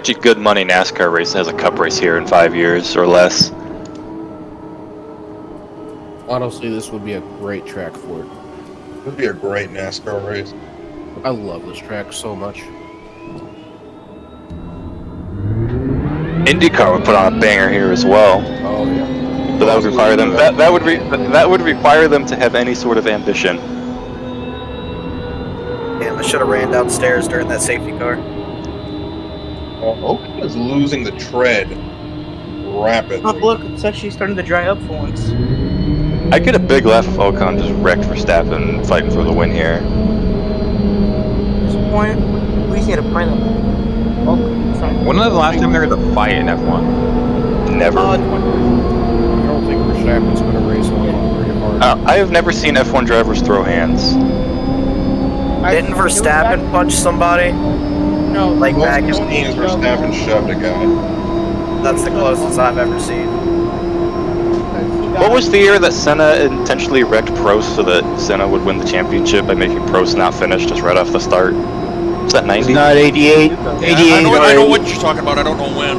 bet you good money NASCAR race has a cup race here in 5 years or less. Honestly, this would be a great track for it. It would be a great NASCAR race. I love this track so much. IndyCar would put on a banger here as well. Oh yeah. But that would require them. That would require them to have any sort of ambition. Damn, I should have ran downstairs during that safety car. Oaken is losing the tread rapidly. Oh, look, it's actually starting to dry up for once. I get a big laugh if Ocon just wrecked Verstappen fighting for the win here. At this point, we just need to pray that. When was the last time there was a fight in F1? Never. I don't think Verstappen's going to race Ocon very hard. I have never seen F1 drivers throw hands. Didn't Verstappen punch somebody? No. Like back Most in scenes Verstappen shoved a guy. That's the closest I've ever seen. What was the year that Senna intentionally wrecked Prost so that Senna would win the championship by making Prost not finish just right off the start? Was that 90? Not 88. 88. I know what you're talking about. I don't know when.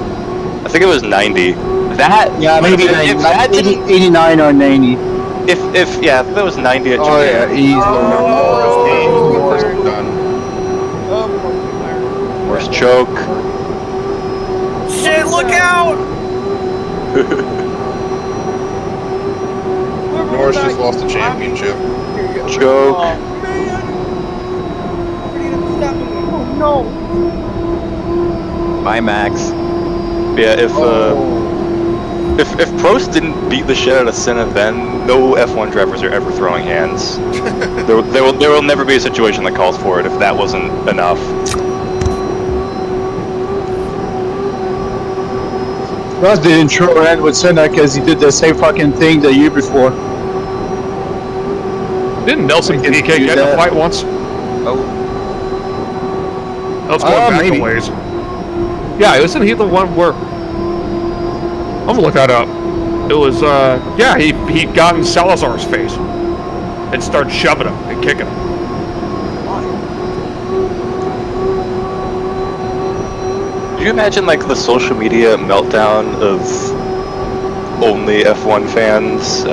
I think it was 90. That maybe if that 89 or 90. If yeah, that was 90 at Oh yeah, Worst done. Worst choke. Shit, look out! Norris just lost the championship. Choke. Oh no! Bye, Max. Yeah, if Prost didn't beat the shit out of Senna then, no F1 drivers are ever throwing hands. there will never be a situation that calls for it if that wasn't enough. Ross didn't throw hand with Senna because he did the same fucking thing the year before. Didn't Nelson PK get in a fight once? Oh. That was going back maybe. a ways. Yeah, isn't he the one where... I'm gonna look that up. It was, yeah, he got in Salazar's face and started shoving him and kicking him. Do you imagine like the social media meltdown of only F1 fans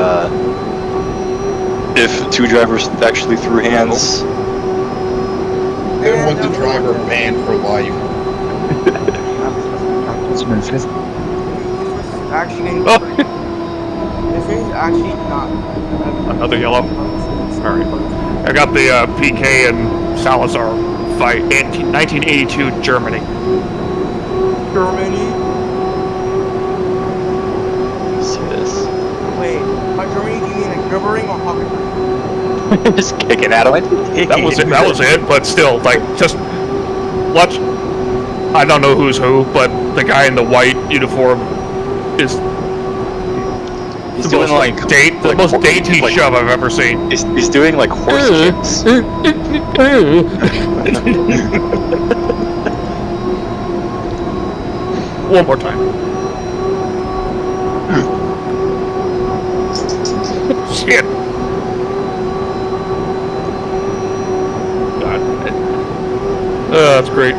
if two drivers actually threw hands? They want the driver banned for life. Actually, this is actually not. Another yellow. Alright. I got the PK and Salazar fight in 1982 Germany. Germany? Let's see this. Wait, by Germany do you mean like gibbering or hopping? Just kicking at him. That was it. That was it. But still, like, just watch. I don't know who's who, but the guy in the white uniform is He's the doing most, like the most dainty shove I've ever seen. He's doing like horse kicks. One more time. Shit. God. That's great.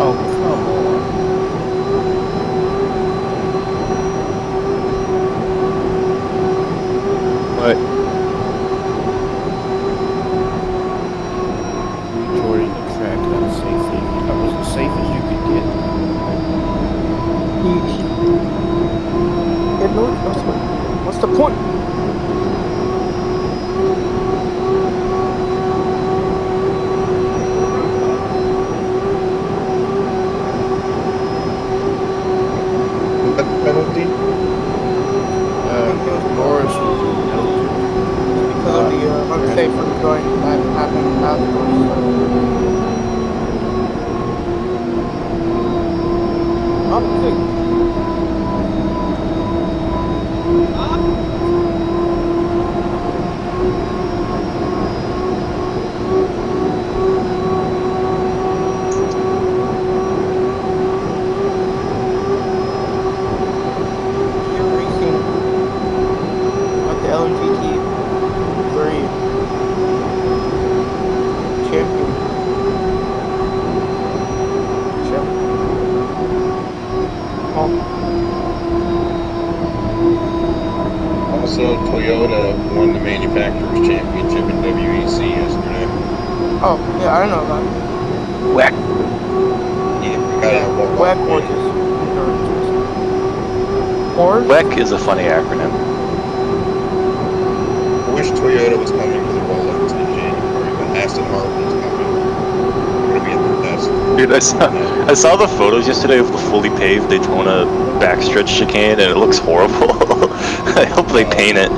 Oh, come on. What? Joining the track unsafely. That was as safe as you could get. What's the point? What penalty? Norris was Because of the unsafe from going that happened afterwards. Oh, good. You're racing at the LGT3 champion. Also, Toyota won the manufacturers championship in WEC yesterday. Oh, yeah, I know that. Whack. Yeah, got Yeah, a walk-off WEC win. or WEC is a funny acronym. I wish Toyota was coming to the Rolex in January, but Aston Martin's coming. We're gonna be at the test. Dude, I saw the photos yesterday of the fully paved Daytona backstretch chicane, and it looks horrible. I hope they paint it.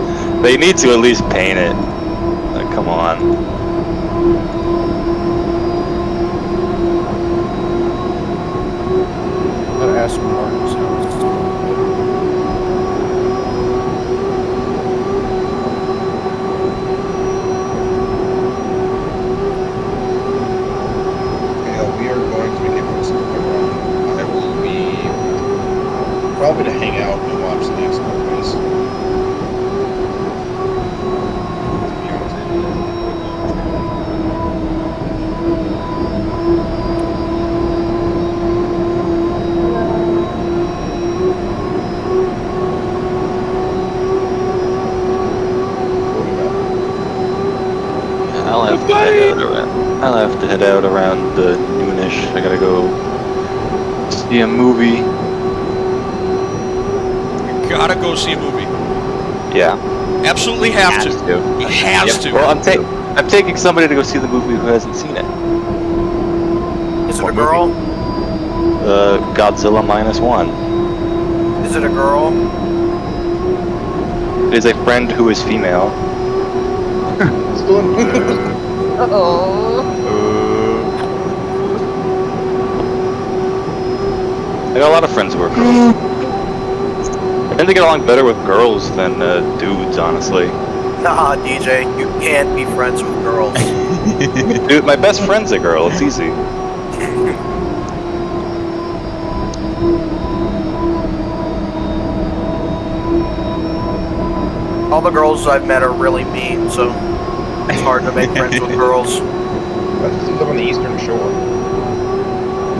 They need to at least paint it. Like, come on. Gotta ask Martin's house. Yeah, we are going to make it most of the run. I will be probably to hang out and watch the next one race. I'll have to head out around the noonish. I gotta go see a movie. You gotta go see a movie. Yeah. Absolutely have to. He has to. Well, I'm taking somebody to go see the movie who hasn't seen it. Is it a girl? Godzilla -1. Is it a girl? It is a friend who is female. Still in I got a lot of friends who are girls. I tend to get along better with girls than dudes, honestly. Nah, DJ, you can't be friends with girls. Dude, my best friend's a girl. It's easy. All the girls I've met are really mean, so it's hard to make friends with girls. That's because you live on the Eastern Shore.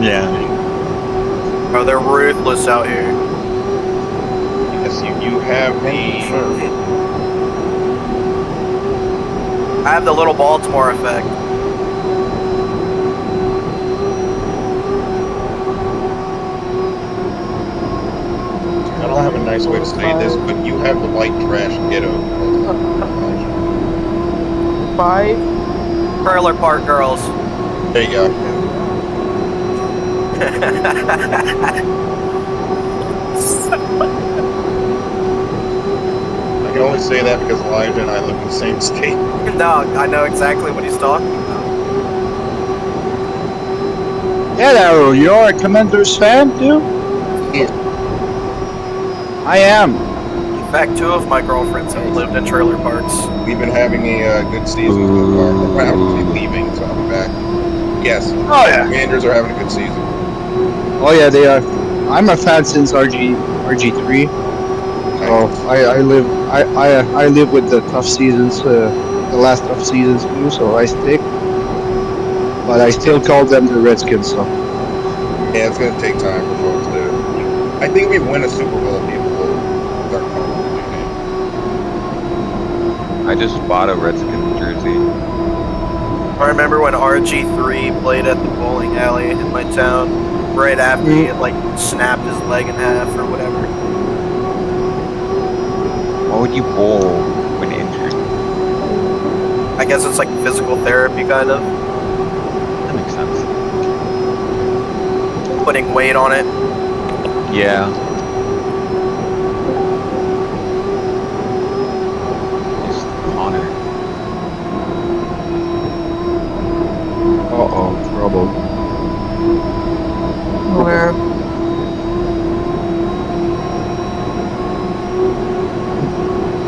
Yeah. Oh, they're ruthless out here. Yes, you have me. I have the little Baltimore effect. I don't have a nice way to say this, but you have the white trash ghetto. 5. Trailer park girls. There you go. I can only say that because Elijah and I live in the same state. No, I know exactly what he's talking about. Yeah, Arrow, you're a Commanders fan, too? Yeah. I am. In fact, 2 of my girlfriends have lived in trailer parks. We've been having a good season so far. We're actually leaving, so I'll be back. Yes. Oh, yeah. Commanders are having a good season. Oh, yeah, they are. I'm a fan since RG3. So I live with the tough seasons, the last tough seasons too. So I stick, but I still call them the Redskins. So Yeah, it's going to take time for folks to. I think if we win a Super Bowl, people will start calling it a name. I just bought a Redskins jersey. I remember when RG3 played at the bowling alley in my town, right after he had like snapped his leg in half or whatever. Why would you bowl when injured? I guess it's like physical therapy, kind of. That makes sense. Putting weight on it. Yeah. Just honor. uh-oh, trouble. Where?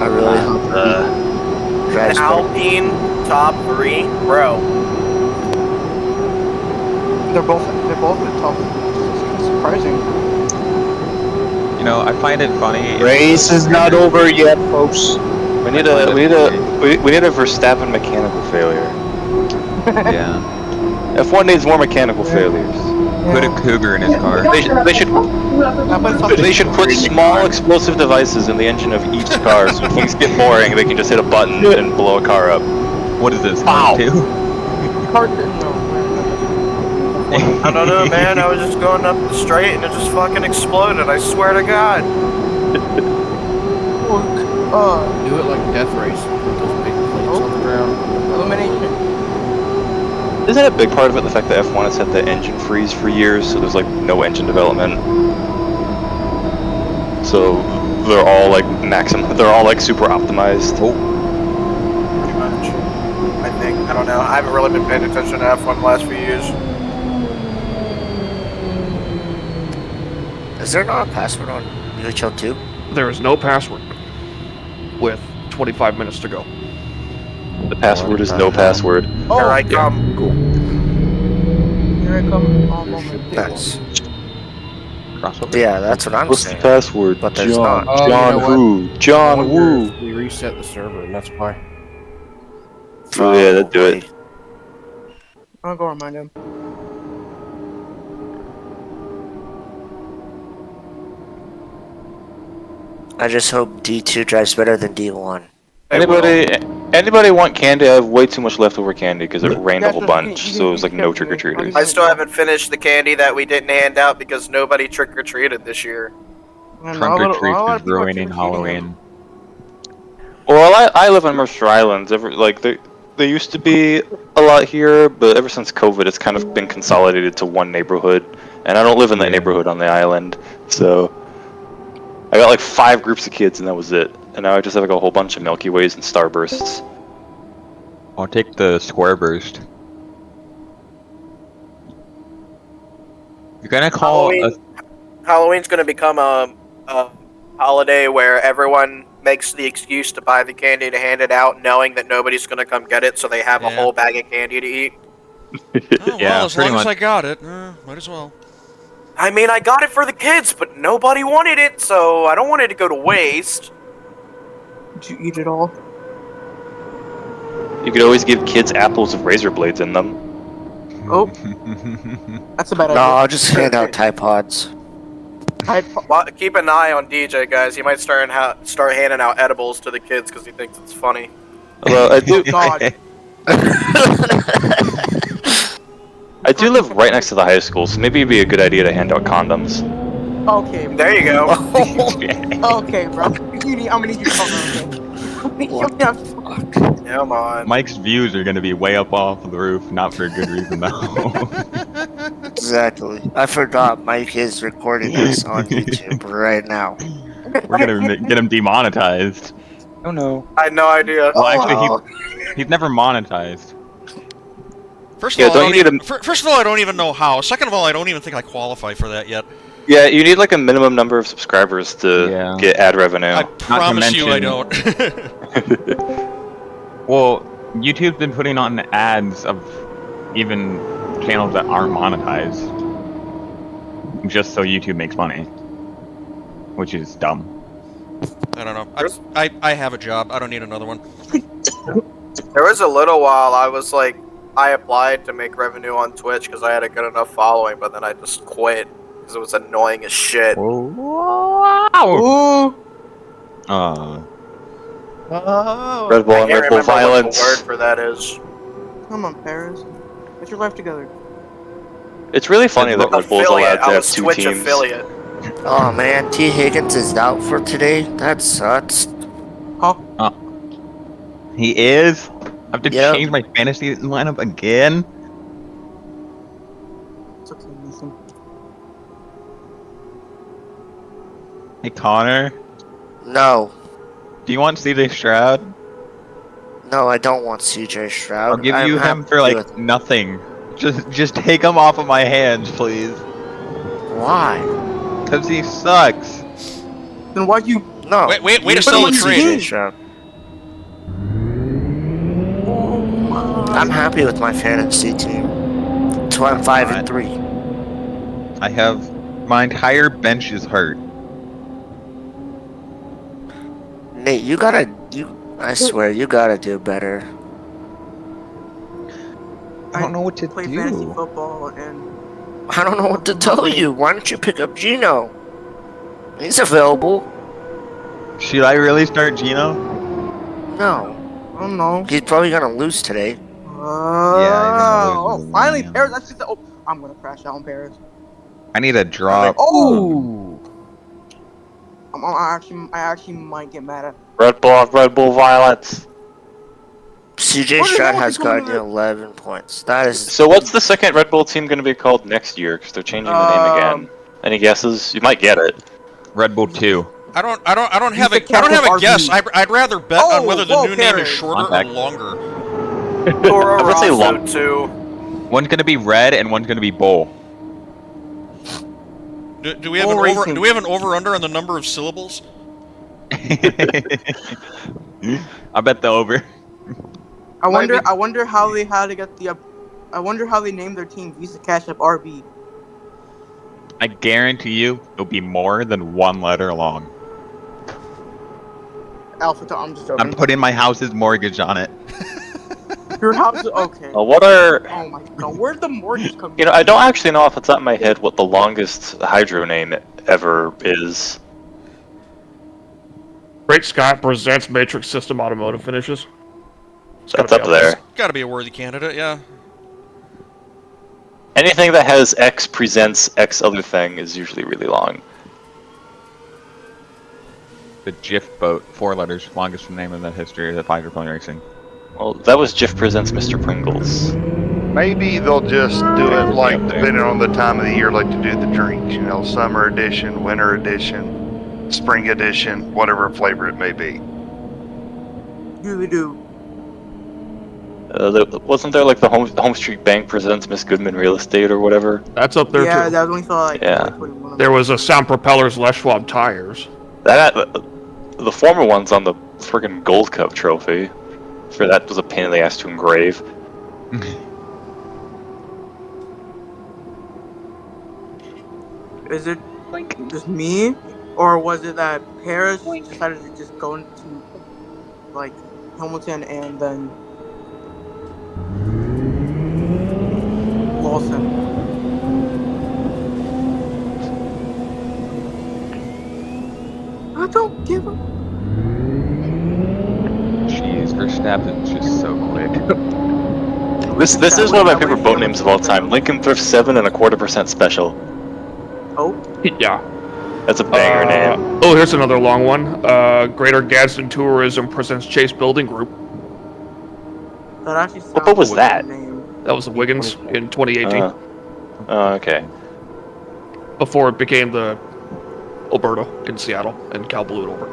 I really hope drives better. Alpine top 3, bro. They're both in the top. It's surprising. You know, I find it funny. Race is not over yet, folks. We need a Verstappen mechanical failure. Yeah. F1 needs more mechanical failures. Put a cougar in his car. They should put small explosive devices in the engine of each car, so when things get boring, they can just hit a button and blow a car up. What is this? Wow. Two? I don't know, man. I was just going up the straight and it just fucking exploded. I swear to God. Do it like Death Race. Put those big plates on the ground. Illumination. Isn't a big part of it the fact that F1 has had the engine freeze for years, so there's like no engine development? So they're all like they're all like super optimized. Pretty much. I think. I don't know. I haven't really been paying attention to F1 the last few years. Is there not a password on UHL 2? There is no password with 25 minutes to go. The password is no password. Here I come. Cool. Here I come. All moment. Nice. Crossover? Yeah, that's what I'm What's the saying. password? But there's John. not. Oh, John you know who? John Woo. We reset the server, and that's why. Oh yeah, that'd do it. I'll go remind him. I just hope D2 drives better than D1. Anybody want candy? I have way too much leftover candy because it rained a whole bunch, so it was like no trick-or-treaters. I still haven't finished the candy that we didn't hand out because nobody trick-or-treated this year. Trunk or treat is ruining Halloween. Well, I live on Mercer Islands. There used to be a lot here, but ever since COVID, it's kind of been consolidated to one neighborhood, and I don't live in that neighborhood on the island, so I got like 5 groups of kids, and that was it. And now I just have like a whole bunch of Milky Ways and Starbursts. I'll take the square burst. You're gonna call Halloween's gonna become a holiday where everyone makes the excuse to buy the candy to hand it out, knowing that nobody's gonna come get it, so they have a whole bag of candy to eat. Oh, Yeah, well, as pretty long as much. I got it, might as well. I mean, I got it for the kids, but nobody wanted it, so I don't want it to go to waste. Did you eat it all? You could always give kids apples with razor blades in them. Oh, that's a bad No, idea. I'll just hand out Tide Pods. Well, keep an eye on DJ, guys. He might start handing out edibles to the kids because he thinks it's funny. Although I do, Oh God. I do live right next to the high school, so maybe it'd be a good idea to hand out condoms. Okay. There you go. Okay, bro. I'm gonna need you to cover. Okay. Come on. Mike's views are gonna be way up off the roof, not for a good reason though. Exactly. I forgot Mike is recording us on YouTube right now. We're gonna get him demonetized. Oh no. I had no idea. Well, actually, he's never monetized. First of Yeah, all, don't you need first of all, I don't even know how. Second of all, I don't even think I qualify for that yet. Yeah, you need like a minimum number of subscribers to get ad revenue. I promise you I don't. Well, YouTube's been putting on ads of even channels that aren't monetized, just so YouTube makes money, which is dumb. I don't know. I have a job. I don't need another one. There was a little while I was like, I applied to make revenue on Twitch because I had a good enough following, but then I just quit because it was annoying as shit. Wow. Red Bull I and can't Red Bull remember violence. what the word for that is. Come on, Paris. Get your life together. It's really funny that Red Bull's allowed Affiliate. to I have was 2 Twitch teams. affiliate. Oh man, T. Higgins is out for today? That sucks. He is? I have to Yep. change my fantasy lineup again? It's okay, Nathan. Hey, Connor? No. Do you want CJ Stroud? No, I don't want CJ Stroud. I'll give I'm you happy him for, like, with- nothing. Just take him off of my hands, please. Why? Because he sucks. Then why'd you... No. Wait to you sell the need trade. CJ Stroud. I'm happy with my fantasy team. That's why I'm 5-3. I have... My entire bench is hurt. Nate, you gotta... I swear, you gotta do better. I don't know what to play do. fantasy football and... I don't know what to tell you. Why don't you pick up Gino? He's available. Should I really start Gino? No. I don't know. He's probably gonna lose today. Oh, finally, Paris. I should say, oh, I'm gonna crash out on Paris. I need a drop. Oh! I actually might get mad at. Red Bull violence. CJ Stroud has gotten 11 points. That is. So what's the second Red Bull team going to be called next year? Because they're changing the name again. Any guesses? You might get it. Red Bull 2. I don't have a guess. I'd rather bet on whether the new name is shorter or longer. I would say long. Too. One's gonna be red and one's gonna be bull. Do we have an over? Do we have an over/under on the number of syllables? I bet the over. I wonder how they had to get the. I wonder how they named their team Visa Cash App RB. I guarantee you, it'll be more than one letter long. Alpha. I'm just joking. I'm putting my house's mortgage on it. Your house. Okay. What are? Oh my god, where'd the mortgage come? You know, I don't actually know off the top of my head what the longest hydro name ever is. Great Scott presents Matrix System Automotive Finishes. That's up there. Got to be a worthy candidate, yeah. Anything that has X presents X other thing is usually really long. The GIF boat, 4 letters, longest name in the history of hydroplane racing. Well, that was GIF presents Mr. Pringles. Maybe they'll just do it like depending on the time of the year, like to do the drinks. You know, summer edition, winter edition, spring edition, whatever flavor it may be. Really do. Wasn't there like the Home Street Bank presents Miss Goodman Real Estate or whatever? That's up there Yeah, too. that only saw like. Yeah. Like There was a Sound Propellers Les Schwab tires. The former one's on the friggin' Gold Cup trophy. Sure, that was a pain in the ass to engrave. Is it just me, or was it that Paris decided to just go into like Hamilton and then Lawson? I don't give a. Jeez, Verstappen's just so quick. This is one of my favorite boat names of all time. Lincoln Thrift 7.25% special. Oh. Yeah. That's a banger name. Oh, here's another long one. Greater Gadsden Tourism presents Chase Building Group. That actually sounds What boat was like a that? name. That was the Wiggins in 2018. Oh, okay. Before it became the Alberta in Seattle, and Cal blew it over.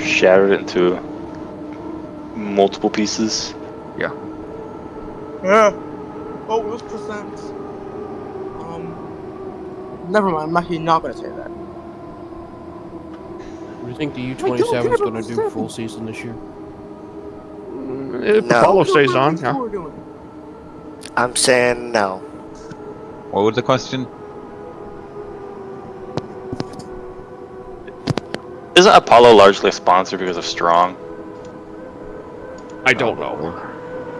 Shattered it into multiple pieces. Yeah. Yeah. Oh, it was percent. Never mind. I'm actually not gonna say that. Do you think the U-27 is going to do full season this year? If No. Apollo stays on, That's what yeah. we're doing. I'm saying no. What was the question? Isn't Apollo largely a sponsor because of Strong? I don't know.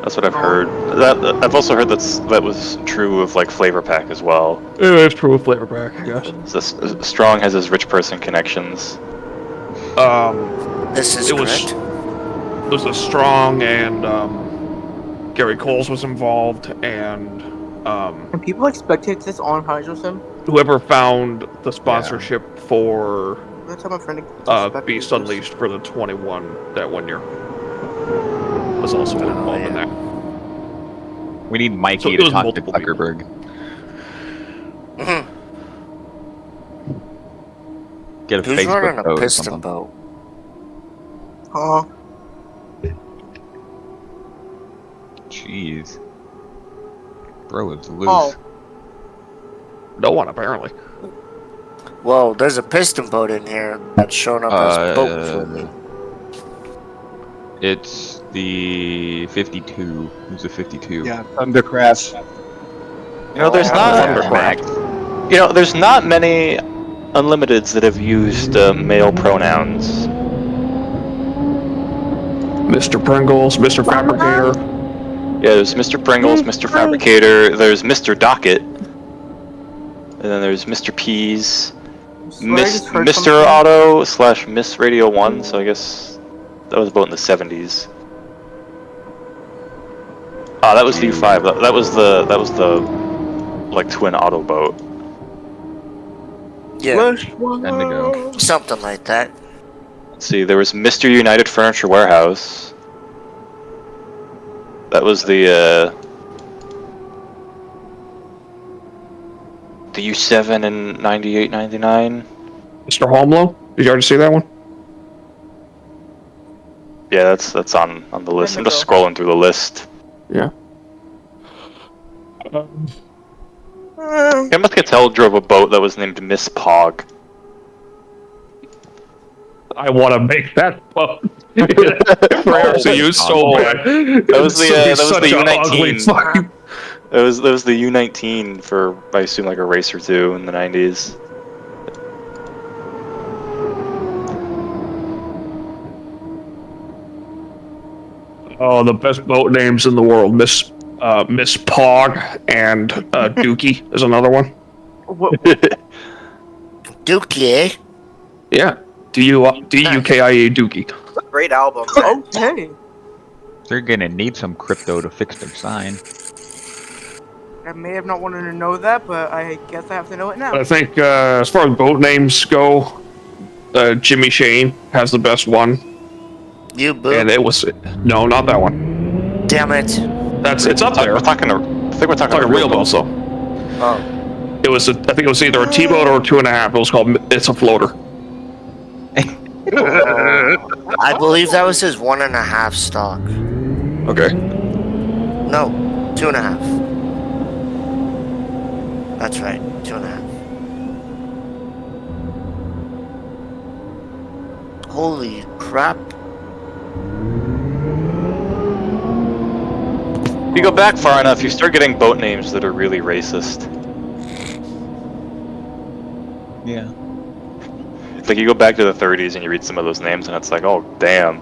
That's what I've heard. I've also heard that was true of like Flavor Pack as well. It's true with Flavor Pack, yes. So Strong has his rich person connections. This is correct. It was a Strong, and Gary Coles was involved, and And people expected this on HydroSim. whoever found the sponsorship for That's how my friend Beast Unleashed for the 21 that 1 year was also involved in that. We need Mikey it to was talk to multiple Zuckerberg. Get a Who's Facebook running a code or piston something. boat? Jeez. Bro is loose. Oh. No one, apparently. Well, there's a piston boat in here that's shown up as boat fluid. It's the 52. Who's the 52? Yeah, Thundercraft. You know, there's there's not many Unlimiteds that have used male pronouns. Mr. Pringles, Mr. Fabricator. Yeah, there's Mr. Pringles, Mr. Fabricator, there's Mr. Docket, and then there's Mr. Peas, Mr. Auto / Miss Radio 1, so I guess that was about in the 70s. Ah, that was the U5. That was the like twin auto boat. Yeah, Indigo. something like that. Let's see, there was Mr. United Furniture Warehouse. That was the U7 in 98, 99. Mr. Homelow? Did you already see that one? Yeah, that's on the list. I'm just scrolling through the list. Yeah. Emma Cattell drove a boat that was named Miss Pog. I want to make that boat. For you so bad. That was the U19. Fucking... That was the U19 for, I assume, like a race or two in the 90s. Oh, the best boat names in the world. Miss Pog and Dookie is another one. Dookie, eh? Yeah. D-U-K-I-E, Dookie. Great album. Okay. They're gonna need some crypto to fix their sign. I may have not wanted to know that, but I guess I have to know it now. I think as far as boat names go, Jimmy Shane has the best one. You boo. And it was no, not that one. Damn it. It's up there. I think we're talking a real boat, so. Oh. It was I think it was either a T-boat or a 2.5. It was called It's a Floater. I believe that was his 1.5 stock. Okay. No, 2.5. That's right, 2.5. Holy crap. If you go back far enough, you start getting boat names that are really racist. Yeah. It's like you go back to the 30s and you read some of those names and it's like, oh damn.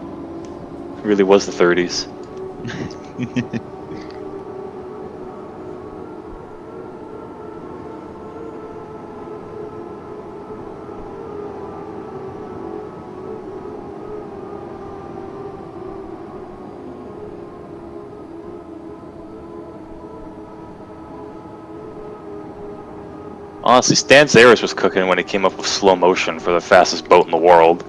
It really was the 30s. Honestly, Stan Zaris was cooking when he came up with slow motion for the fastest boat in the world.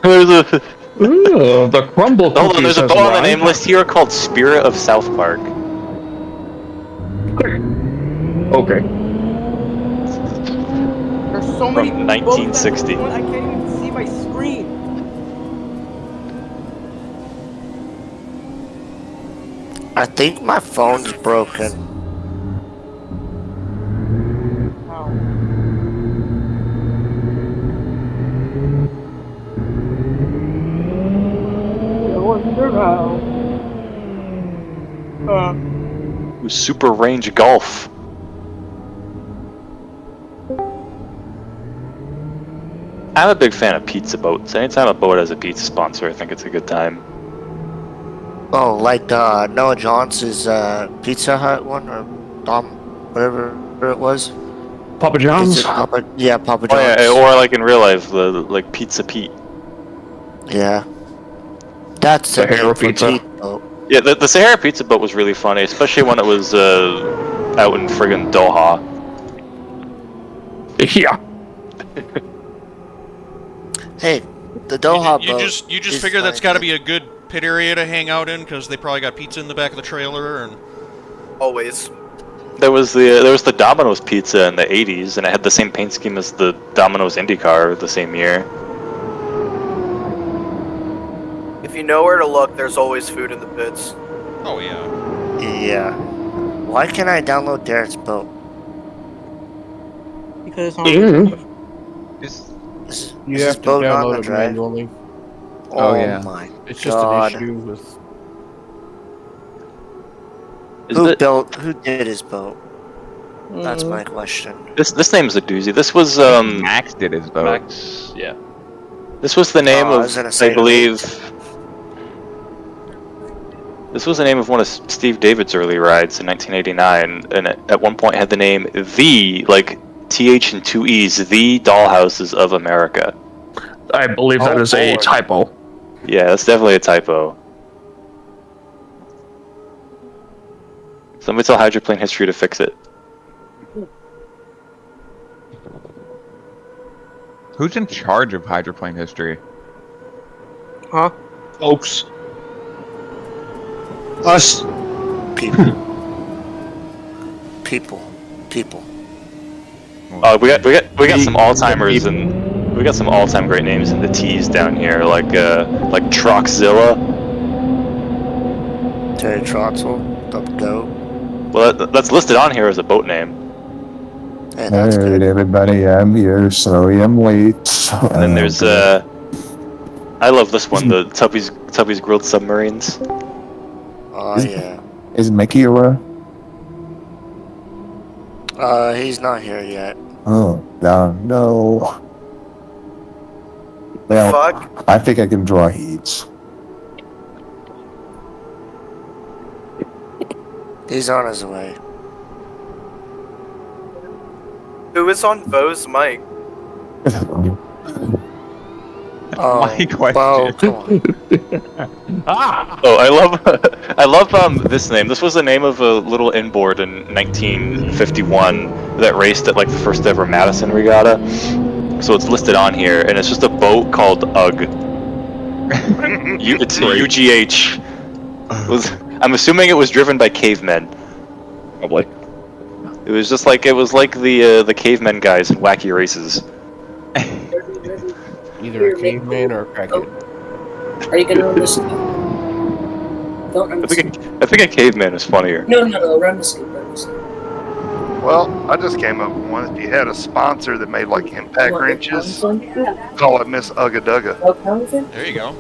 There's a Ooh, the crumble cookies. hold on. There's a has boat on the arrived. name list here called Spirit of South Park. Okay. There's so many From boats at this 1960. point, I can't even see my screen. I think my phone's broken. Wow. I wonder how. Super Range Golf. I'm a big fan of pizza boats. Anytime a boat has a pizza sponsor, I think it's a good time. Oh, like Noah Johns' Pizza Hut one, or whatever it was. Papa John's? Papa John's. Oh, yeah, or like in real life, like Pizza Pete. Yeah. That's the Sahara name for pizza. Pete boat. Yeah, the Sahara Pizza boat was really funny, especially when it was out in friggin' Doha. Yeah. Hey, the Doha You boat. just is figure that's like got to the- be a good pit area to hang out in because they probably got pizza in the back of the trailer and. Always. There was the Domino's Pizza in the '80s, and it had the same paint scheme as the Domino's IndyCar the same year. If you know where to look, there's always food in the pits. Oh yeah. Yeah. Why can't I download Derek's boat? Because You have to download it manually. Oh yeah. my It's just God. an issue with. Who did his boat? That's my question. This name's a doozy. This was Max did his boat. Max, yeah. This was the name I was of, gonna say I believe. This was the name of one of Steve David's early rides in 1989, and it, at one point had the name the, like TH and two E's, the Dollhouses of America. I believe that is a typo. Yeah, that's definitely a typo. Somebody tell Hydroplane History to fix it. Who's in charge of hydroplane history? Huh? Folks. Us. People. We got some all-timers and we got some all-time great names in the T's down here, like Troxzilla. Terry Trotzel, the goat. Well, that's listed on here as a boat name. Hey, that's Alright, good. everybody, I'm here. Sorry I'm late. And then there's I love this one, the Tubby's Grilled Submarines. Oh yeah. Is Mickey around? He's not here yet. Oh, no. Well, Fuck. I think I can draw heats. He's on his way. Who is on Beau's mic? Oh, My question. Beau, come on. Oh, I love this name. This was the name of a little inboard in 1951 that raced at like the first ever Madison Regatta. So it's listed on here, and it's just a boat called UGG. It's UGH. I'm assuming it was driven by cavemen. Probably. It was like the cavemen guys in Wacky Races. Either a caveman or a crackhead. Are you gonna run this? Don't run I this. think a caveman is funnier. No, run this. Run this. Well, I just came up with one. If you had a sponsor that made like impact wrenches, call it Miss Ugga There you go.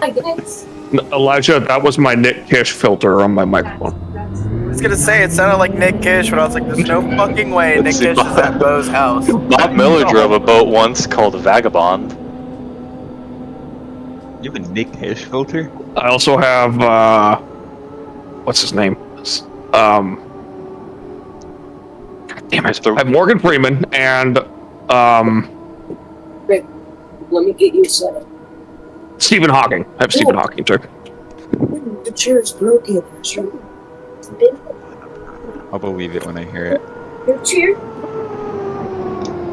Hi guys. Elijah, that was my Nick Kish filter on my microphone. I was gonna say, it sounded like Nick Kish, but I was like, there's no fucking way Nick Kish is at Beau's house. Bob Miller drove a boat once called Vagabond. You have a Nick Kish filter? I also have, what's his name? God damn it. I have Morgan Freeman and, Rick, let me get you set up. Stephen Hawking. I have Stephen Hawking too. The chair is broken. Sure. I'll believe it when I hear it. Your chair.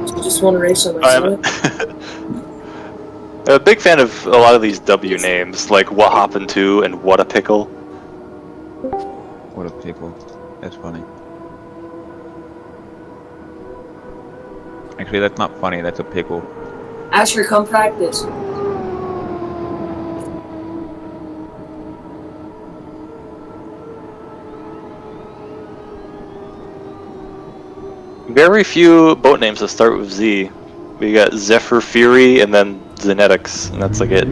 I just want to race on my side. A big fan of a lot of these W names, like What Happened To and What a Pickle. What a pickle. That's funny. Actually, that's not funny. That's a pickle. Asher, come practice. Very few boat names that start with Z. We got Zephyr Fury and then Zenetics, and that's like it.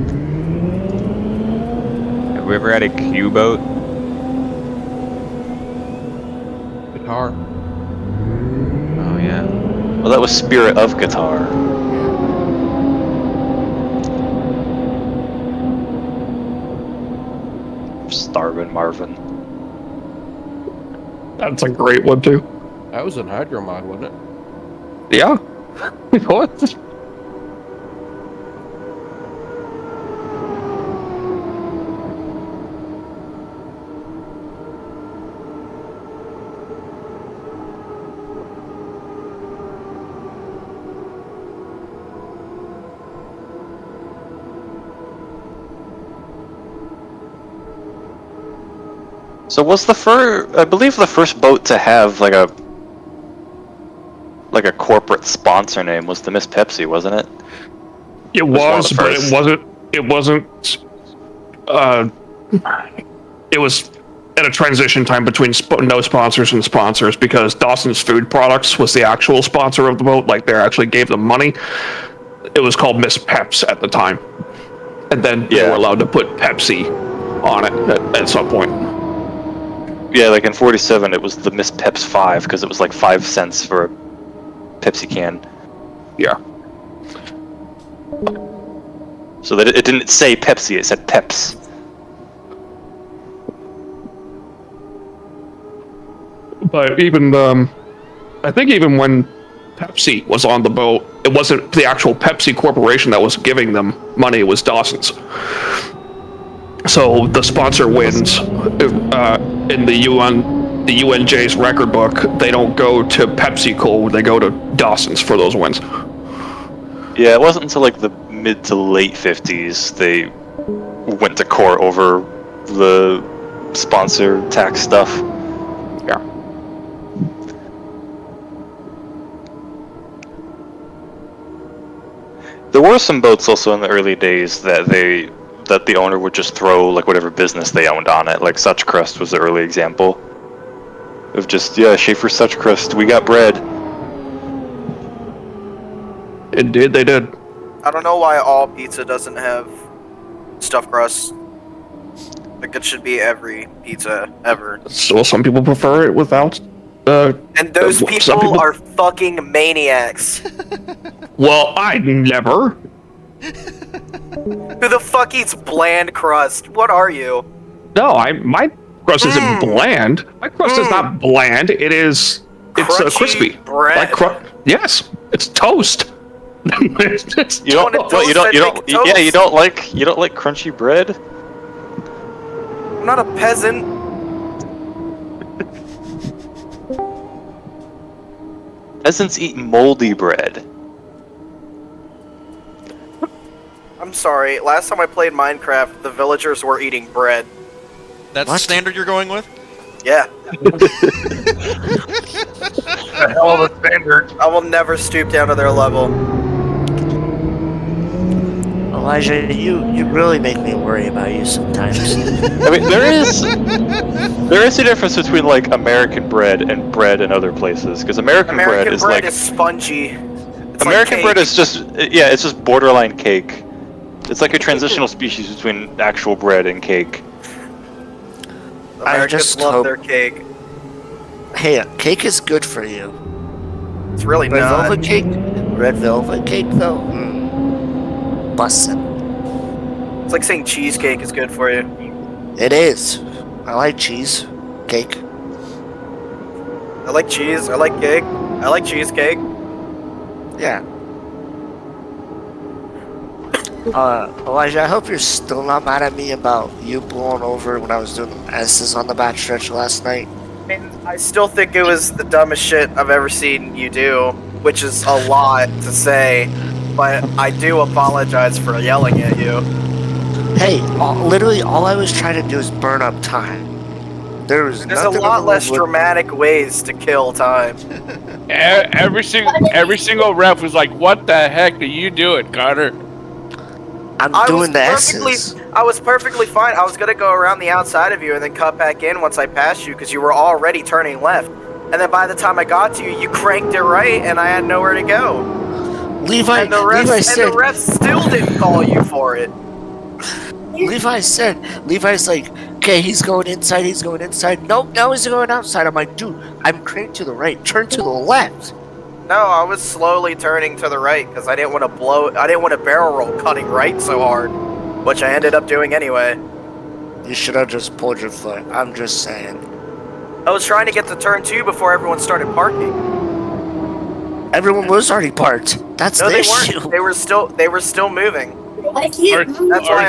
Have we ever had a Q boat? Guitar. Oh yeah. Well, that was Spirit of Guitar. Starvin' Marvin. That's a great one too. That was in Hydromod, wasn't it? Yeah. What? So was I believe the first boat to have like a corporate sponsor name was the Miss Pepsi, wasn't it? It was, but it wasn't. It wasn't. It was at a transition time between no sponsors and sponsors because Dawson's Food Products was the actual sponsor of the boat. Like they actually gave them money. It was called Miss Peps at the time, and then they were allowed to put Pepsi on it at some point. Yeah, like in 47, it was the Miss Peps 5 because it was like 5 cents for a Pepsi can. Yeah. So that it didn't say Pepsi, it said Peps. But even I think even when Pepsi was on the boat, it wasn't the actual Pepsi Corporation that was giving them money; it was Dawson's. So the sponsor wins in the UNJ's record book. They don't go to PepsiCo; they go to Dawson's for those wins. Yeah, it wasn't until like the mid to late 50s they went to court over the sponsor tax stuff. Yeah. There were some boats also in the early days that the owner would just throw like whatever business they owned on it. Like Such Crust was the early example of just Schaefer Such Crust, we got bread. Indeed, they did. I don't know why all pizza doesn't have stuffed crust. Like it should be every pizza ever. So some people prefer it without. And those people are fucking maniacs. Well, I never. Who the fuck eats bland crust? What are you? No, my crust isn't bland. My crust is not bland. It's crispy. Bread. Like yes, it's toast. You don't like crunchy bread? I'm not a peasant. Peasants eat moldy bread. I'm sorry, last time I played Minecraft, the villagers were eating bread. That's the standard you're going with? Yeah. A hell of a standard. I will never stoop down to their level. Elijah, you really make me worry about you sometimes. I mean, there is a difference between like American bread and bread in other places, because American bread is like spongy. American bread is just it's just borderline cake. It's like a transitional species between actual bread and cake. Americans love their cake. Hey, cake is good for you. It's really Red not. velvet cake? Red velvet cake, though? Bussin'. It's like saying cheesecake is good for you. It is. I like cheese. Cake. I like cheese. I like cake. I like cheesecake. Yeah. Elijah, I hope you're still not mad at me about you blowing over when I was doing S's on the backstretch last night. I mean, I still think it was the dumbest shit I've ever seen you do, which is a lot to say. but I do apologize for yelling at you. Hey, literally all I was trying to do is burn up time. There's a lot less dramatic ways to kill time. Every single ref was like, "What the heck are you doing, Carter?" I'm doing the S's. I was perfectly fine. I was gonna go around the outside of you and then cut back in once I passed you because you were already turning left. And then by the time I got to you, you cranked it right, and I had nowhere to go. Levi said, the refs still didn't call you for it. Levi's like, okay, he's going inside. Nope, now he's going outside. I'm like, dude, I'm cranked to the right. Turn to the left. No, I was slowly turning to the right because I didn't want to barrel roll cutting right so hard, which I ended up doing anyway. You should have just pulled your foot. I'm just saying. I was trying to get to turn 2 before everyone started parking. Everyone was already parked. That's the issue. They were still moving. I can't move. That's why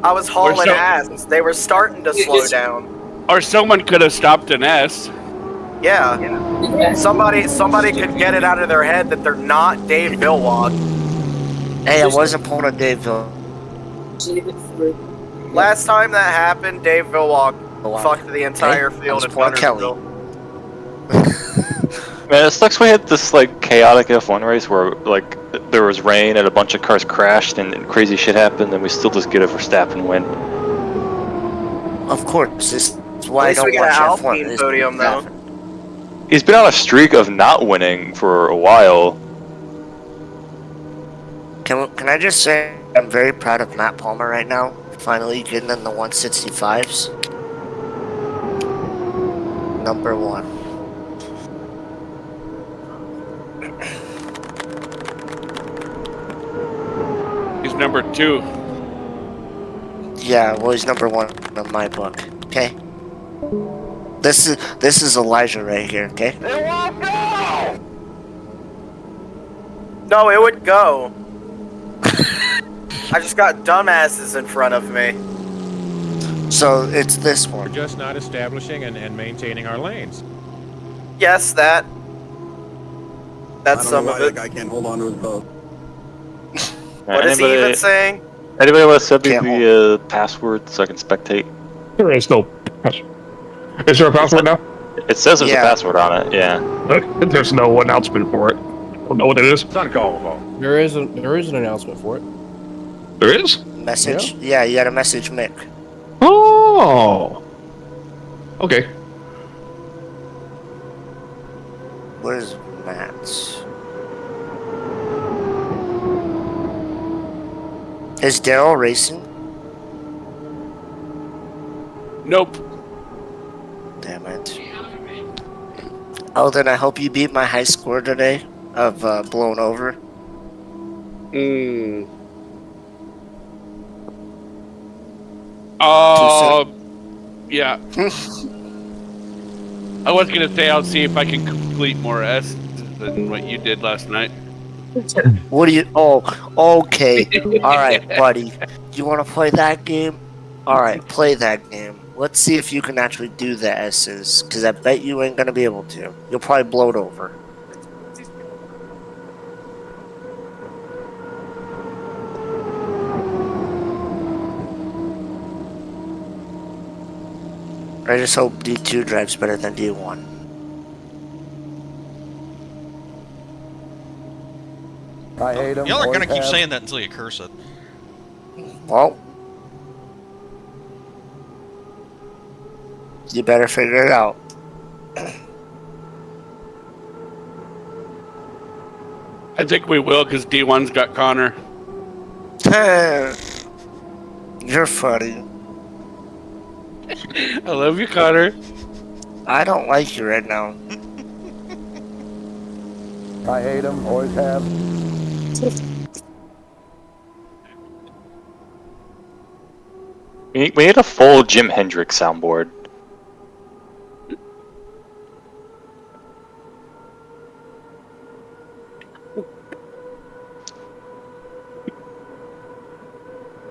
I was hauling ass. They were starting to slow down. Or someone could have stopped an S. Yeah. Somebody could get it out of their head that they're not Dave Villwalk. Hey, I wasn't pulling a Dave Villwalk. Last time that happened, Dave Villwalk fucked the entire field in Huntersville. Man, it sucks we had this like chaotic F1 race where like there was rain and a bunch of cars crashed and crazy shit happened, and we still just get a Verstappen win. Of course, this is why I don't watch F1. Podium, though. He's been on a streak of not winning for a while. Can I just say I'm very proud of Matt Palmer right now. Finally getting in the 165s. Number 1. He's number 2. Yeah, well, he's number 1 in my book. Okay. This is Elijah right here. Okay. It won't go. No, it would go. I just got dumbasses in front of me. So it's this one. We're just not establishing and maintaining our lanes. Yes, that's some of it. I can't hold on to his boat. What is he even saying? Anybody want to send me the password so I can spectate? There is no password. Is there a password now? It says there's a password on it, yeah. There's no announcement for it. I don't know what it is. It's uncallable. There is an announcement for it. There is? Message? Yeah, you gotta message Mick. Oh. Okay. Where's Matt's? Is Daryl racing? Nope. Damn it. Oh, then I hope you beat my high score today of blown over. Yeah. I was gonna say I'll see if I can complete more S than what you did last night. What do you? Oh, okay. All right, buddy. You want to play that game? All right, play that game. Let's see if you can actually do the S's, because I bet you ain't gonna be able to. You'll probably blow it over. I just hope D2 drives better than D1. I hate him. Y'all are gonna keep saying that until you curse it. Well, you better figure it out. I think we will, because D1's got Connor. You're funny. I love you, Connor. I don't like you right now. I hate him. Always have. We need a full Jim Hendrix soundboard.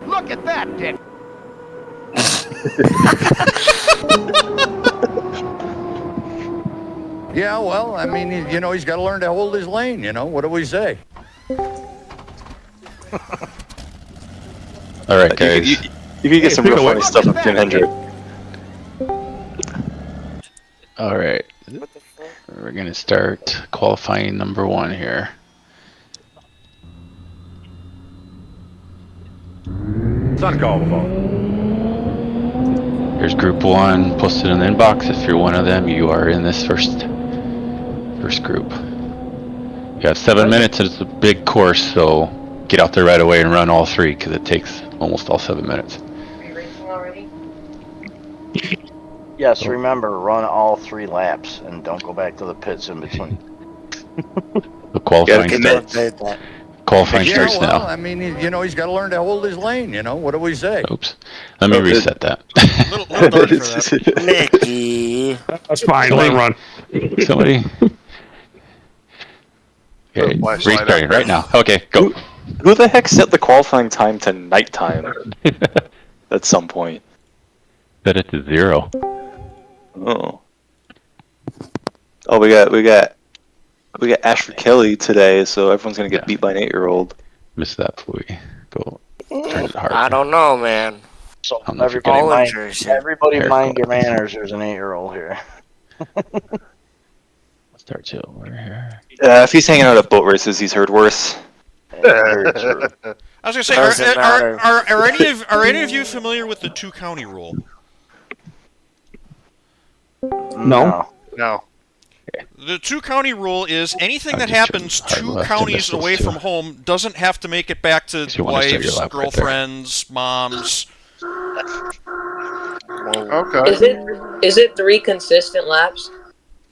Look at that, Dick. Yeah, well, I mean, you know, he's got to learn to hold his lane, you know. What do we say? All right, guys. You can get some real funny stuff from Jim Hendrick. All right. We're gonna start qualifying number 1 here. It's uncallable. Here's group 1 posted in the inbox. If you're one of them, you are in this first group. You have 7 minutes. It's a big course, so get out there right away and run all 3 because it takes almost all 7 minutes. Are you racing already? Yes, remember, run all 3 laps and don't go back to the pits in between. The qualifying starts. Qualifying Yeah, starts well, now. I mean, he's got to learn to hold his lane, What do we say? Oops. Let me reset that. Little dirty for that. Mickey. That's fine. Let him run. Somebody. Okay, restarting right now. Okay, go. Who the heck set the qualifying time to nighttime? At some point. Set it to 0. Oh. Oh, we got Ashford Kelly today, so everyone's gonna get beat by an 8-year-old. Missed that before we go. Turn it hard. I don't know, man. So I don't know if you're everybody getting mind your manners. There's an 8-year-old here. Start chill over here. If he's hanging out at boat races, he's heard worse. Very true. I was gonna say, are any of you familiar with the 2-county rule? No. No. The 2-county rule is anything that happens 2 counties away from home doesn't have to make it back to wives, girlfriends, moms. Okay. Is it 3 consistent laps?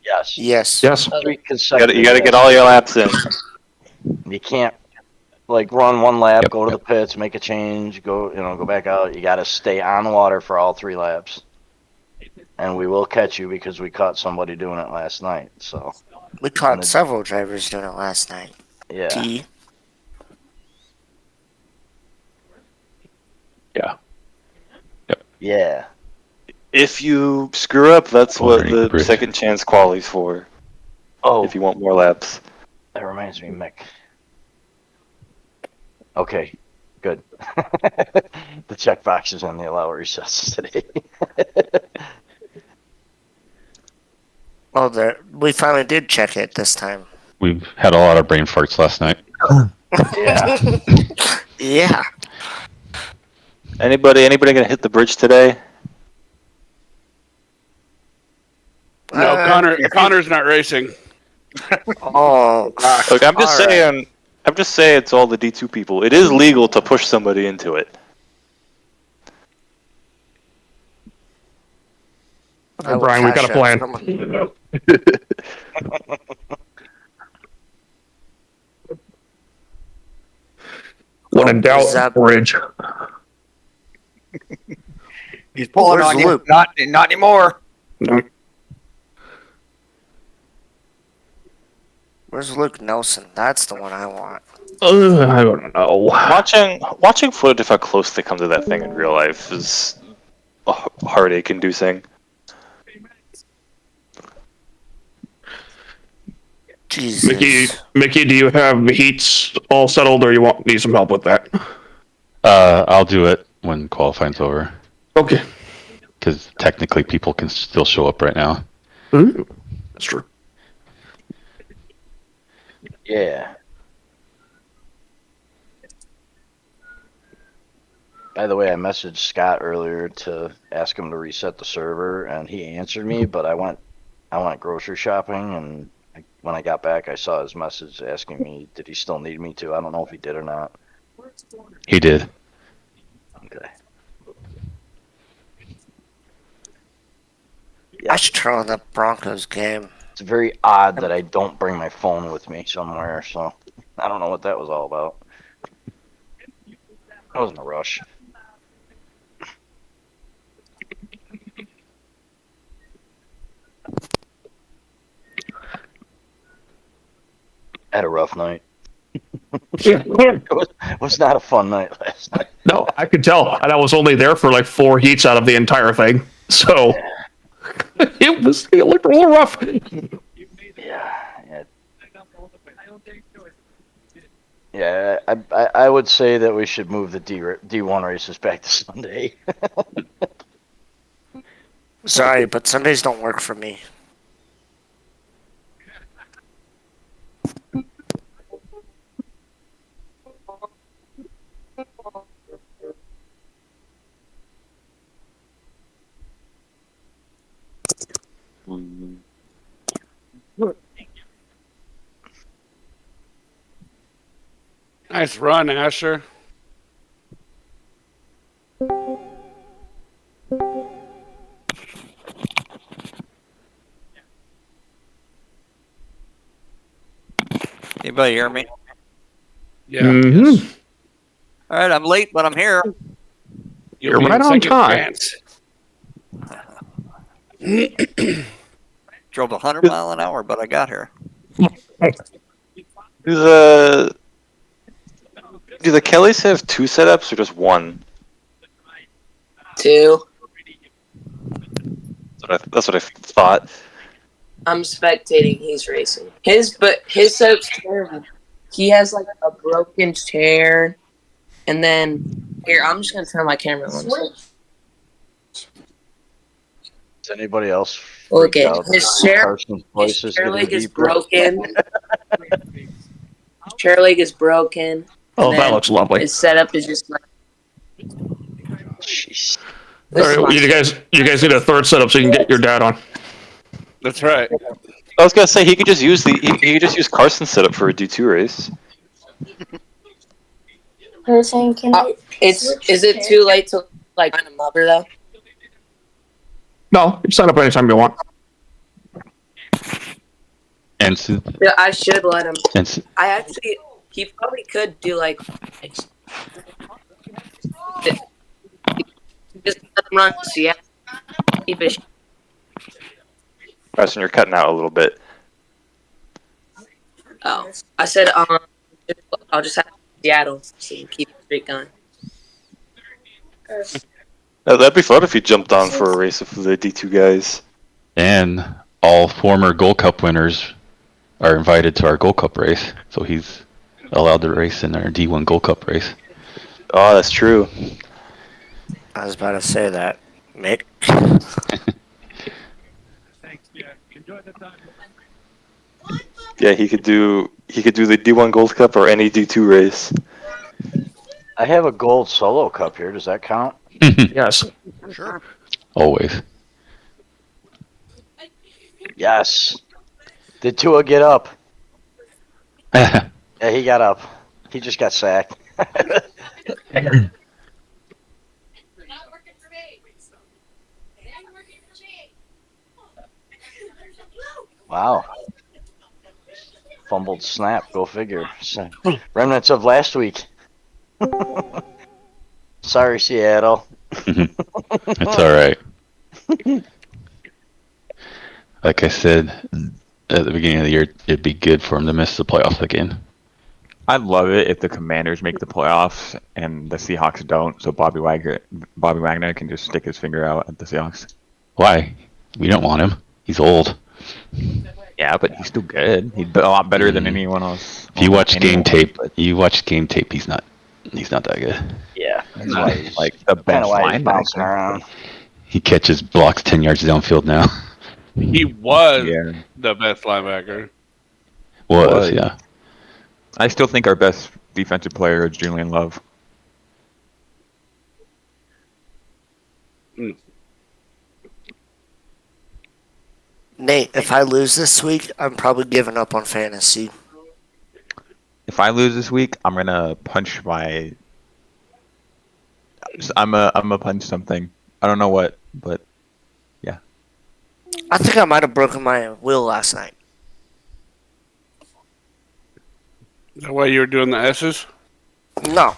Yes. Yes. 3 consecutive. You gotta get all your laps in. You can't run 1 lap, go to the pits, make a change, go back out. You got to stay on the water for all 3 laps. And we will catch you because we caught somebody doing it last night. So we caught several drivers doing it last night. Yeah. Yeah. Yep. Yeah. If you screw up, that's what the second chance quali's for. Oh. If you want more laps. That reminds me, Mick. Okay. Good. The check boxes on the allow recesses today. Oh, we finally did check it this time. We've had a lot of brain farts last night. Yeah. Yeah. Anybody gonna hit the bridge today? No, Connor's not racing. Oh. Look, I'm just saying it's all the D2 people. It is legal to push somebody into it. Brian, we got a plan. When in doubt, bridge. He's pulling on you. Not anymore. No. Where's Luke Nelson? That's the one I want. I don't know. Watching footage of how close they come to that thing in real life is a heartache-inducing. Jesus. Mickey, do you have heats all settled, or need some help with that? I'll do it when qualifying's over. Okay. Because technically people can still show up right now. Ooh, that's true. Yeah. By the way, I messaged Scott earlier to ask him to reset the server, and he answered me. But I went grocery shopping, and when I got back, I saw his message asking me, did he still need me to? I don't know if he did or not. He did. Okay. I should turn on the Broncos game. It's very odd that I don't bring my phone with me somewhere, so I don't know what that was all about. I was in a rush. I had a rough night. It was not a fun night last night. No, I could tell. And I was only there for like 4 heats out of the entire thing. So it looked a little rough. Yeah. Yeah, I would say that we should move the D1 races back to Sunday. Sorry, but Sundays don't work for me. Nice run, Asher. Anybody hear me? Yeah. Mm-hmm. All right, I'm late, but I'm here. You're right on time. Drove 100 mile an hour, but I got here. Do the Kellys have 2 setups or just 1? 2. That's what I thought. I'm spectating. He's racing. His setup's terrible. He has like a broken chair, and then here I'm just gonna turn my camera on. Is anybody else Look freaked at out his that chair. Carson's voice His is chair getting leg is deeper? broken. Chair leg is broken. Oh, and that then looks lovely. His setup is just like. Jeez. All right, you guys need a third setup so you can get your dad on. That's right. I was gonna say he could just use he could just use Carson's setup for a D2 race. Is it too late to like find a mother though? No, you sign up anytime you want. And Yeah, I should let him. He probably could do like just let him run Seattle. Keep it. Carson, you're cutting out a little bit. Oh, I said I'll just have Seattle so you can keep the streak going. That'd be fun if you jumped on for a race with the D2 guys. And all former Gold Cup winners are invited to our Gold Cup race, so he's allowed to race in our D1 Gold Cup race. Oh, that's true. I was about to say that, Mick. Yeah, he could do the D1 Gold Cup or any D2 race. I have a gold solo cup here. Does that count? Yes. Sure. Always. Yes. Did Tua get up? Yeah, he got up. He just got sacked. Wow. Fumbled snap. Go figure. Remnants of last week. Sorry, Seattle. It's all right. Like I said at the beginning of the year, it'd be good for him to miss the playoffs again. I'd love it if the Commanders make the playoffs and the Seahawks don't, so Bobby Wagner can just stick his finger out at the Seahawks. Why? We don't want him. He's old. Yeah, but he's still good. He's a lot better than anyone else. If you watch game tape, he's not that good. Yeah, He's like the best bouncing linebacker. around. He catches blocks 10 yards downfield now. He was the best linebacker. Was, yeah. I still think our best defensive player is Julian Love. Nate, if I lose this week, I'm probably giving up on fantasy. If I lose this week, I'm gonna punch my. I'm gonna punch something. I don't know what, but yeah. I think I might have broken my wheel last night. Is that why you were doing the S's? No.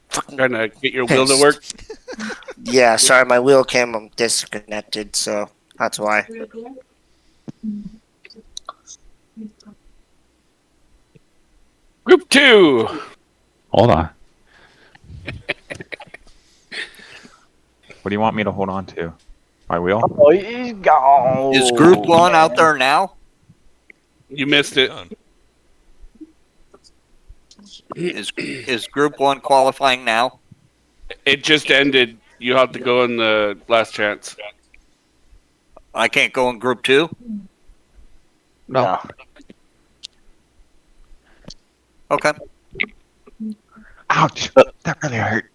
Trying to get your wheel to work? Yeah, sorry, my wheel came disconnected, so that's why. Group 2. Hold on. What do you want me to hold on to? My wheel? Oh, he's gone. Is Group 1 out there now? You missed it. Is Group 1 qualifying now? It just ended. You have to go in the last chance. I can't go in Group 2? No. Okay. Ouch! That really hurt.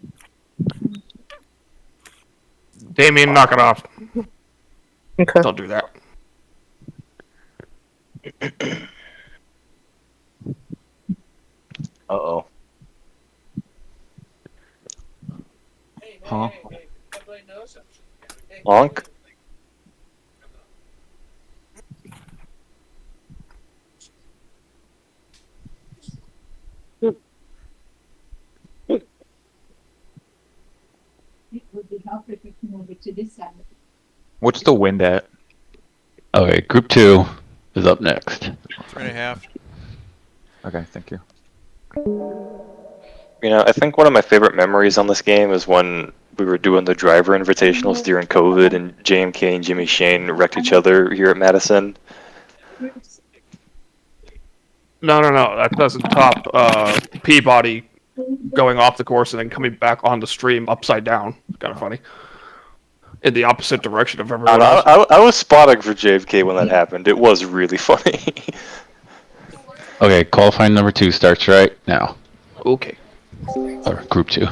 Damien, knock it off. Okay. Don't do that. Uh-oh. Huh? Honk? What's the wind at? Okay, group 2 is up next. 3.5. Okay, thank you. You know, I think one of my favorite memories on this game is when we were doing the driver invitationals during COVID and JMK and Jimmy Shane wrecked each other here at Madison. No. That doesn't top Peabody going off the course and then coming back on the stream upside down. Kind of funny. In the opposite direction of everyone else. I was spotting for JFK when that happened. It was really funny. Okay, qualifying number 2 starts right now. Okay. Or group 2.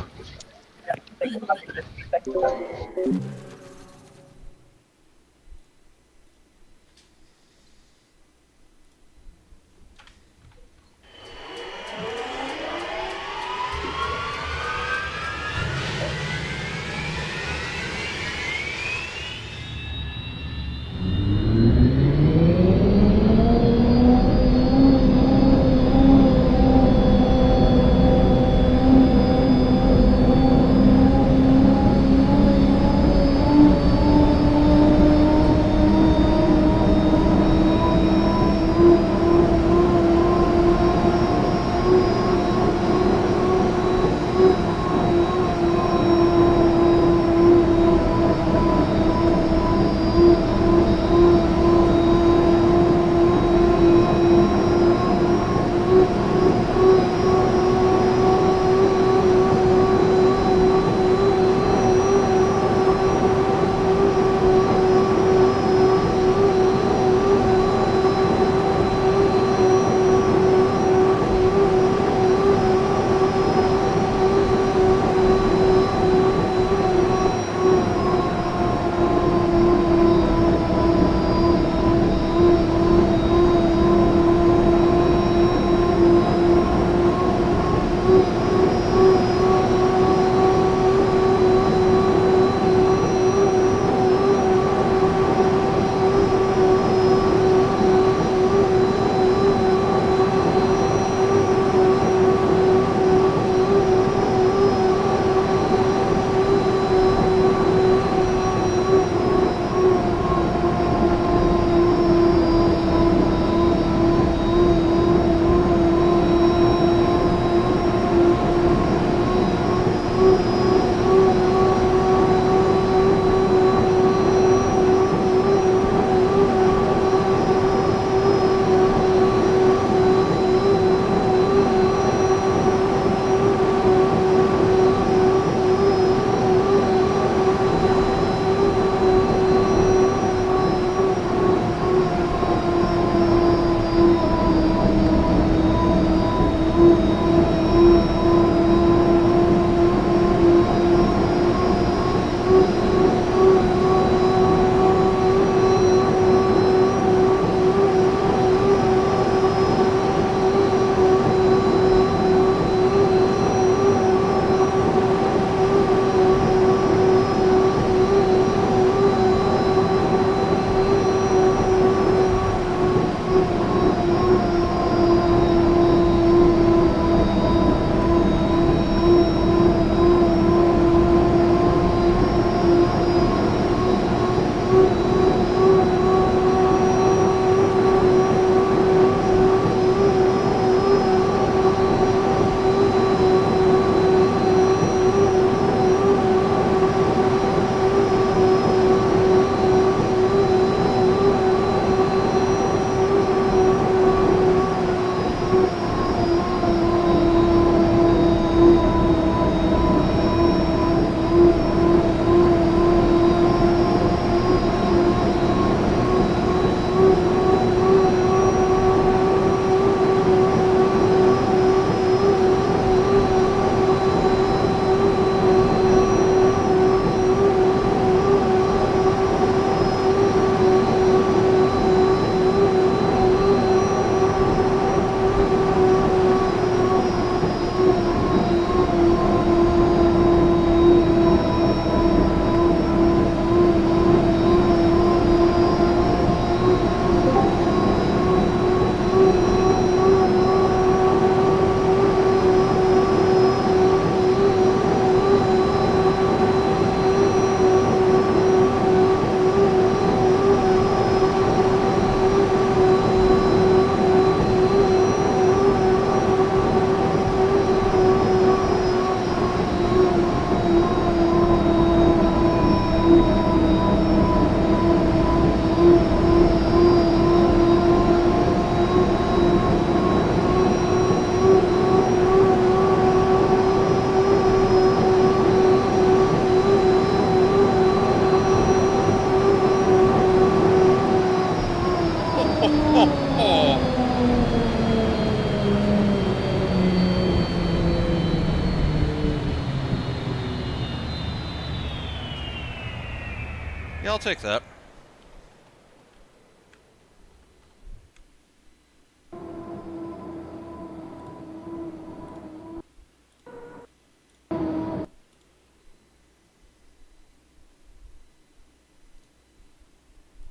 Yeah, I'll take that.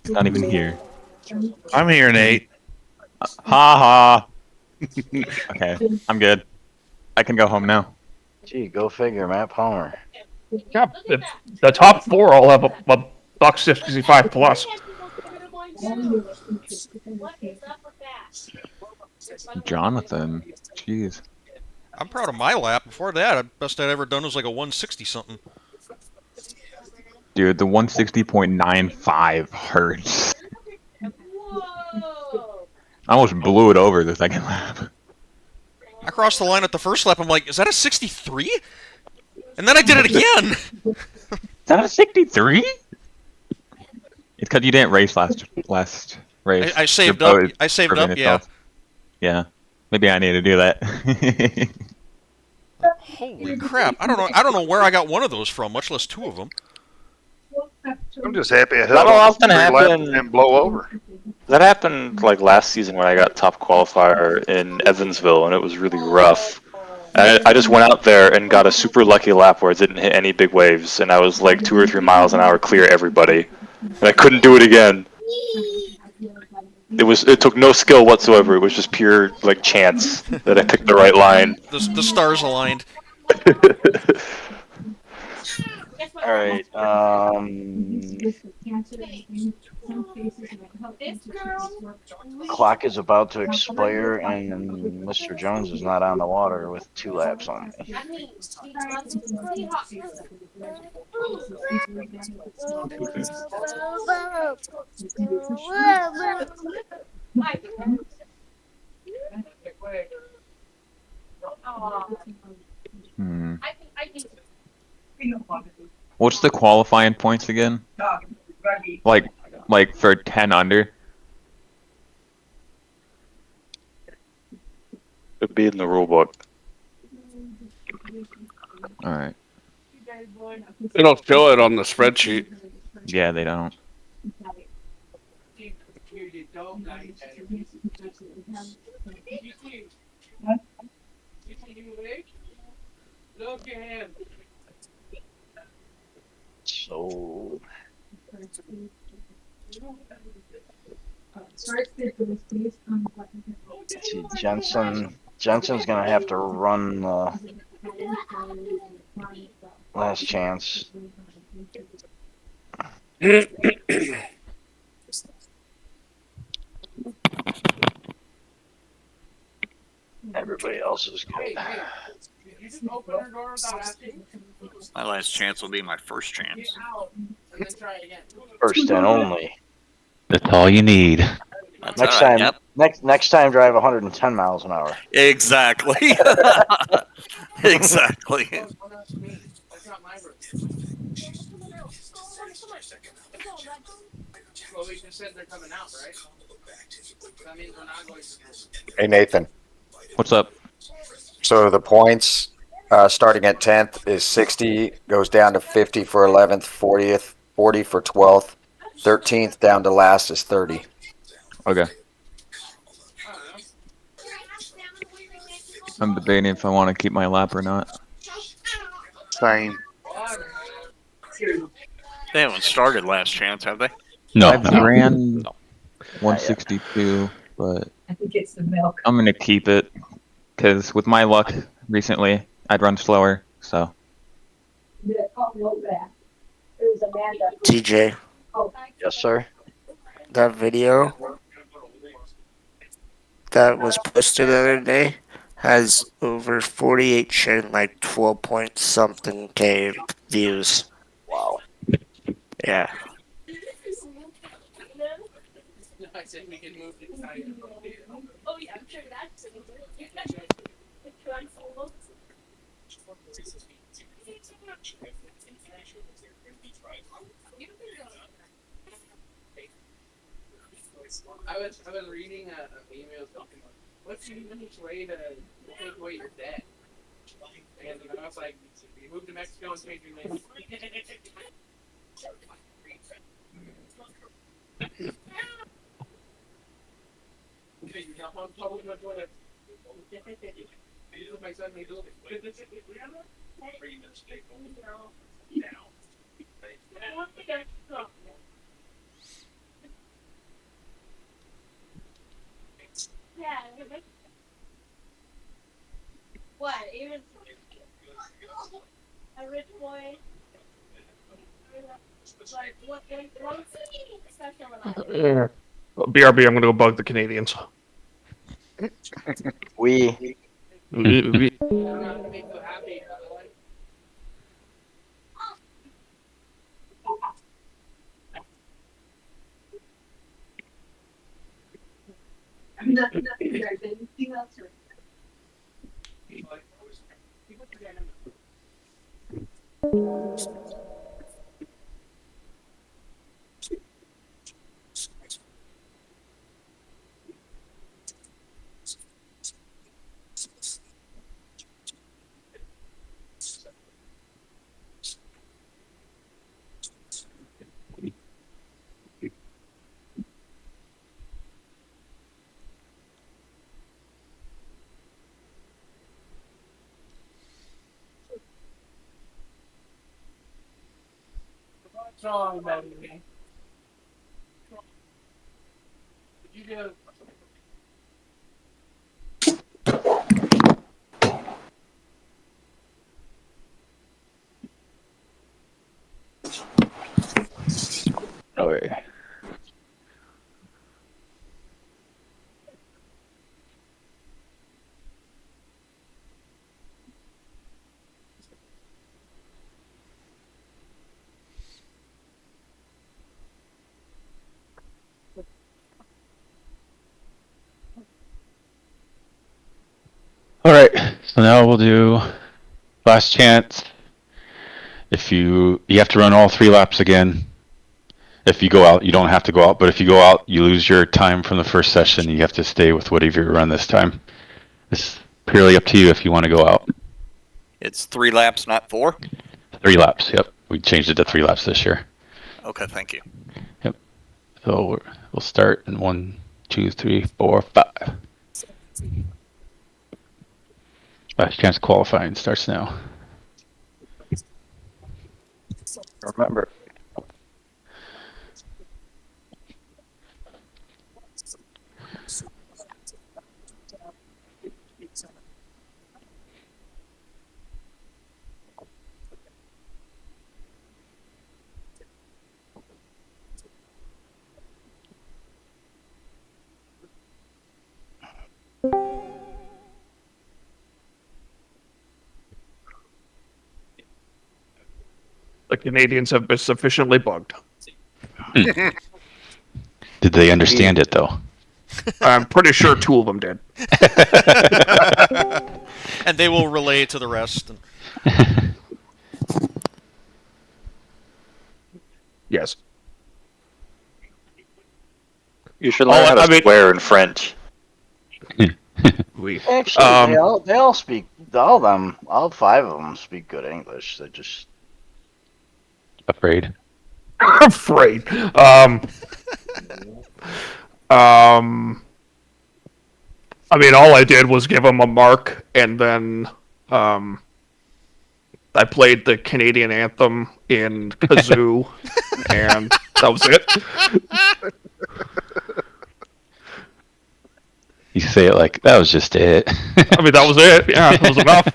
He's not even here. I'm here, Nate. Ha ha. Okay, I'm good. I can go home now. Gee, go figure, Matt Palmer. Yeah, the top four all have a buck 65 plus. Jonathan, jeez. I'm proud of my lap. Before that, the best I'd ever done was like a 160 something. Dude, the 160.95 hurts. I almost blew it over the second lap. I crossed the line at the first lap. I'm like, is that a 63? And then I did it again. Is that a 63? It's because you didn't race last race. I saved up. I saved up. Yeah. Yeah. Maybe I need to do that. Holy crap! I don't know where I got one of those from, much less two of them. I'm just happy I held That'll on often 3 laps happen. and blow over. That happened like last season when I got top qualifier in Evansville, and it was really rough. I just went out there and got a super lucky lap where it didn't hit any big waves, and I was like 2 or 3 miles an hour clear everybody, and I couldn't do it again. It took no skill whatsoever. It was just pure like chance that I picked the right line. The stars aligned. All right. Clock is about to expire, and Mr. Jones is not on the water with 2 laps on me. What's the qualifying points again? Like for 10 under? It'd be in the rule book. Alright. They don't show it on the spreadsheet. Yeah, they don't. So let's see, Jensen's gonna have to run the last chance. Everybody else is good. My last chance will be my first chance. First and only. That's all you need. That's Next all right, time, yep. next time, drive 110 miles an hour. Exactly. Exactly. Hey, Nathan. What's up? So the points starting at 10th is 60, goes down to 50 for 11th, 40th, 40 for 12th, 13th down to last is 30. Okay. I'm debating if I want to keep my lap or not. Same. They haven't started last chance, have they? No. I've ran 162, but I'm going to keep it because with my luck recently, I'd run slower, so. TJ, Yes, sir. that video that was posted the other day has over 48 and like 12 point something K views. Wow. Yeah. I was reading an email talking about what's the easiest way to take away your debt, and I was like, you move to Mexico and change your name. What? Even a rich boy. Like what? Special about it. Yeah. BRB, I'm gonna go bug the Canadians. We. What's wrong, baby? You do. Okay. All right, so now we'll do last chance. If you have to run all 3 laps again. If you go out, you don't have to go out, but if you go out, you lose your time from the first session. You have to stay with whatever you run this time. It's purely up to you if you want to go out. It's 3 laps, not 4? 3 laps, yep. We changed it to 3 laps this year. Okay, thank you. Yep. So we'll start in 1, 2, 3, 4, 5. Last chance qualifying starts now. Remember. The Canadians have been sufficiently bugged. Did they understand it though? I'm pretty sure 2 of them did. And they will relay it to the rest. Yes. You should learn how to swear in French. Actually, they all speak. All 5 of them speak good English. They just afraid. Afraid. I mean, all I did was give them a mark, and then I played the Canadian anthem in kazoo, and that was it. You say it like that was just it. I mean, that was it. Yeah, that was enough.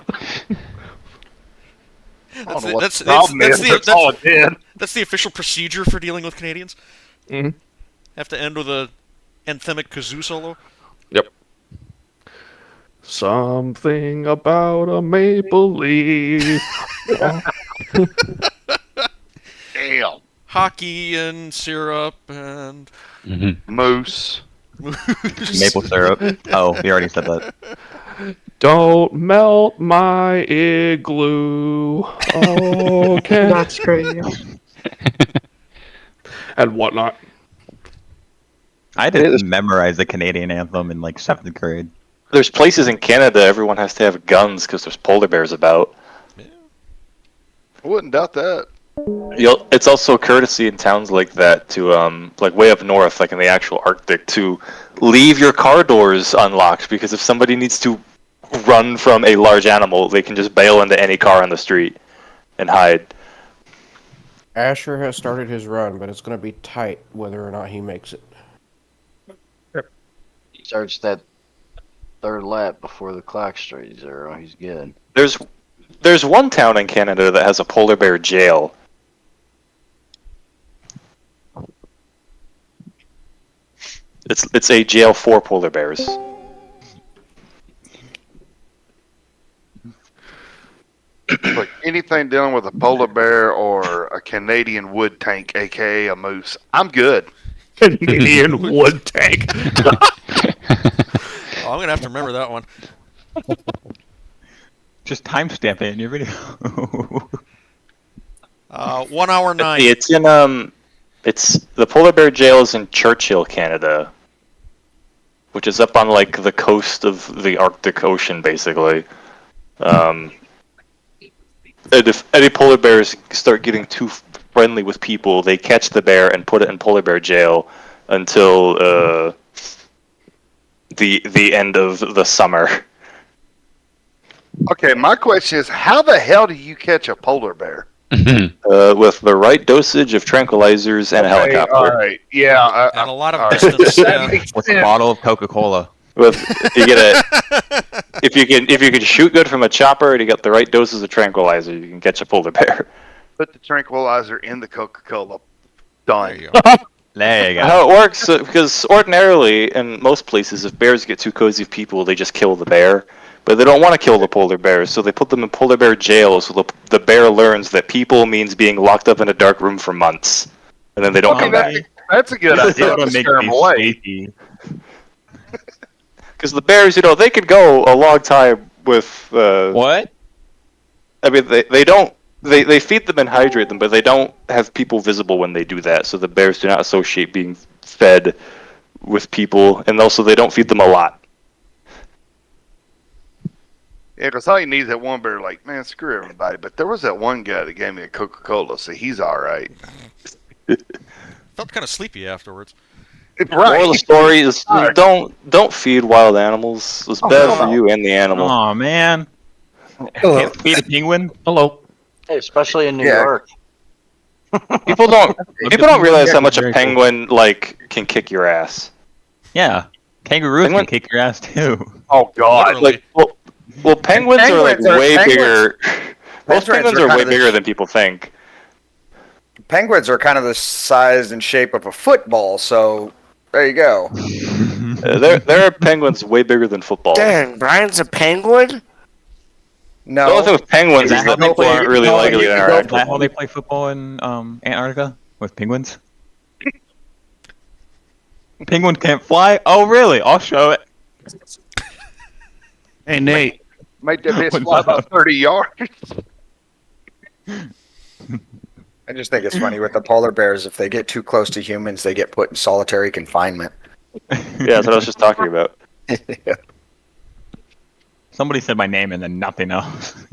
That's the official procedure for dealing with Canadians. Mm-hmm. Have to end with a anthemic kazoo solo. Yep. Something about a maple leaf. Damn. Hockey and syrup and Moose. Maple syrup. Oh, we already said that. Don't melt my igloo. Okay. That's crazy. And whatnot. I didn't memorize the Canadian anthem in like 7th grade. There's places in Canada everyone has to have guns because there's polar bears about. I wouldn't doubt that. It's also a courtesy in towns like that to, like way up north, like in the actual Arctic, to leave your car doors unlocked, because if somebody needs to run from a large animal, they can just bail into any car on the street and hide. Asher has started his run, but it's going to be tight whether or not he makes it. He starts that third lap before the clock strikes 0. He's good. There's one town in Canada that has a polar bear jail. It's a jail for polar bears. Look, anything dealing with a polar bear or a Canadian wood tank, aka a moose, I'm good. Canadian wood tank. Oh, I'm gonna have to remember that one. Just timestamp it in your video. 1 hour 9. It's in it's the polar bear jail is in Churchill, Canada, which is up on like the coast of the Arctic Ocean, basically. If any polar bears start getting too friendly with people, they catch the bear and put it in polar bear jail until the end of the summer. Okay, my question is, how the hell do you catch a polar bear? With the right dosage of tranquilizers and a helicopter. All right, yeah, and a lot of all right. distance. That Yeah. makes With a sense. bottle of Coca-Cola. With you get a if you can shoot good from a chopper and you got the right doses of tranquilizer, you can catch a polar bear. Put the tranquilizer in the Coca-Cola. Done. There you go. How it works, because ordinarily in most places, if bears get too cozy with people, they just kill the bear. But they don't want to kill the polar bears, so they put them in polar bear jail. So the bear learns that people means being locked up in a dark room for months, and then they don't come back. That's a good idea. That'll make Scare 'em me away. sleepy. Because the bears, they could go a long time with. What? I mean, they don't. They feed them and hydrate them, but they don't have people visible when they do that. So the bears do not associate being fed with people, and also they don't feed them a lot. Yeah, because all you need is that one bear, like, man, screw everybody. But there was that one guy that gave me a Coca-Cola, so he's all right. Felt kind of sleepy afterwards. Moral of the story is don't feed wild animals. It's bad for you and the animal. Oh man. Hello. Can't feed a penguin? Hello. Hey, especially in New Yeah. York. People don't realize how much a penguin can kick your ass. Yeah. Kangaroos can kick your ass too. Oh god. Well, penguins are like way bigger. Most penguins are way kind of bigger than people think. Penguins are kind of the size and shape of a football, so there you go. There are penguins way bigger than football. Dang, Brian's a penguin? No. The only thing with penguins is Is that that people aren't really likely to interact Is with that how them. they play football in Antarctica with penguins? Penguin can't fly? Oh really? I'll show it. Hey Nate. Make that bitch What's fly up? about 30 yards. I just think it's funny with the polar bears. If they get too close to humans, they get put in solitary confinement. Yeah, that's what I was just talking about. Somebody said my name and then nothing else.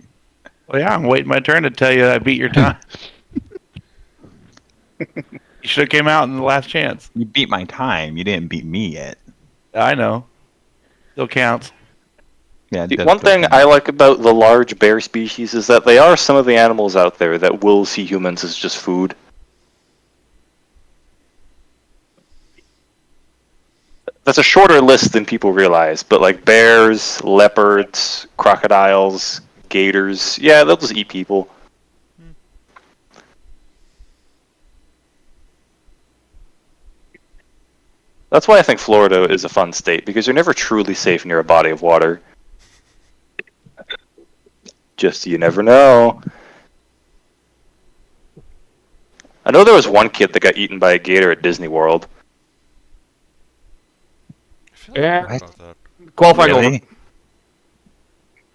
Well, yeah, I'm waiting my turn to tell you I beat your time. You should have came out in the last chance. You beat my time. You didn't beat me yet. I know. Still counts. Yeah. One thing I like about the large bear species is that they are some of the animals out there that will see humans as just food. That's a shorter list than people realize, but like bears, leopards, crocodiles, gators, yeah, they'll just eat people. That's why I think Florida is a fun state, because you're never truly safe near a body of water. Just you never know. I know there was one kid that got eaten by a gator at Disney World. Yeah. Qualifying Really?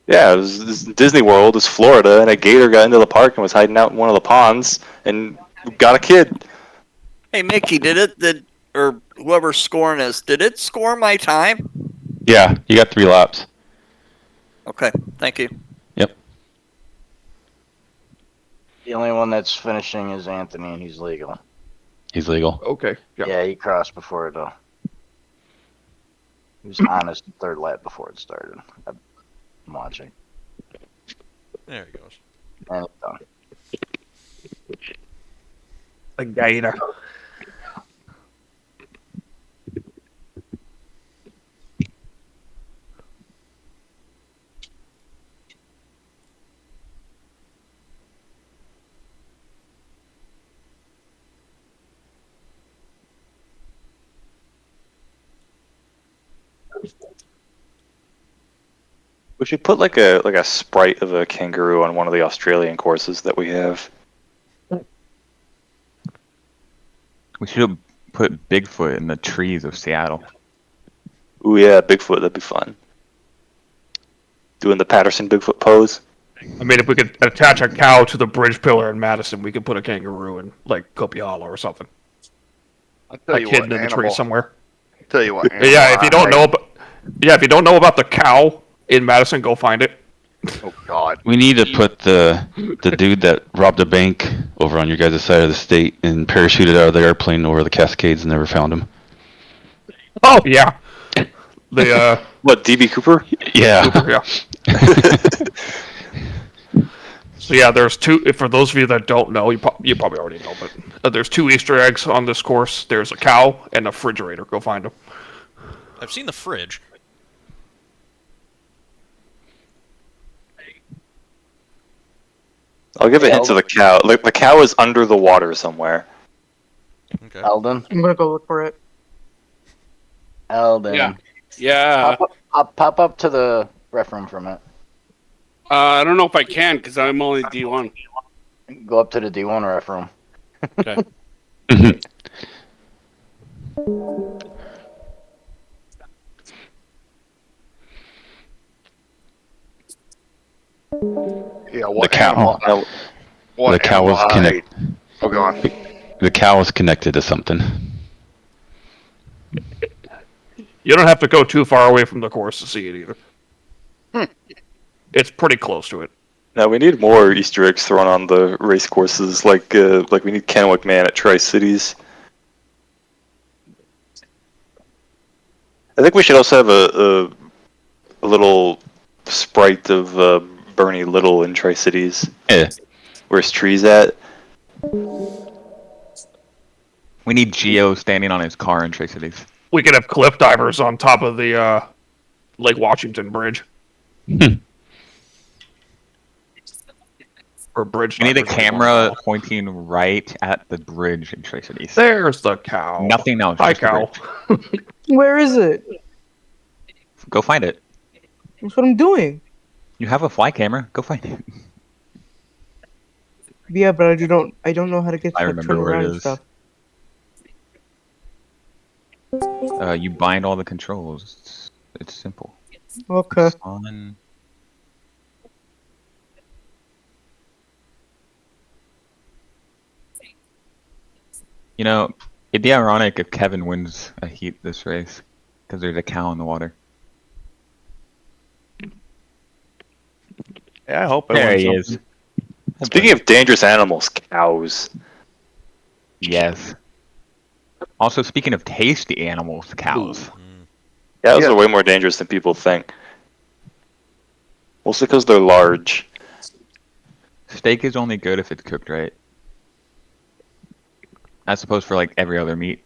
Yeah, it was Disney World is Florida, and a gator got into the park and was hiding out in one of the ponds and got a kid. Hey, Mickey, or whoever's scoring is, did it score my time? Yeah, you got 3 laps. Okay, thank you. Yep. The only one that's finishing is Anthony, and he's legal. He's legal. Okay. Yeah, he crossed before it, though. He was on his third lap before it started. I'm watching. There he goes. And it's done. A gator. We should put like a sprite of a kangaroo on one of the Australian courses that we have. We should have put Bigfoot in the trees of Seattle. Ooh yeah, Bigfoot, that'd be fun. Doing the Patterson Bigfoot pose. I mean, if we could attach a cow to the bridge pillar in Madison, we could put a kangaroo in, like, Copiala or something. I'll tell Like you hidden what, in the tree animal. somewhere. Tell you what. Yeah, if you don't know about, if you don't know about the cow in Madison, go find it. Oh God. We need to put the dude that robbed a bank over on your guys' side of the state and parachuted out of the airplane over the Cascades and never found him. Oh yeah. The what, DB Cooper? Yeah. Cooper, yeah. So yeah, there's two. For those of you that don't know, you probably already know, but there's 2 Easter eggs on this course. There's a cow and a refrigerator. Go find them. I've seen the fridge. I'll give a hint to the cow. Like, the cow is under the water somewhere. Okay. Eldon? I'm gonna go look for it. Eldon. Yeah. Yeah. Pop up to the ref room for a minute. I don't know if I can because I'm only D1. Go up to the D1 ref room. Okay. Yeah, what The cow. animal? What The cow was animal connected. Oh, go on. The cow was connected to something. You don't have to go too far away from the course to see it either. It's pretty close to it. Now we need more Easter eggs thrown on the race courses, like we need Kennewick Man at Tri-Cities. I think we should also have a little sprite of Bernie Little in Tri-Cities. Yeah. Where's Trees at? We need Geo standing on his car in Tri-Cities. We could have cliff divers on top of the Lake Washington Bridge. Or bridge. We need a divers, camera pointing right at the bridge in Tri-Cities. There's the cow. Nothing else. Hi, just the cow. bridge. Where is it? Go find it. That's what I'm doing. You have a fly camera. Go find it. Yeah, but I don't know how to get I to remember turn where it around and is. stuff. You bind all the controls. It's simple. Okay. On. You know, it'd be ironic if Kevin wins a heat this race, because there's a cow in the water. Yeah, I hope. There he is. Speaking of dangerous animals, cows. Yes. Also, speaking of tasty animals, cows. Cows are way more dangerous than people think. Mostly because they're large. Steak is only good if it's cooked right. As opposed for like every other meat.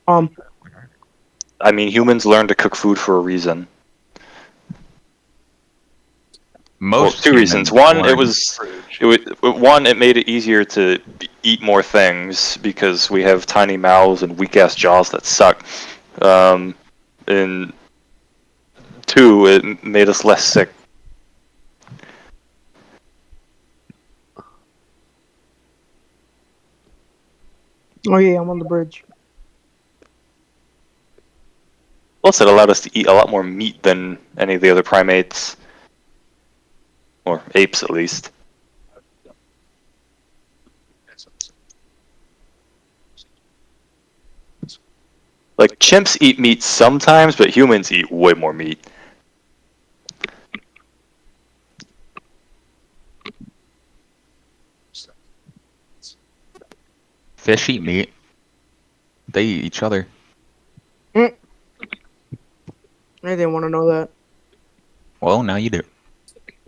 I mean, humans learned to cook food for a reason. Most two reasons. One, it made it easier to eat more things because we have tiny mouths and weak ass jaws that suck. And two, it made us less sick. Oh yeah, I'm on the bridge. Plus, it allowed us to eat a lot more meat than any of the other primates. Or apes, at least. Like, chimps eat meat sometimes, but humans eat way more meat. Fish eat meat. They eat each other. I didn't want to know that. Well, now you do.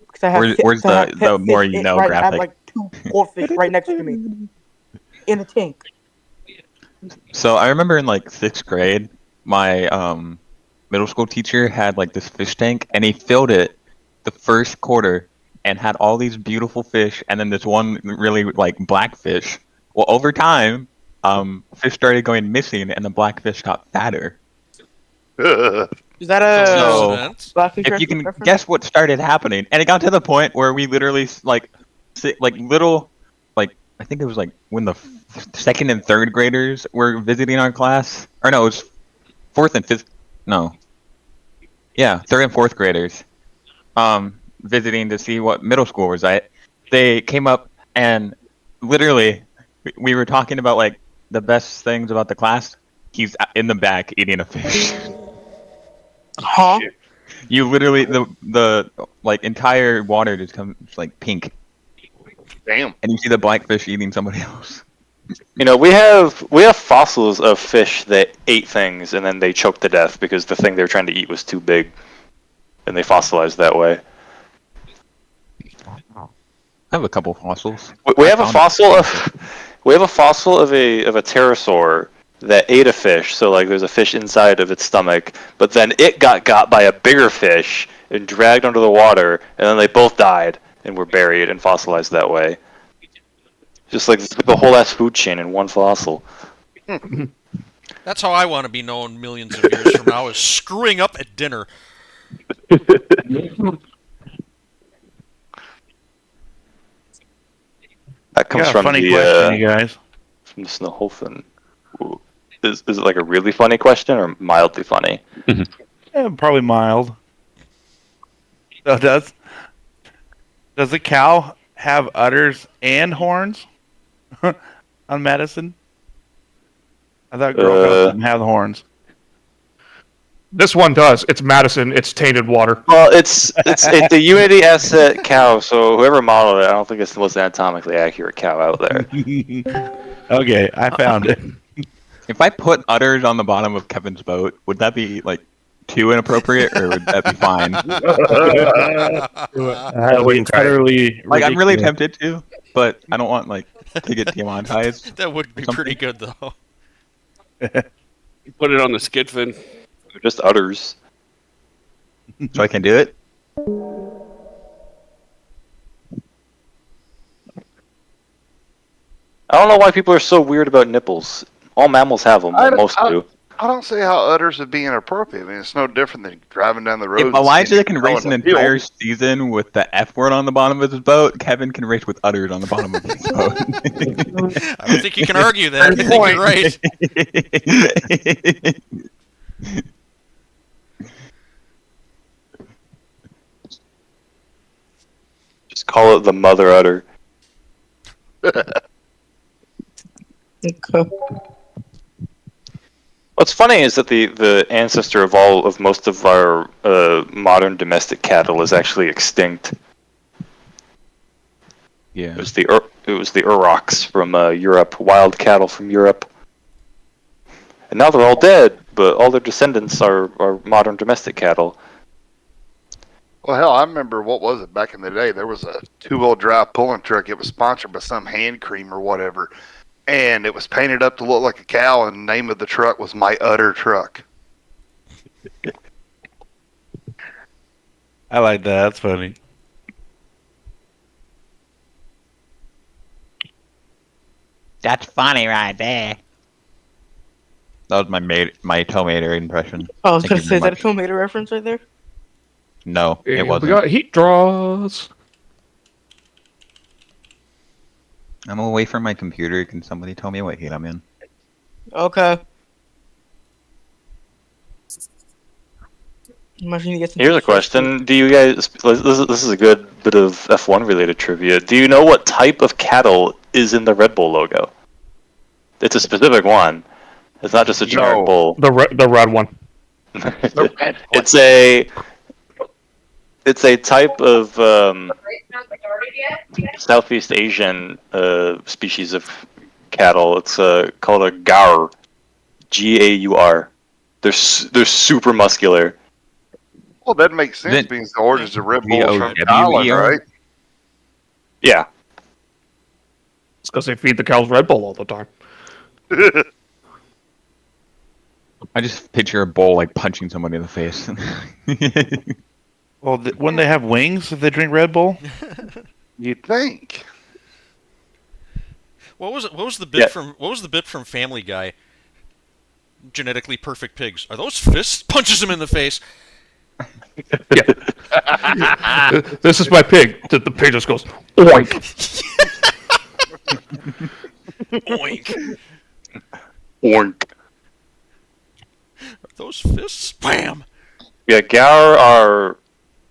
Because I have Where's I have the pet more fish you know I have graphic? like 2 goldfish right next to me in a tank. So I remember in like 6th grade, my middle school teacher had like this fish tank, and he filled it the first quarter and had all these beautiful fish, and then this one really like black fish. Well, over time, fish started going missing, and the black fish got fatter. Is that a So Blackfish if you can reference? guess what started happening, and it got to the point where we literally like little like I think it was like when the 2nd and 3rd graders were visiting our class, or no, it was 4th and 5th. No, yeah, 3rd and 4th graders, visiting to see what middle school was at. They came up and literally we were talking about like the best things about the class. He's in the back eating a fish. Huh? You literally the like entire water just comes like pink. Damn. And you see the blackfish eating somebody else. You know, we have fossils of fish that ate things and then they choked to death because the thing they were trying to eat was too big, and they fossilized that way. I have a couple fossils. We have a fossil of a pterosaur that ate a fish. So like, there's a fish inside of its stomach, but then it got by a bigger fish and dragged under the water, and then they both died and were buried and fossilized that way. Just like the whole ass food chain in one fossil. That's how I want to be known millions of years from now, is screwing up at dinner. That comes Got a from funny the question, you guys. from the Snowhofen. Ooh. Is it like a really funny question or mildly funny? Yeah, probably mild. So does a cow have udders and horns on Madison? I thought girl cows didn't have horns. This one does. It's Madison. It's tainted water. Well, it's a Unity asset cow, so whoever modeled it, I don't think it's the most anatomically accurate cow out there. Okay, I found it. If I put udders on the bottom of Kevin's boat, would that be like too inappropriate, or would that be fine? That would be utterly like I'm really ridiculous. tempted to, but I don't want like to get demonetized. That would be pretty good though. Put it on the skid fin. They're just udders. So I can do it? I don't know why people are so weird about nipples. All mammals have them. Most do. I don't see how udders would be inappropriate. I mean, it's no different than driving down the road. If Elijah can race an entire season with the F word on the bottom of his boat, Kevin can race with udders on the bottom of his boat. I don't think you can argue that. I think you're right. Just call it the mother udder. Okay. What's funny is that the ancestor of most of our modern domestic cattle is actually extinct. Yeah. It was the Uroks from Europe, wild cattle from Europe. And now they're all dead, but all their descendants are modern domestic cattle. Well, hell, I remember, what was it, back in the day, there was a two-wheel drive pulling truck. It was sponsored by some hand cream or whatever. And it was painted up to look like a cow, and the name of the truck was My Udder Truck. I like that. That's funny. That's funny right there. That was my tomato impression. I was Thank gonna you say, very is that a much. tomato reference right there? No, it wasn't. We got heat draws. I'm away from my computer. Can somebody tell me what heat I'm in? Okay. Imagine you get some Here's a question: do you guys? This is a good bit of F1 related trivia. Do you know what type of cattle is in the Red Bull logo? It's a specific one. It's not just a generic bull. The red one. It's a type of Southeast Asian species of cattle. It's called a gaur, Gaur. They're super muscular. Well, that makes sense being the orders of Red Bulls from Thailand, G-O-W-E-R? right? Yeah. It's because they feed the cows Red Bull all the time. I just picture a bull like punching somebody in the face. Well, wouldn't they have wings if they drink Red Bull? You'd think. What was it? What was the bit from Family Guy? Genetically perfect pigs. Are those fists? Punches him in the face. Yeah. This is my pig. The pig just goes, oink. Oink. Oink. Are those fists? Bam. Yeah, gaur are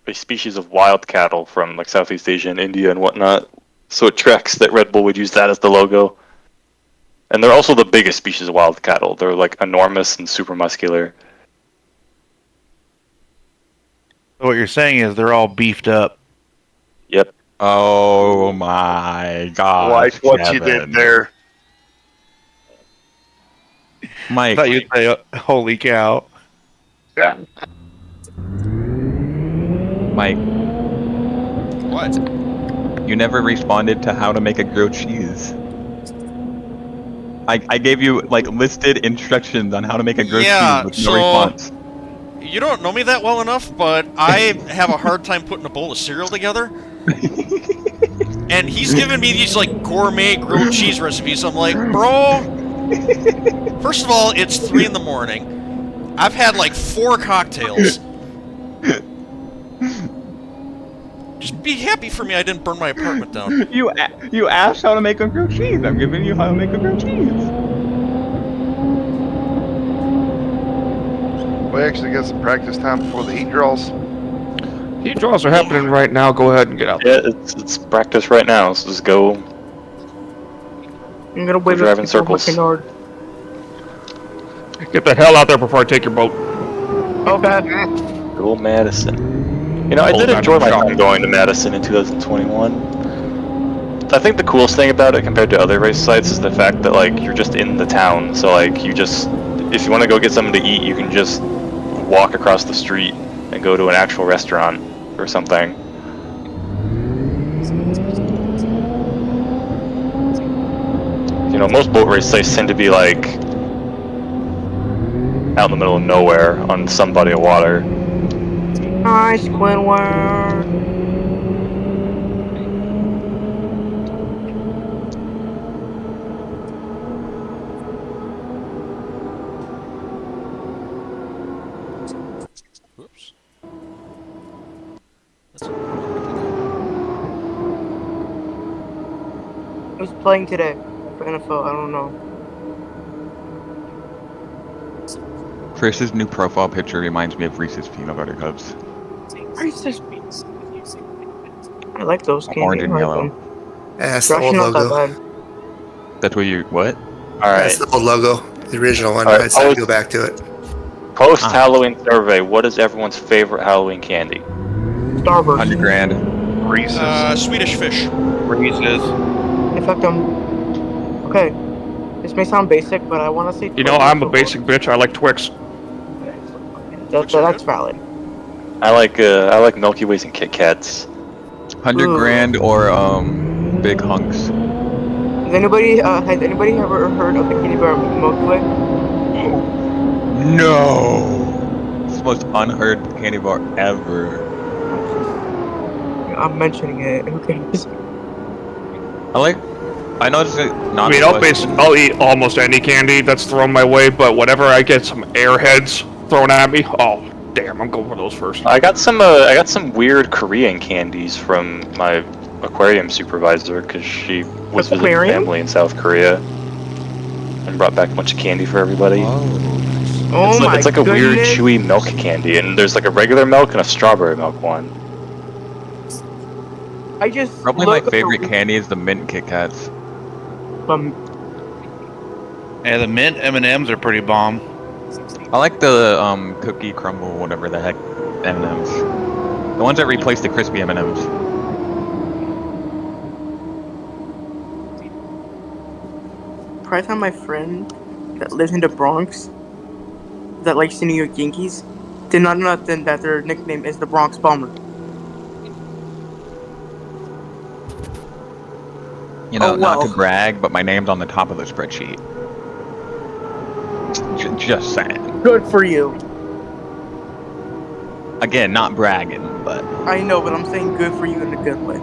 a species of wild cattle from like Southeast Asia and India and whatnot. So it tracks that Red Bull would use that as the logo. And they're also the biggest species of wild cattle. They're like enormous and super muscular. So what you're saying is they're all beefed up. Yep. Oh my god. Like what you did there. Mike. I thought you'd say, holy cow. Yeah. Mike. What? You never responded to how to make a grilled cheese. I gave you like listed instructions on how to make a grilled cheese with no response. You don't know me that well enough, but I have a hard time putting a bowl of cereal together. And he's giving me these like gourmet grilled cheese recipes. I'm like, bro, first of all, it's 3 in the morning. I've had like 4 cocktails. Just be happy for me I didn't burn my apartment down. You asked how to make a grilled cheese. I'm giving you how to make a grilled cheese. We actually got some practice time before the heat draws. Heat draws are happening right now. Go ahead and get out. Yeah, it's practice right now. So just go. I'm gonna wave drive in circles. Get the hell out there before I take your boat. Okay. Go Madison. You know, I did enjoy my time going to Madison in 2021. I think the coolest thing about it compared to other race sites is the fact that like you're just in the town. So like you just, if you want to go get something to eat, you can just walk across the street and go to an actual restaurant or something. You know, most boat race sites tend to be like out in the middle of nowhere on some body of water. Hi, Squidward. Whoops. Who's playing today for NFL? I don't know. Chris's new profile picture reminds me of Reese's peanut butter cups. Reese's. I like those candy. Orange and I like yellow. them. Yeah, that's the They're old actually not logo. that bad. That's what you what? Alright. That's the old logo, the original one. Alright, I decided to go back to it. Post Halloween survey. What is everyone's favorite Halloween candy? Starburst. 100 grand. Reese's. Swedish fish. Reese's. In fact, okay. This may sound basic, but I want to say. You know, I'm a basic bitch. I like Twix. That's valid. I like Milky Ways and Kit Kats. 100 grand or big hunks. Has anybody ever heard of the candy bar Milky Way? No. It's the most unheard candy bar ever. I'm mentioning it. Who cares? I know it's not. I mean, I'll eat almost any candy that's thrown my way, but whenever I get some airheads thrown at me, oh damn, I'm going for those first. I got some weird Korean candies from my aquarium supervisor because she was visiting family in South Korea and brought back a bunch of candy for everybody. It's like a weird chewy milk candy, and there's like a regular milk and a strawberry milk one. I just Probably my favorite candy is the mint Kit Kats. Yeah, the mint M&Ms are pretty bomb. I like the cookie crumble, whatever the heck M&Ms. The ones that replace the crispy M&Ms. prior time my friend that lives in the Bronx that likes the New York Yankees did not know that their nickname is the Bronx Bomber. You know, Oh, not to well. brag, but my name's on the top of the spreadsheet. Just saying. Good for you. Again, not bragging, but I know, but I'm saying good for you in a good way.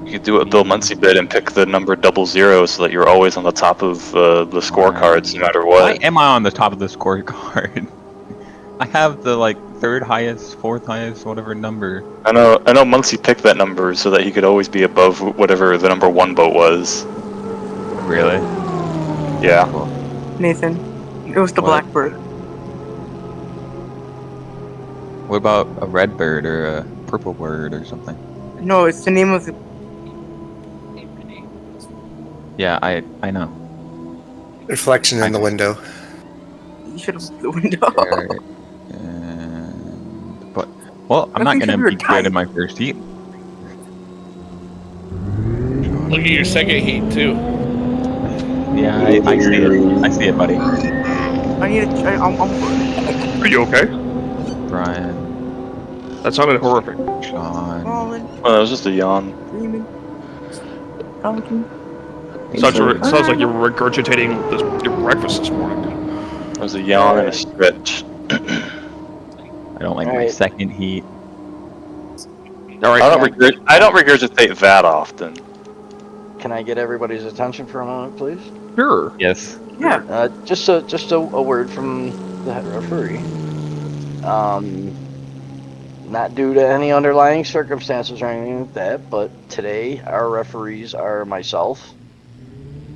You could do what Bill Muncie did and pick the number 00 so that you're always on the top of the scorecards no matter why what. am I on the top of the scorecard? I have the like third highest, fourth highest, whatever number. I know Muncie picked that number so that he could always be above whatever the number 1 boat was. Really? Yeah. Nathan, it was the What? Blackbird. What about a red bird or a purple bird or something? No, it's the name of the. Yeah, I know. Reflection in the window. You should have looked the window. There, but well, I'm not Nothing gonna should be be good in tight. my first heat. Look at your second heat too. Yeah, I see it. I see it, buddy. I need a. I'm good. Are you okay? Brian. That sounded horrific. Sean. Falling, Well, that was just a yawn. dreaming, talking. Sounds like you're regurgitating your breakfast this morning. It was a yawn and a stretch. I don't like my Alright. second heat. All right. I don't regurgitate that often. Can I get everybody's attention for a moment, please? Sure. Yes. Yeah. Just a word from the head referee. Not due to any underlying circumstances or anything like that, but today our referees are myself,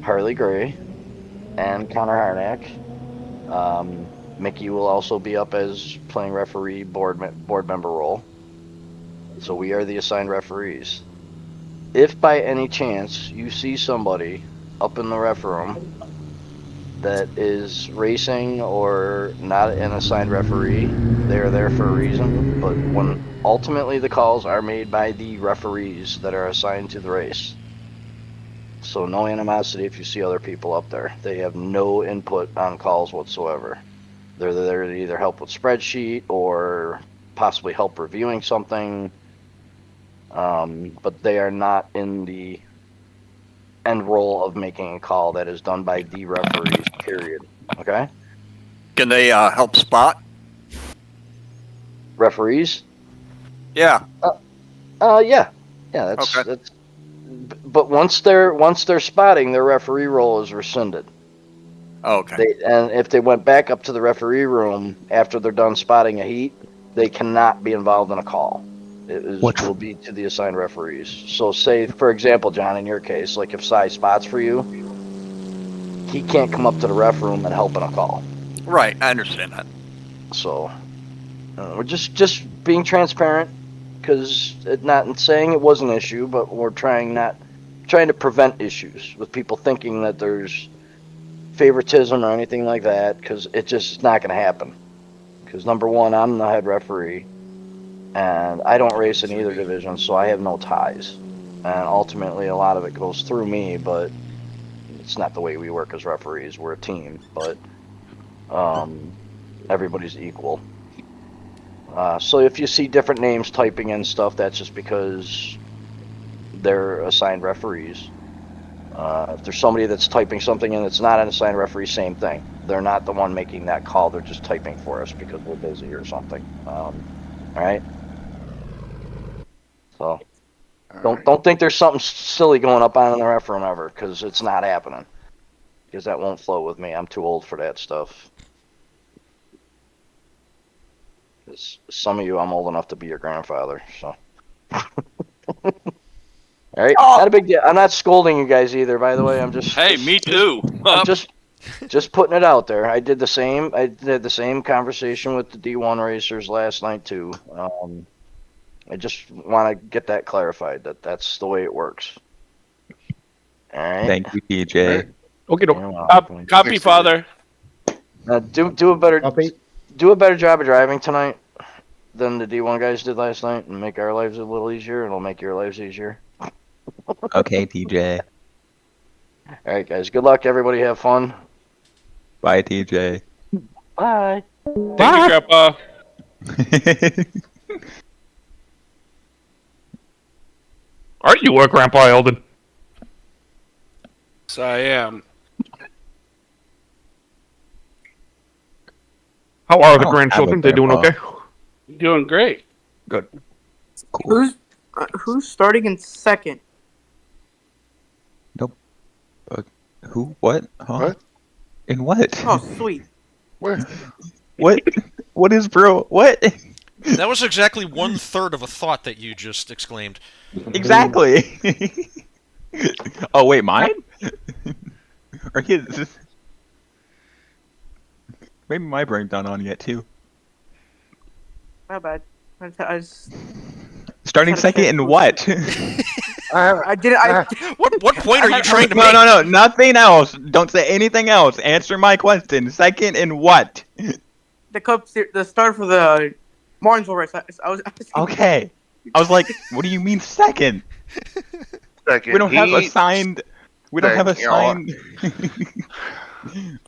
Harley Gray, and Connor Harnack. Mickey will also be up as playing referee board member role. So we are the assigned referees. If by any chance you see somebody up in the ref room that is racing or not an assigned referee, they are there for a reason. But when ultimately the calls are made by the referees that are assigned to the race. So no animosity if you see other people up there. They have no input on calls whatsoever. They're there to either help with spreadsheet or possibly help reviewing something. But they are not in the end role of making a call. That is done by the referees, period. Okay? Can they help spot? Referees? Yeah. Yeah. That's. But once they're spotting, their referee role is rescinded. Okay. And if they went back up to the referee room after they're done spotting a heat, they cannot be involved in a call. Will be to the assigned referees. So say, for example, John, in your case, like if Cy spots for you, he can't come up to the ref room and help in a call. Right, I understand that. So we're just being transparent, because not saying it was an issue, but we're trying to prevent issues with people thinking that there's favoritism or anything like that, because it just is not going to happen. Because number one, I'm the head referee, and I don't race in either division, so I have no ties. And ultimately, a lot of it goes through me, but it's not the way we work as referees. We're a team, but everybody's equal. So if you see different names typing in stuff, that's just because they're assigned referees. If there's somebody that's typing something in that's not an assigned referee, same thing. They're not the one making that call. They're just typing for us because we're busy or something. All right. So don't think there's something silly going up on in the ref room ever, because it's not happening. Because that won't flow with me. I'm too old for that stuff. Some of you, I'm old enough to be your grandfather. So. All right, not a big deal. I'm not scolding you guys either, by the way. I'm just. Hey, me too. I'm just putting it out there. I did the same. I did the same conversation with the D1 racers last night too. I just want to get that clarified, that that's the way it works. All right. Thank you, TJ. Okay, copy, father. Do a better job of driving tonight than the D1 guys did last night, and make our lives a little easier. It'll make your lives easier. Okay, TJ. All right, guys. Good luck. Everybody have fun. Bye, TJ. Bye. Thank you, Grandpa. Are you a Grandpa Eldon? Yes, I am. How are the I don't grandchildren? have a They doing grandpa. okay? Doing great. Good. Cool. Who's starting in second? Nope. Who? What? Huh? What? In what? Oh, sweet. Where? What? What is bro? What? That was exactly 1/3 of a thought that you just exclaimed. Exactly. Oh wait, mine? Or his? Maybe my brain's not on yet too. My bad. I just Starting just had a second chance in to- what? I didn't. What point are you trying to No, make? no, nothing else. Don't say anything else. Answer my question. Second in what? The the start for the Martinsville race. I was asking. Okay. I was like, what do you mean second? Second We don't have heat. assigned. We don't have Second- assigned.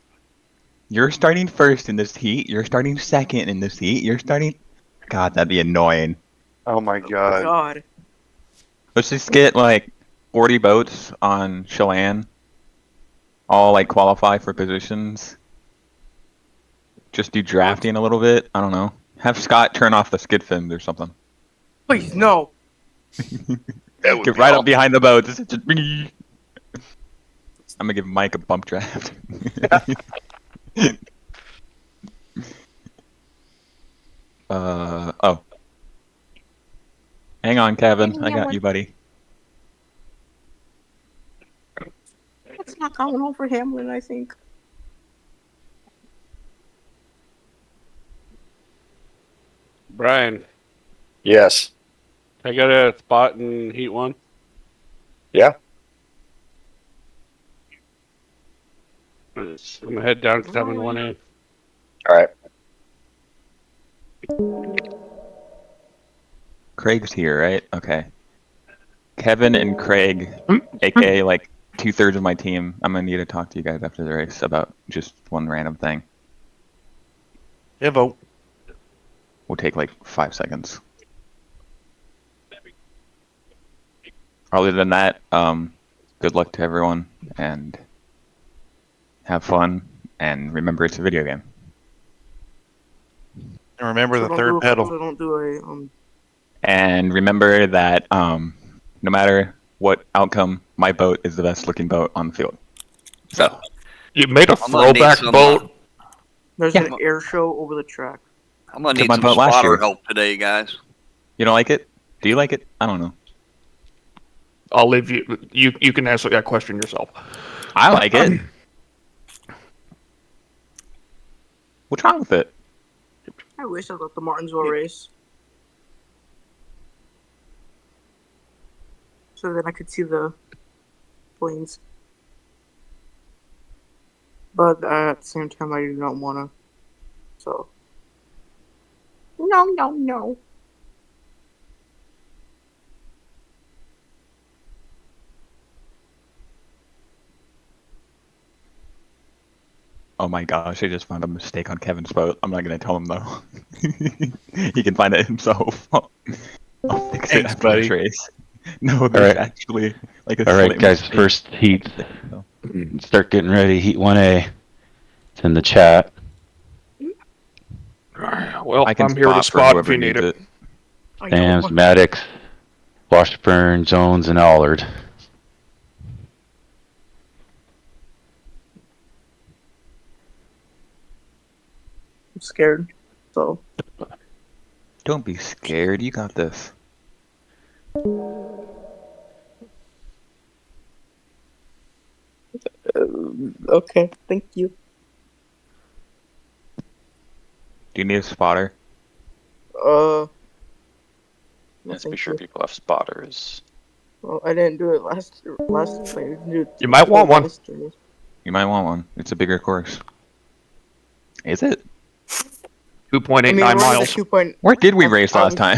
You're starting first in this heat. You're starting second in this heat. You're starting. God, that'd be annoying. Oh my god. God. Let's just get like 40 boats on Chelan. All like qualify for positions. Just do drafting a little bit. I don't know. Have Scott turn off the skid fins or something. Please no. Get right up behind the boats. Just I'm gonna give Mike a bump draft. Oh. Hang on, Kevin. I got you, buddy. It's not coming home for Hamlin, I think. Brian, Yes. I got a spot in Heat 1. Yeah. I'm gonna head down because I'm in 1A. All right. Craig's here, right? Okay. Kevin and Craig, aka like 2/3 of my team. I'm gonna need to talk to you guys after the race about just one random thing. Yeah, vote. We'll take like 5 seconds. Other than that, good luck to everyone and have fun. And remember, it's a video game. And remember the So third pedal. don't do a And remember that no matter what outcome, my boat is the best looking boat on the field. So You made a I'm gonna need throwback some, boat. There's an air show over the track. I'm gonna Took need my some boat last spotter year. help today, guys. You don't like it? Do you like it? I don't know. I'll leave you. You can answer that question yourself. I like it. What's wrong with it? I wish I was at the Martinsville race. So then I could see the planes. But at the same time, I do not want to. So. No. Oh my gosh, I just found a mistake on Kevin's boat. I'm not gonna tell him though. He can find it himself. I'll fix it Thanks, after buddy. this race. No, there's right. actually like a All right, slight guys. mistake. First heat. Start getting ready. Heat 1A. It's in the chat. Well, I can I'm here to for spot if whoever you need needs it. Sam's, Maddox, Washburn, Jones, and Allard. I'm scared. So. Don't be scared. You got this. Okay, thank you. Do you need a spotter? Let's be sure people have spotters. Well, I didn't do it last play. I didn't do it You might want one. last year. You might want one. It's a bigger course. Is it? 2.89 I mean, we're on the miles. 2 point- Where did we race last time?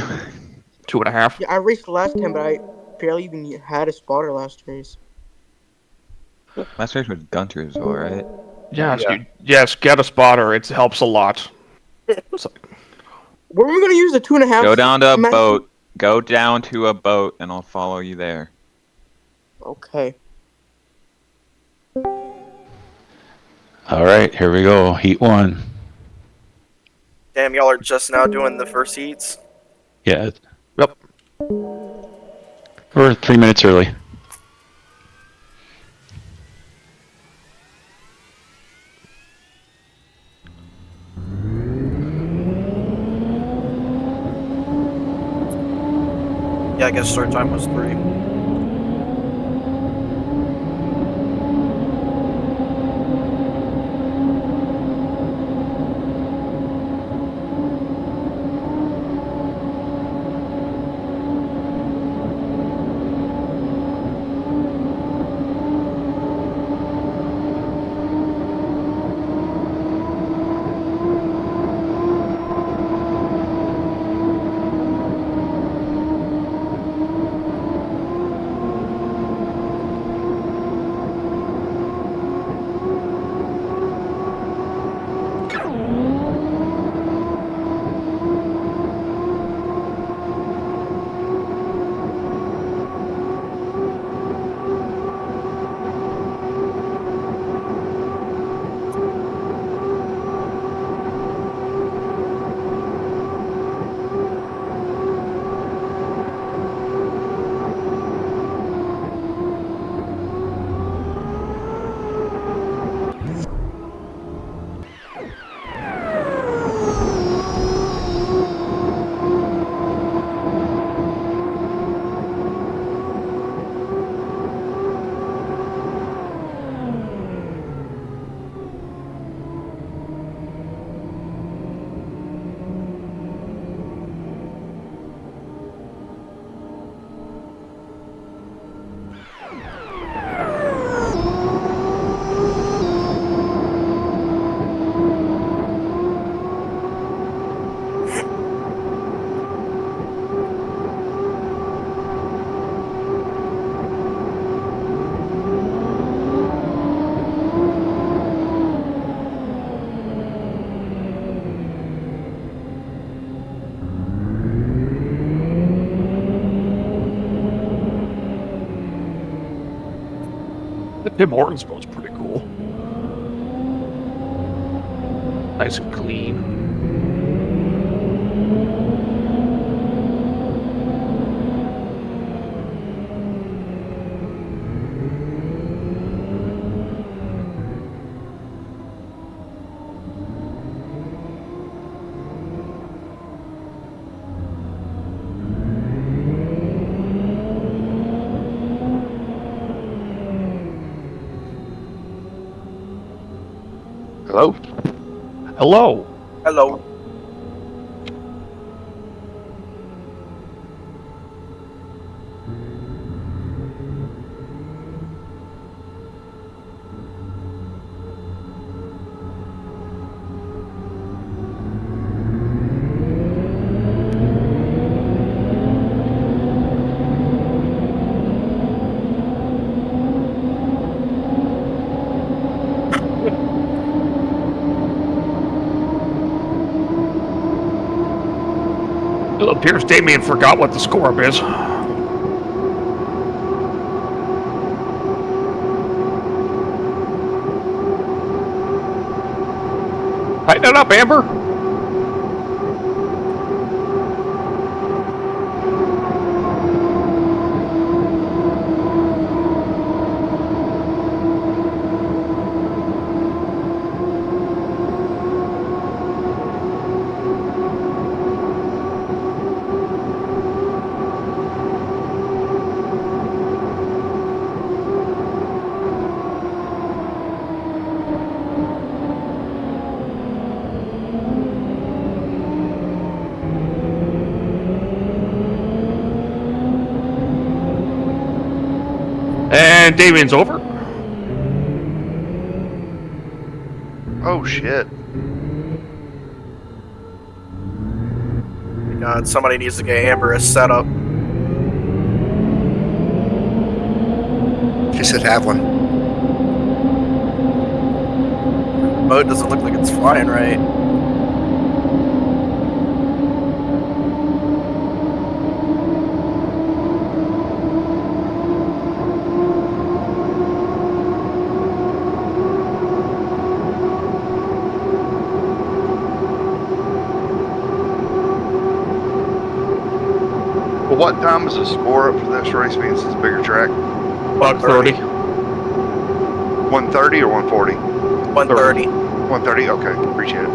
2.5. Yeah, I raced last time, but I barely even had a spotter last race. Last race was Gunter's, all right. Yes, yes, get a spotter. It helps a lot. Were we gonna use the 2.5? Go down to a boat. Go down to a boat, and I'll follow you there. Okay. All right, here we go. Heat 1. Damn, y'all are just now doing the first heats. Yeah. Yep. We're 3 minutes early. Yeah, I guess start time was 3. The Tim Hortons boat's pretty cool. Nice and clean. Hello? Hello. Hello. It appears Damien forgot what the score is. Tighten it up, Amber. And Damien's over. Oh shit. God, somebody needs to get Amber a setup. She should have one. boat doesn't look like it's flying right. Well, what time is the score up for this race? Being it's a bigger track. 130. 130 or 140? 130. 130. Okay, appreciate it.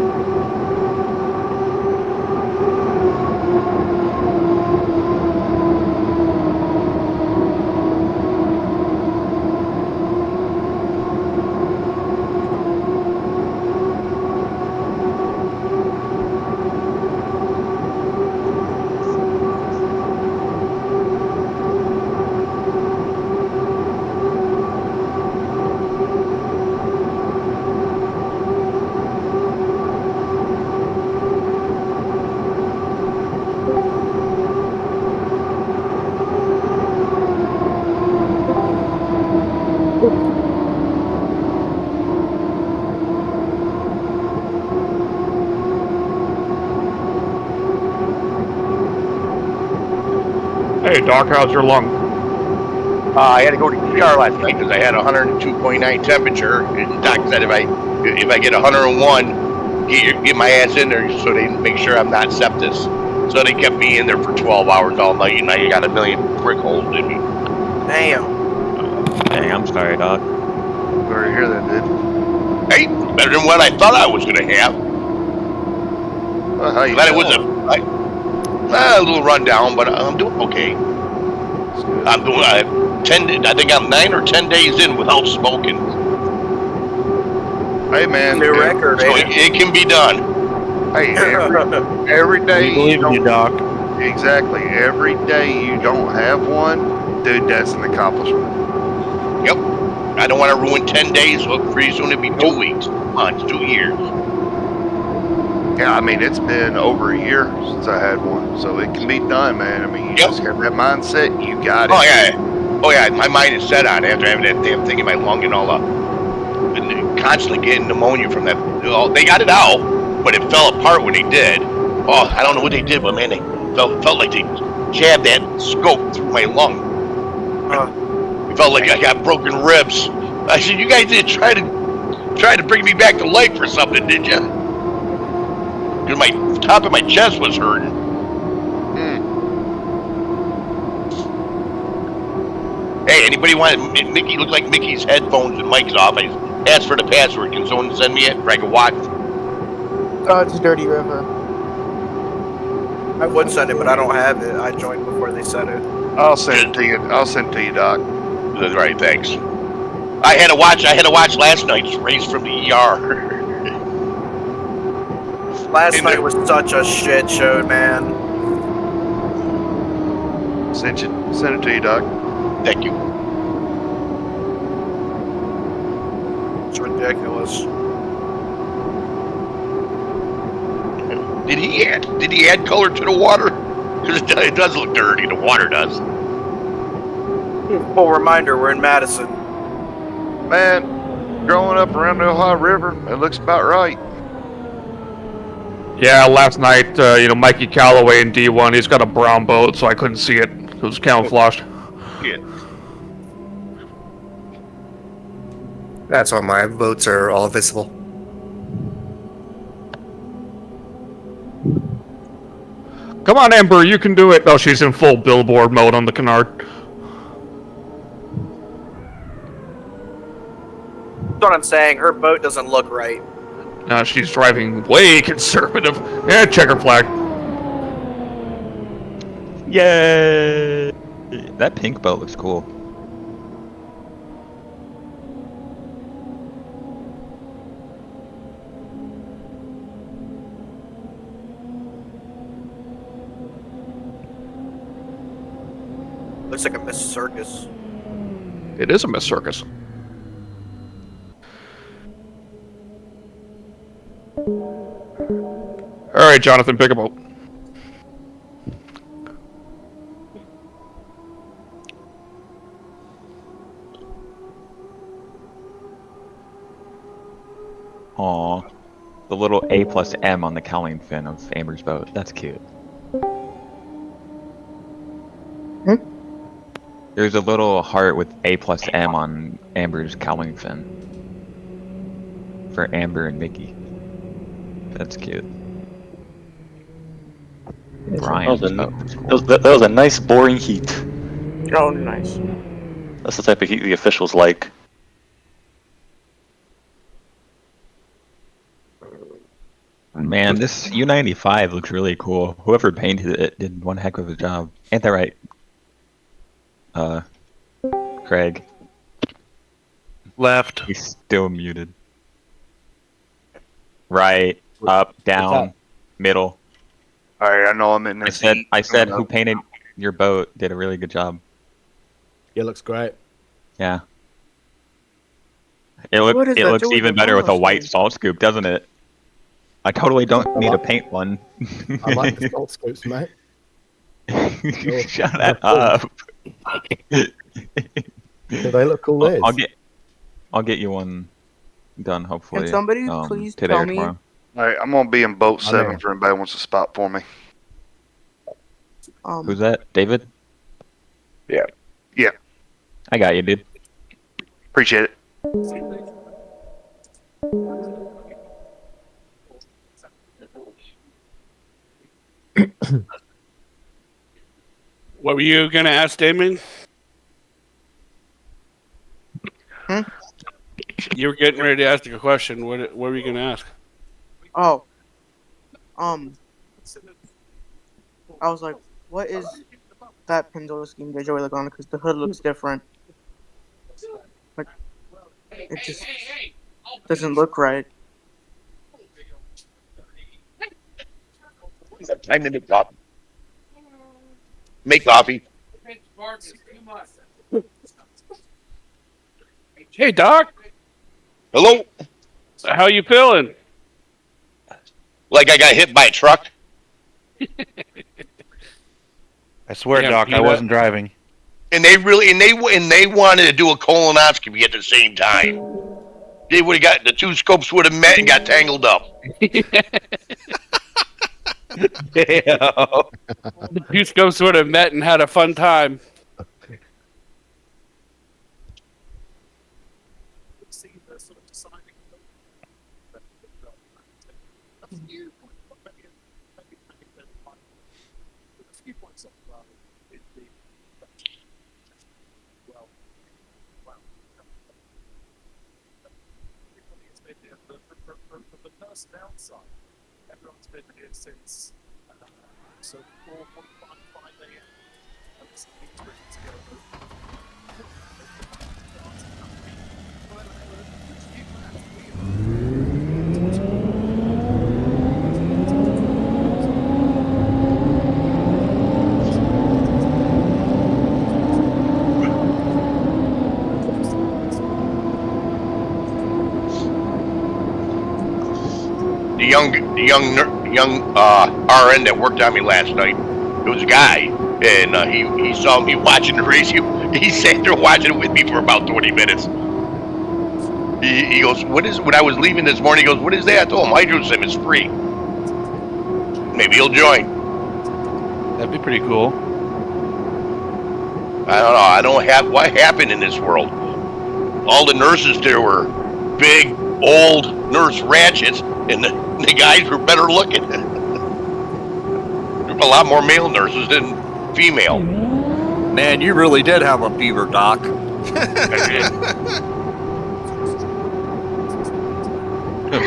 Hey, Doc, how's your lung? I had to go to ER last night because I had 102.9 temperature. And Doc said if I get 101, get my ass in there so they make sure I'm not sepsis. So they kept me in there for 12 hours all night, and I got a million prick holes in me. Damn. Dang, I'm sorry, Doc. Sorry to hear that, dude. Hey, better than what I thought I was gonna have. Well, how you But it was doing? a little rundown, but I'm doing okay. I'm doing 10. I think I'm 9 or 10 days in without smoking. Hey, man. New record, So ain't it? it can be done. Hey, every day We believe in you, Doc. Exactly. Every day you don't have one, dude, that's an accomplishment. Yep. I don't want to ruin 10 days. Well, pretty soon it'll be 2 weeks, 2 months, 2 years. Yeah, I mean, it's been over a year since I had one, so it can be done, man. I mean, you just have that mindset, you got it. Oh yeah. My mind is set on it after having that damn thing in my lung and all that. And constantly getting pneumonia from that. They got it out, but it fell apart when they did. Oh, I don't know what they did, but man, they felt like they jabbed that scope through my lung. It felt like I got broken ribs. I said, "You guys did try to bring me back to life or something, did you?" Because my top of my chest was hurting. Hey, anybody want Mickey? Look like Mickey's headphones and mic's off. I asked for the password. Can someone send me it? Or I can watch. It's Dirty River. I would send it, but I don't have it. I joined before they said it. I'll send it to you. I'll send it to you, Doc. That's right. Thanks. I had to watch last night's race from the ER. Last night was such a shit show, man. Send it to you, Doc. Thank you. It's ridiculous. Did he add color to the water? Because it does look dirty. The water does. Full reminder, we're in Madison. Man, growing up around the Ohio River, it looks about right. Yeah, last night, Mikey Calloway in D1, he's got a brown boat, so I couldn't see it. It was camouflaged. Yeah. That's why my boats are all visible. Come on, Amber, you can do it. Oh, she's in full billboard mode on the canard. That's what I'm saying. Her boat doesn't look right. Now she's driving way conservative. Yeah, checker flag. Yay! That pink boat looks cool. Looks like a Miss Circus. It is a Miss Circus. Alright, Jonathan, pick a boat. Aw. The little A plus M on the cowling fin of Amber's boat. That's cute. There's a little heart with A plus M on Amber's cowling fin. For Amber and Mickey. That's cute. Brian's boat. That was a nice boring heat. Oh, nice. That's the type of heat the officials like. Man, this U95 looks really cool. Whoever painted it did one heck of a job. Ain't that right? Craig. Left. He's still muted. Right, up, down, middle. Alright, I know I'm in this. I said who painted your boat did a really good job. Yeah, looks great. Yeah. It looks even better with a white salt scoop, doesn't it? I totally don't need to paint one. I like the salt scoops, mate. Shut that up. They look cool. I'll get you one done hopefully. Can somebody please today tell or me? tomorrow. Alright, I'm gonna be in boat I'm 7 in. for anybody who wants a spot for me. Who's that? David? Yeah. Yeah. I got you, dude. Appreciate it. What were you gonna ask, Damon? You were getting ready to ask a question. What were you gonna ask? Oh. I was like, what is that Penzola scheme that Joey look on? Because the hood looks different. Like, it just doesn't look right. Time to make coffee. Make coffee. Hey, Doc. Hello. How you feeling? Like I got hit by a truck. I swear, Yeah, Doc, I wasn't driving. And they wanted to do a colonoscopy at the same time. They would have got the two scopes would have met and got tangled up. The two scopes would have met and had a fun time. The young RN that worked on me last night. It was a guy, and he saw me watching the race. He sat there watching it with me for about 20 minutes. He goes, "What is?" When I was leaving this morning, he goes, "What is that?" I told him, "HydroSim is free. Maybe he'll join." That'd be pretty cool. I don't know. I don't have what happened in this world. All the nurses there were big, old nurse ratchets, and the guys were better looking. There were a lot more male nurses than female. Man, you really did have a fever, Doc.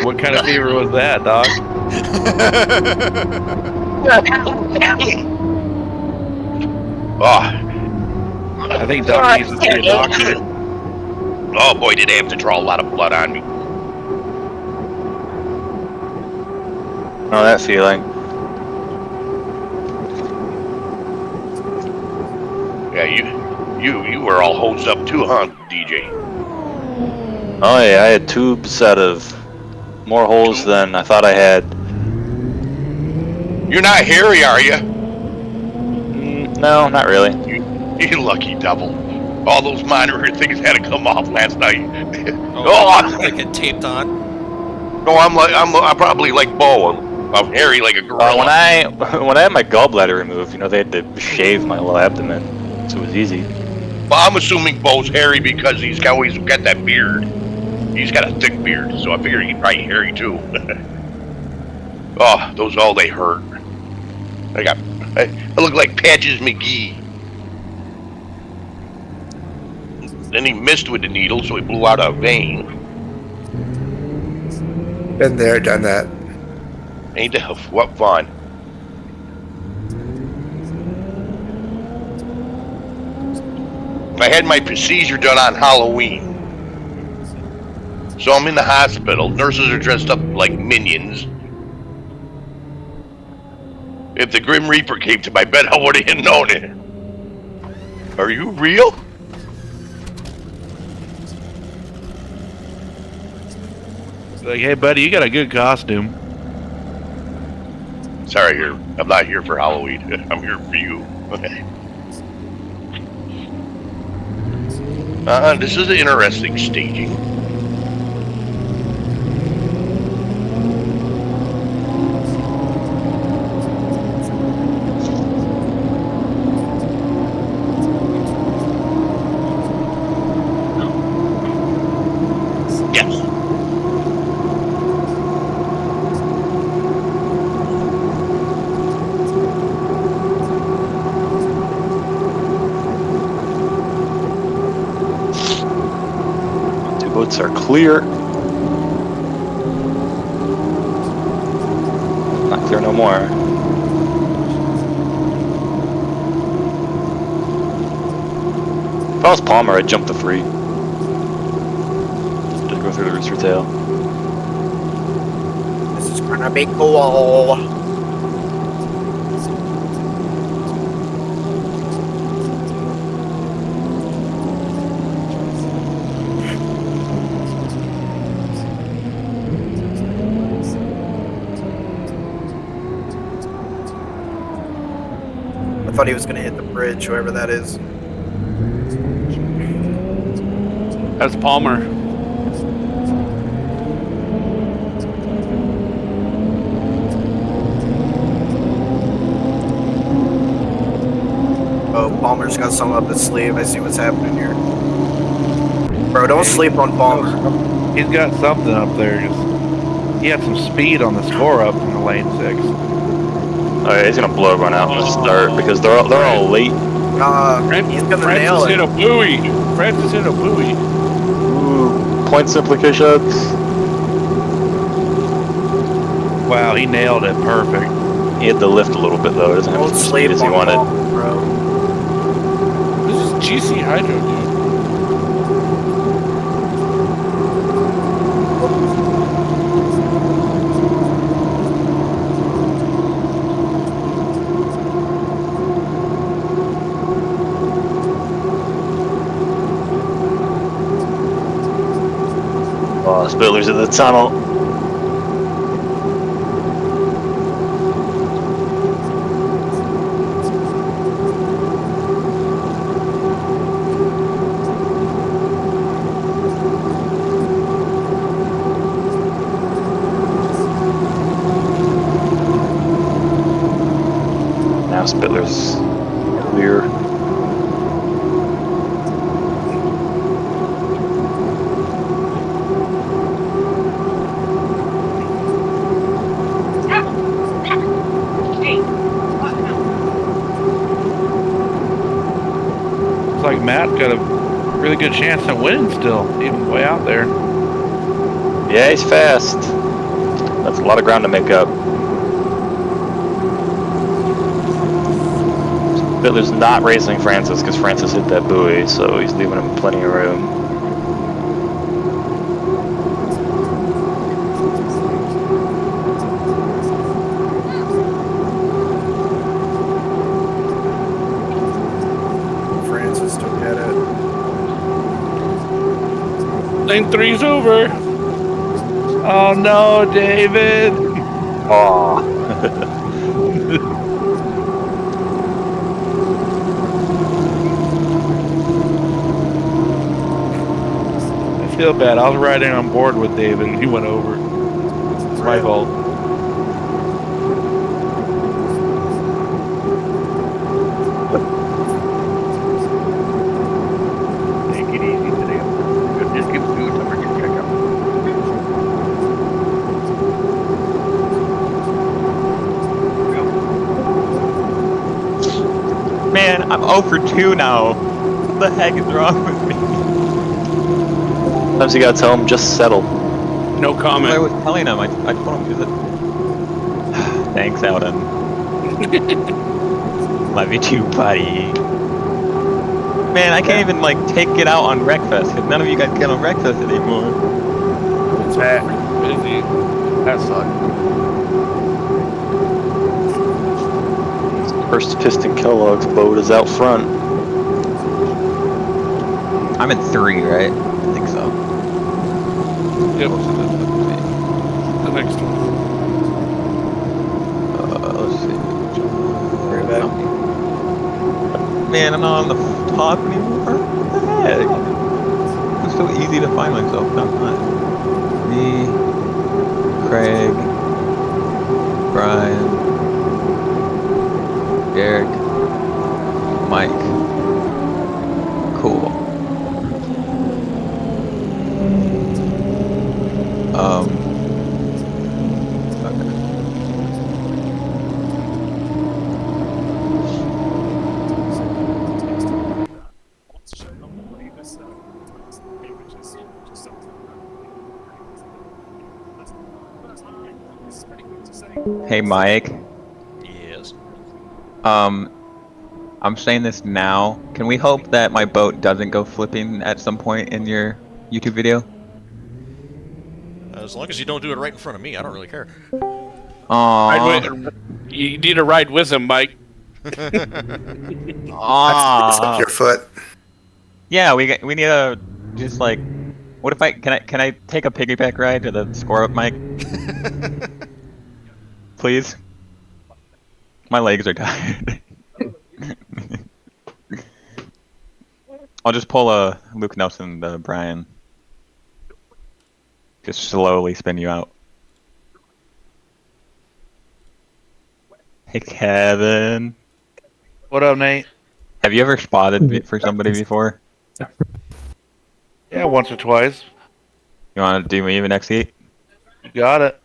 What kind of fever was that, Doc? I think Doc needs to see a doctor. Oh boy, did they have to draw a lot of blood on me. Oh, that feeling. Yeah, you were all hosed up too, huh, DJ? Oh yeah, I had tubes out of more holes than I thought I had. You're not hairy, are you? No, not really. You lucky devil. All those monitor things had to come off last night. Oh, they get taped on. No, I'm probably like Beau. I'm hairy like a gorilla. When I had my gallbladder removed, they had to shave my whole abdomen, so it was easy. Well, I'm assuming Beau's hairy because he's always got that beard. He's got a thick beard, so I figure he's probably hairy too. Oh, those they hurt. I look like Patches McGee. Then he missed with the needle, so he blew out a vein. Been there, done that. Ain't that what fun? I had my procedure done on Halloween. So I'm in the hospital. Nurses are dressed up like minions. If the Grim Reaper came to my bed, I wouldn't have known it. Are you real? Like, hey, buddy, you got a good costume. Sorry, I'm not here for Halloween. I'm here for you. This is an interesting staging. Yes. Two boats are clear. Not clear no more. If I was Palmer, I'd jump to 3. Just go through the rooster tail. This is gonna be cool. I thought he was gonna hit the bridge, whoever that is. That's Palmer. Oh, Palmer's got something up his sleeve. I see what's happening here. Bro, don't sleep on Palmer. He's got something up there. He had some speed on the score up in the lane 6. Oh yeah, he's gonna blow everyone out in the start because they're all late. He's gonna nail Francis it. hit a buoy. Francis hit a buoy. Ooh, points implications. Wow, he nailed it. Perfect. He had to lift a little bit though. He doesn't have as much speed as he wanted. Palmer, bro. This is GC Hydro, dude. Oh, Spiller's in the tunnel. Now Spitler's clear. Looks like Matt got a really good chance at winning still, even way out there. Yeah, he's fast. That's a lot of ground to make up. Spitler's not racing Francis because Francis hit that buoy, so he's leaving him plenty of room. Francis took at it. Lane 3's over. Oh no, David! Aw. I feel bad. I was riding on board with David and he went over. my fault. Take it easy today. Just give Beau temperature checkup. Man, I'm 0 for 2 now. What the heck is wrong with me? Sometimes you gotta tell him just settle. No comment. I was telling him. I told him to. Thanks, Alden. Love you too, buddy. Man, I can't even like take it out on Wreckfest because none of you guys get on Wreckfest anymore. It's so freaking busy. That sucks. First Piston Kellogg's boat is out front. I'm in 3, right? I think so. Yep. The next one. Let's see. Man, I'm not on the top anymore. What the heck? It's so easy to find myself. No, I'm not. Me, Craig, Brian, Derek, Mike. Cool. Hey, Mike. Yes. I'm saying this now. Can we hope that my boat doesn't go flipping at some point in your YouTube video? As long as you don't do it right in front of me, I don't really care. Aww. You need to ride with him, Mike. Aww. Your foot. Yeah, we need to just like. What if can I take a piggyback ride to the score up, Mike? Please. My legs are tired. I'll just pull a Luke Nelson, Brian. Just slowly spin you out. Hey, Kevin. What up, Nate? Have you ever spotted for somebody before? Yeah, once or twice. You want to do me even next heat? You got it.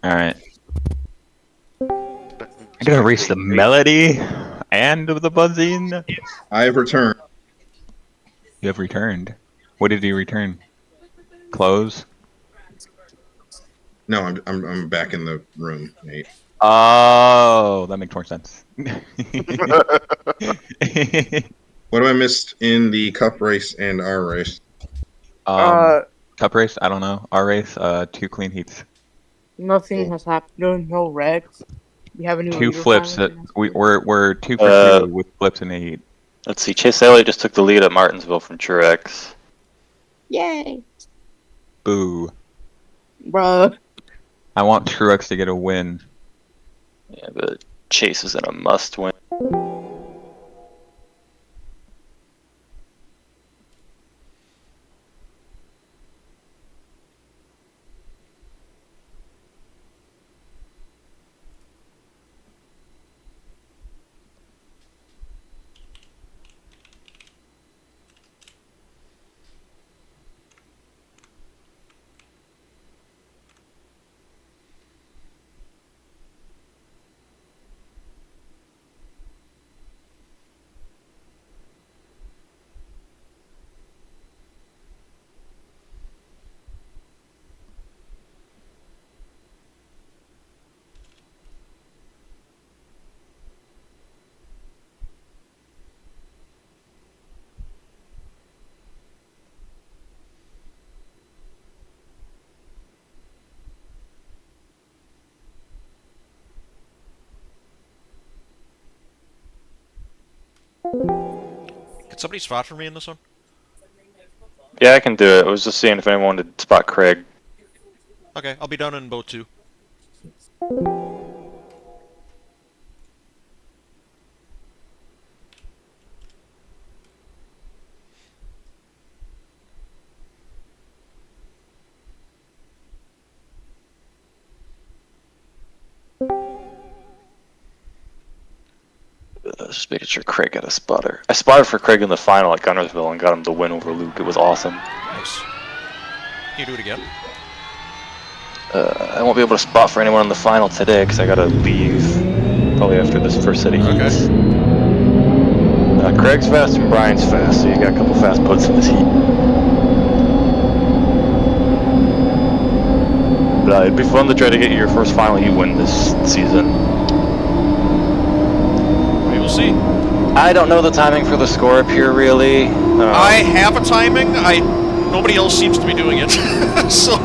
Alright. I gotta reach the melody and the buzzing. I have returned. You have returned. What did you return? Clothes? No, I'm back in the room, Nate. Oh, that makes more sense. What have I missed in the cup race and our race? Cup race? I don't know. Our race? 2 clean heats. Nothing has happened. No wrecks. We have a new 2 leader flips. finally. We're 2 for 2 with flips in the heat. Let's see. Chase Elliott just took the lead at Martinsville from Truex. Yay! Boo. Bruh. I want Truex to get a win. Yeah, but Chase is in a must-win. Could somebody spot for me in this one? Yeah, I can do it. I was just seeing if anyone wanted to spot Craig. Okay, I'll be down in boat 2. Just making sure Craig got a spotter. I spotted for Craig in the final at Gunnersville and got him to win over Luke. It was awesome. Nice. Can you do it again? I won't be able to spot for anyone in the final today because I gotta leave probably after this first set of heats. Craig's fast and Brian's fast, so you got a couple fast puts in this heat. But it'd be fun to try to get your first final heat win this season. We will see. I don't know the timing for the score up here really. I have a timing. Nobody else seems to be doing it. So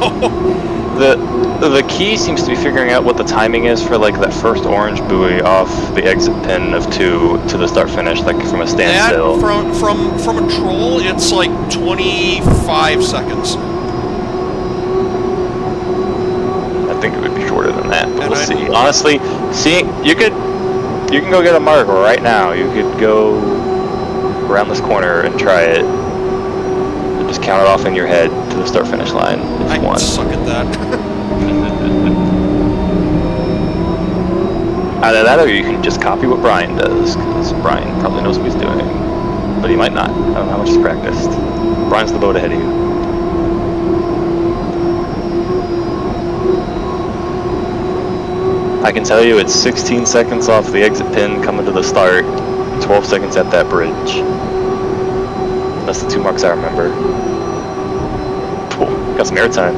the key seems to be figuring out what the timing is for like that first orange buoy off the exit pin of 2 to the start finish, like from a standstill. That from a troll, it's like 25 seconds. I think it would be shorter than that, but we'll see. Honestly, you can go get a mark right now. You could go around this corner and try it. And just count it off in your head to the start finish line if you want. I suck at that. Either that or you can just copy what Brian does, because Brian probably knows what he's doing. But he might not. I don't know how much he's practiced. Brian's the boat ahead of you. I can tell you it's 16 seconds off the exit pin coming to the start, 12 seconds at that bridge. That's the 2 marks I remember. Cool. Got some airtime.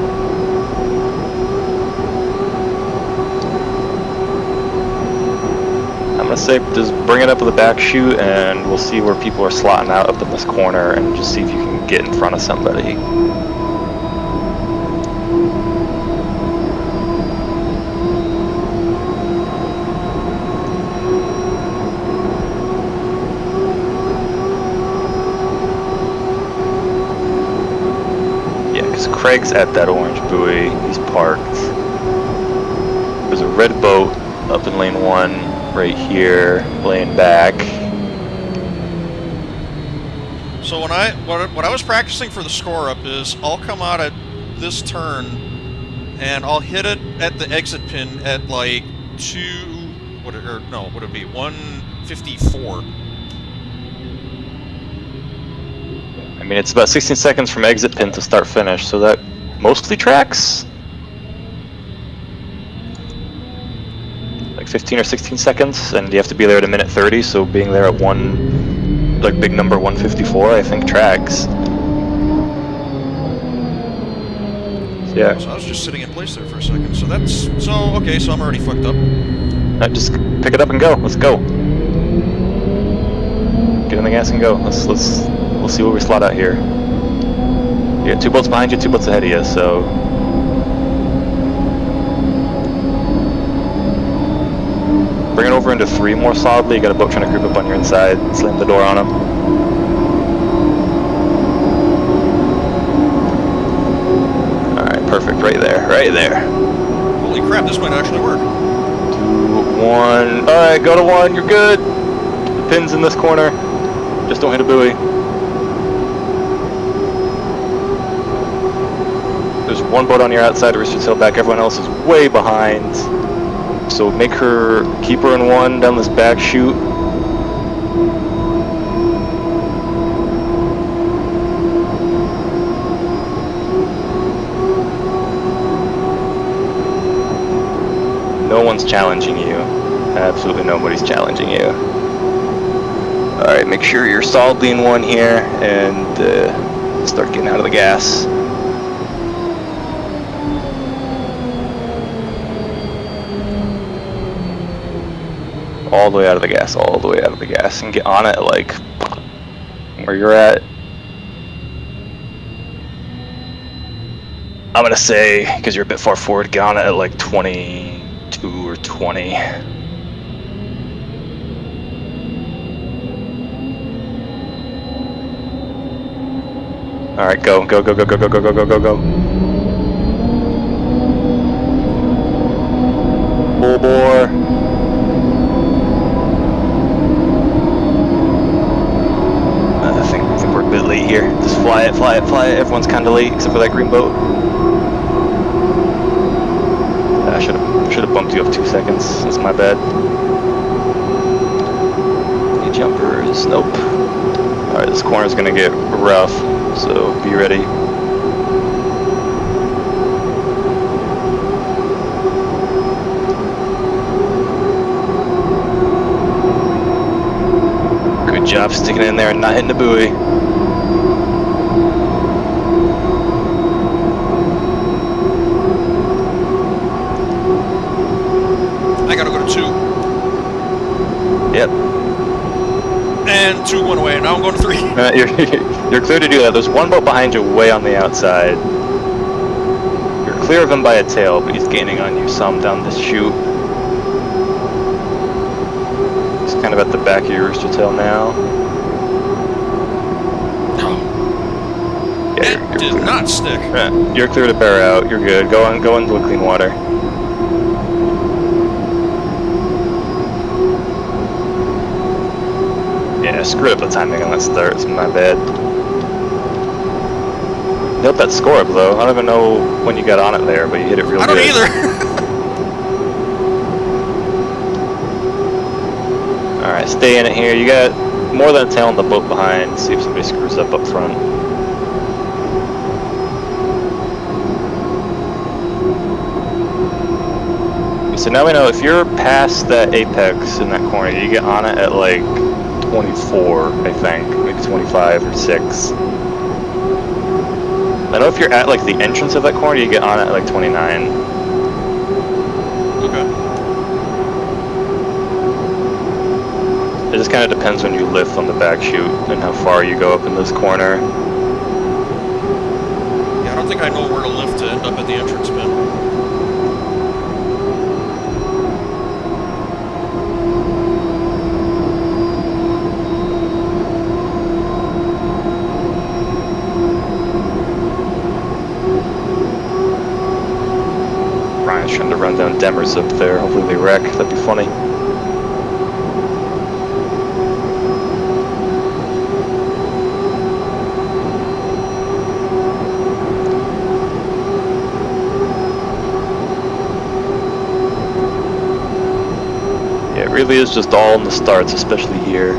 I'm gonna say just bring it up with the back chute and we'll see where people are slotting out up in this corner and just see if you can get in front of somebody. Craig's at that orange buoy. He's parked. There's a red boat up in lane 1 right here, laying back. So what I was practicing for the score up is I'll come out at this turn and I'll hit it at the exit pin at like 154. I mean, it's about 16 seconds from exit pin to start finish, so that mostly tracks. Like 15 or 16 seconds, and you have to be there at 1:30, so being there at big number 154, I think tracks. So, yeah. So I was just sitting in place there for a second, so okay, so I'm already fucked up. Just pick it up and go, let's go. Get in the gas and go, we'll see where we slot out here. You got 2 boats behind you, 2 boats ahead of you, so... Bring it over into 3 more solidly. You got a boat trying to creep up on your inside. Slam the door on him. Alright, perfect. Right there. Right there. Holy crap, this might actually work. 2, 1. Alright, go to 1. You're good. The pin's in this corner. Just don't hit a buoy. There's 1 boat on your outside, Rooster Tail back, everyone else is way behind. So keep her in 1 down this back chute. No one's challenging you. Absolutely nobody's challenging you. Alright, make sure you're solidly in 1 here and start getting out of the gas. All the way out of the gas, all the way out of the gas, and get on it like where you're at. I'm gonna say, because you're a bit far forward, get on it at like 22 or 20. Alright, go, go, go, go, go, go, go, go, go, go, go. Full bore. I think we're a bit late here. Just fly it, fly it, fly it. Everyone's kind of late except for that green boat. I should have bumped you up 2 seconds. That's my bad. jumpers. Nope. Alright, this corner's gonna get rough, so be ready. Good job sticking in there and not hitting the buoy. I gotta go to 2. Yep. And 2 went away. Now I'm going to 3. You're clear to do that. There's one boat behind you way on the outside. You're clear of him by a tail, but he's gaining on you some down this chute. He's kind of at the back of your rooster tail now. Yeah, It did not stick. You're clear to bear out. You're good. Go into clean water. Yeah, screwed up the timing on that start. It's my bad. Nailed that score up though. I don't even know when you got on it there, but you hit it real good. I don't either. Alright, stay in it here. You got more than a tail on the boat behind. See if somebody screws up front. So now we know if you're past that apex in that corner, you get on it at like 24, I think, maybe 25 or 6. I know if you're at like the entrance of that corner, you get on it at like 29. Okay. It just kind of depends when you lift on the back chute and how far you go up in this corner. Yeah, I don't think I know where to lift to end up at the entrance bin. Brian's trying to run down Demers up there. Hopefully they wreck. That'd be funny. Yeah, it really is just all in the starts, especially here.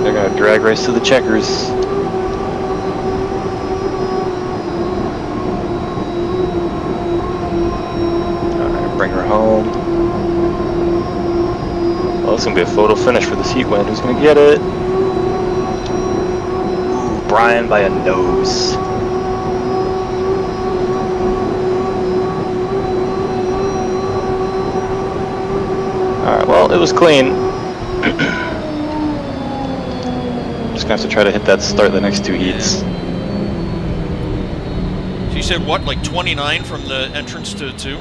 They're gonna drag race to the checkers. Alright, bring her home. Well, it's gonna be a photo finish for this heat win. Who's gonna get it? Ooh, Brian by a nose. Alright, well, it was clean. Just gonna have to try to hit that start the next 2 heats. So you said what, like 29 from the entrance to 2?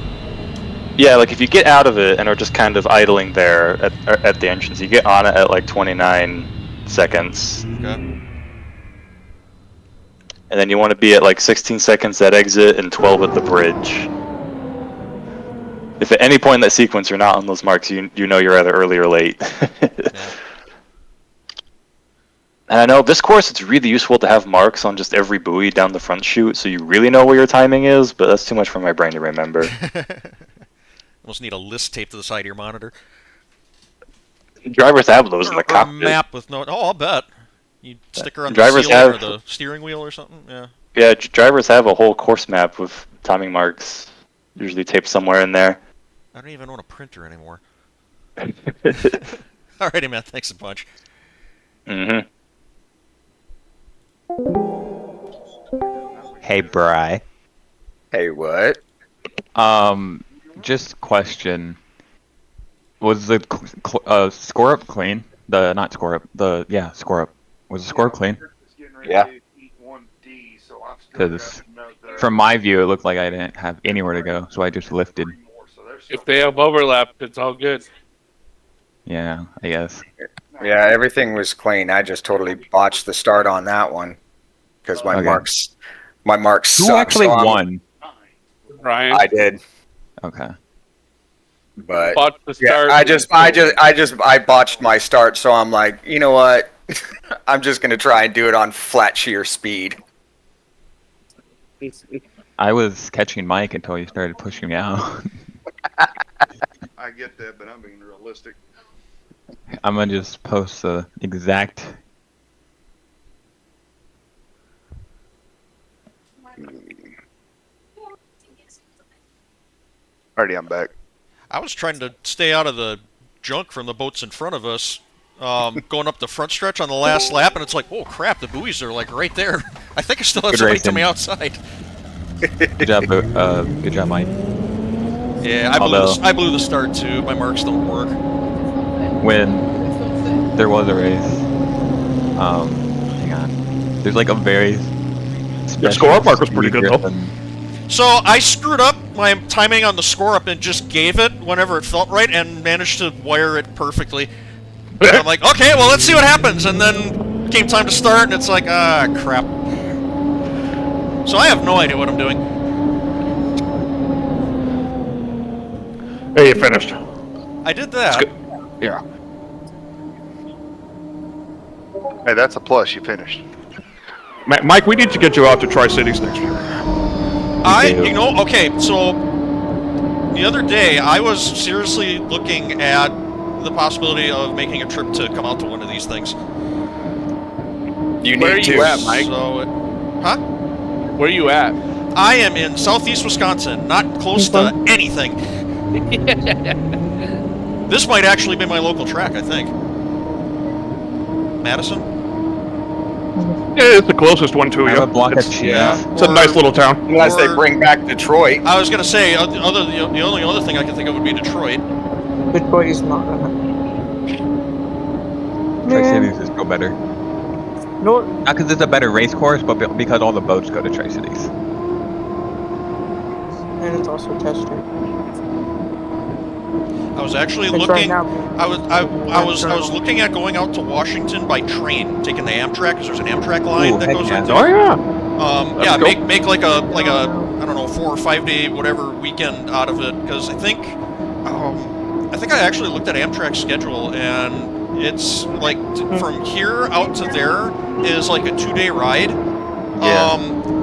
Yeah, like if you get out of it and are just kind of idling there at the entrance, you get on it at like 29 seconds. Okay. And then you want to be at like 16 seconds at exit and 12 at the bridge. If at any point in that sequence you're not on those marks, you know you're either early or late. Yeah. And I know this course, it's really useful to have marks on just every buoy down the front chute, so you really know where your timing is, but that's too much for my brain to remember. Almost need a list taped to the side of your monitor. Drivers have those in the Or a cockpit. map with no... Oh, I'll bet. You stick her on the Drivers ceiling have- or the steering wheel or something? Yeah. Yeah, drivers have a whole course map with timing marks, usually taped somewhere in there. I don't even own a printer anymore. Alrighty, man. Thanks a bunch. Mm-hmm. Hey, Bri. Hey, what? Just question. Was the score up clean? Not score up. Score up. Was the score clean? Yeah. Because from my view, it looked like I didn't have anywhere to go, so I just lifted. If they have overlap, it's all good. Yeah, I guess. Yeah, everything was clean. I just totally botched the start on that one because my marks Who suck. actually so won? Ryan. I did. Okay. But Botched the yeah, start. I botched my start, so I'm like, you know what? I'm just gonna try and do it on flat sheer speed. I was catching Mike until he started pushing me out. I get that, but I'm being realistic. I'm gonna just post the exact. Alrighty, I'm back. I was trying to stay out of the junk from the boats in front of us, going up the front stretch on the last lap, and it's like, oh crap, the buoys are like right there. I think I still have Good somebody racing. to me outside. Good job, good job, Mike. Yeah, Although- I blew the start too. My marks don't work. When there was a race, hang on. There's like a very Your score up mark was pretty good though. So I screwed up my timing on the score up and just gave it whenever it felt right and managed to wire it perfectly. And I'm like, okay, well, let's see what happens. And then came time to start, and it's like, ah, crap. So I have no idea what I'm doing. Hey, you finished. I did that. Yeah. Hey, that's a plus. You finished. Mike, we need to get you out to Tri-Cities next year. You know, okay, so the other day I was seriously looking at the possibility of making a trip to come out to one of these things. You Where need are you to. at, Mike? So, huh? Where are you at? I am in southeast Wisconsin, not close to anything. This might actually be my local track, I think. Madison? Yeah, it's the closest one to I you. have a block of It's, cheese. it's a nice little town. Unless they bring back Detroit. I was gonna say, the only other thing I can think of would be Detroit. Detroit is not gonna. Tri-Cities is still better. No, Not because it's a better race course, but because all the boats go to Tri-Cities. and it's also tested. I was actually Which looking. right now- I was looking at going out to Washington by train, taking the Amtrak, because there's an Amtrak line that heck goes yeah. right there. Oh yeah. Yeah, That's make like a I don't know 4 or 5 day whatever weekend out of it, because I think I actually looked at Amtrak's schedule, and it's like from here out to there is like a 2-day ride. Yeah.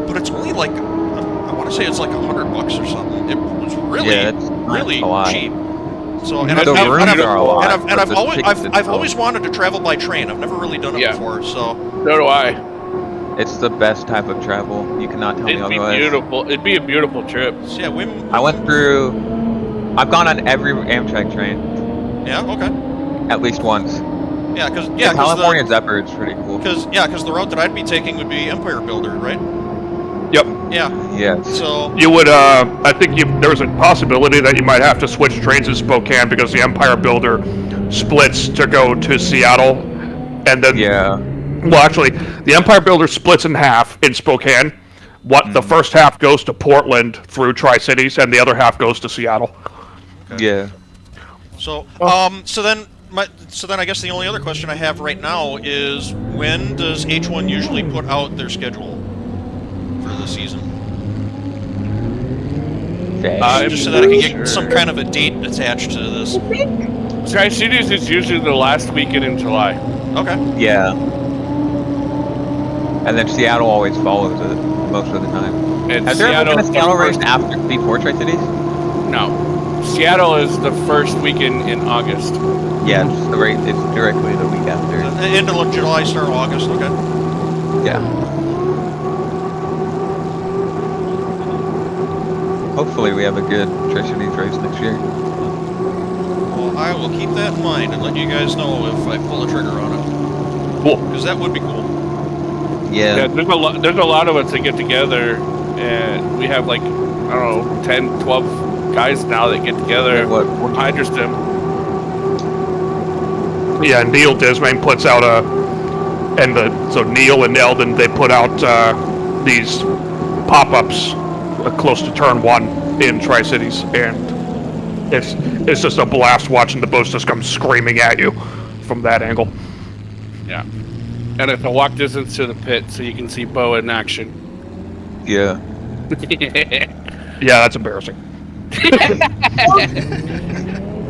But it's only like I want to say it's like $100 or something. It was really Yeah, that's really a lot. cheap. So The rooms are a lot, but I've the always tickets I've itself- always wanted to travel by train. I've never really done it before. So do I. It's the best type of travel. You cannot tell me It'd be otherwise. beautiful. It'd be a beautiful trip. So yeah, I went through. I've gone on every Amtrak train yeah, okay. at least once. Yeah, because The California Zephyr is pretty cool. because the route that I'd be taking would be Empire Builder, right? Yep. Yeah. Yes. So You would, I think there's a possibility that you might have to switch trains in Spokane because the Empire Builder splits to go to Seattle, and then well, actually, the Empire Builder splits in half in Spokane. The first half goes to Portland through Tri-Cities, and the other half goes to Seattle. Yeah. so so then I guess the only other question I have right now is when does H1 usually put out their schedule for the season? Just so that I can get some kind of a date attached to this. Tri-Cities is usually the last weekend in July. Okay. Yeah. And then Seattle always follows it most of the time. And Has there ever been a Seattle's Seattle the race first- before Tri-Cities? No. Seattle is the first weekend in August. Yeah, it's the race. It's directly the week after. End of July, start of August. Okay. Yeah. Hopefully we have a good Tri-Cities race next year. Well, I will keep that in mind and let you guys know if I pull the trigger on it. Cool. Because that would be cool. Yeah. There's a lot of us that get together, and we have like, I don't know, 10, 12 guys now that get together. What HydroSim. Yeah, Neil Thesman puts out so Neil and Eldon, they put out these pop-ups close to turn 1 in Tri-Cities, and it's just a blast watching the boats just come screaming at you from that angle. Yeah. And it's a walk distance to the pit, so you can see Beau in action. Yeah. Yeah, that's embarrassing.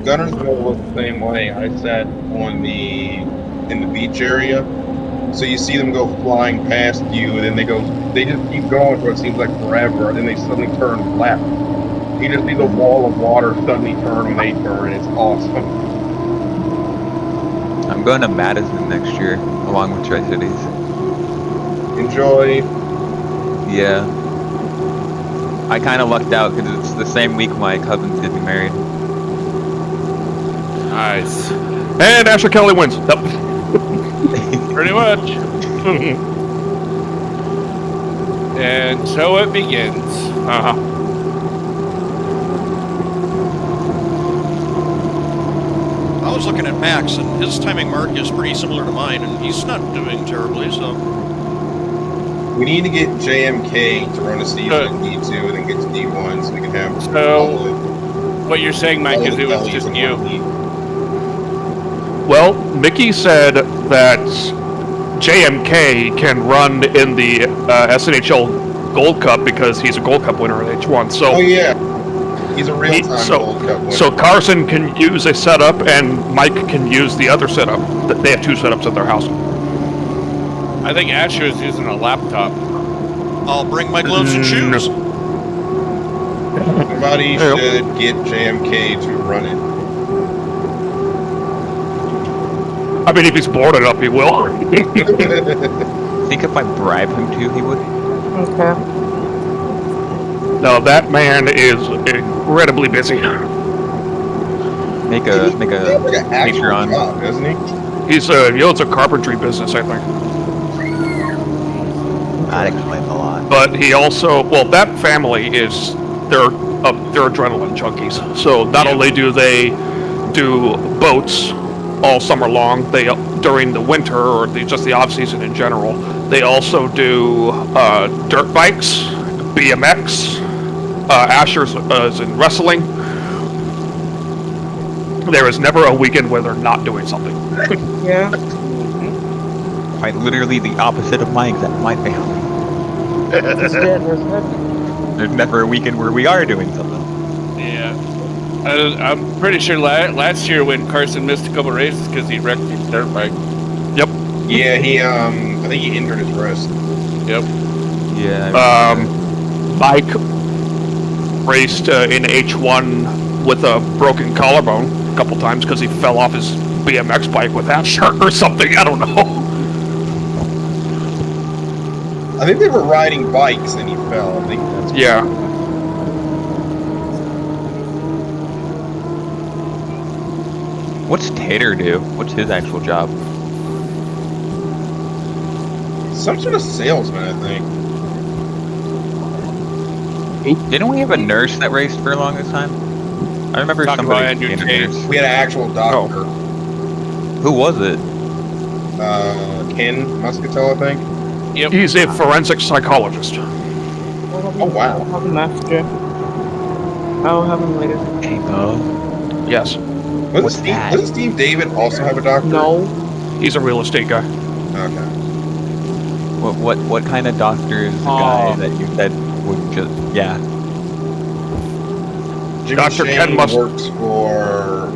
Gunnersville was the same way. I sat in the beach area, so you see them go flying past you, and then they just keep going for what seems like forever, and then they suddenly turn left. You just see the wall of water suddenly turn when they turn. It's awesome. I'm going to Madison next year, along with Tri-Cities. Enjoy. Yeah. I kind of lucked out because it's the same week my cousin's getting married. Nice. And Asher Kelly wins. Yep. Pretty much. And so it begins. Uh-huh. I was looking at Max, and his timing mark is pretty similar to mine, and he's not doing terribly, so... We need to get JMK to run a season in D2 and then get to D1 so we can have So, what you're saying, Mike, is it was just you. Well, Mickey said that JMK can run in the SNHL Gold Cup because he's a Gold Cup winner at H1. So, oh yeah, he's a real-time Gold Cup winner. So Carson can use a setup, and Mike can use the other setup. They have two setups at their house. I think Asher is using a laptop. I'll bring my gloves and shoes. Somebody should get JMK to run it. I mean, if he's bored enough, he will. I think if I bribe him to, he would. Okay. No, that man is incredibly busy. Make a Patreon. Job, doesn't he? He owns a carpentry business, I think. That explains a lot. But he also, well, that family is they're adrenaline junkies. So not only do they do boats all summer long, they during the winter or just the off season in general, they also do dirt bikes, BMX. Asher's is in wrestling. There is never a weekend where they're not doing something. Yeah. Quite literally the opposite of my family. There's never a weekend where we are doing something. Yeah. I'm pretty sure last year when Carson missed a couple races because he wrecked his dirt bike. Yep. Yeah, I think he injured his wrist. Yep. Yeah. Mike raced in H1 with a broken collarbone a couple times because he fell off his BMX bike with Asher or something. I don't know. I think they were riding bikes and he fell. I think that's What's Tater do? What's his actual job? some sort of salesman, I think. Didn't we have a nurse that raced for a longest time? I remember somebody being a nurse. We had an actual doctor. Who was it? Ken Muscatel, I think. Yep. He's a forensic psychologist. Oh wow. I'll have him after. I'll have him later. Hey, Beau. Yes. Doesn't Steve David also have a doctor? No. He's a real estate guy. Okay. What kind of doctor is the guy that you said would just Jimmy Dr. Ken Shane works for,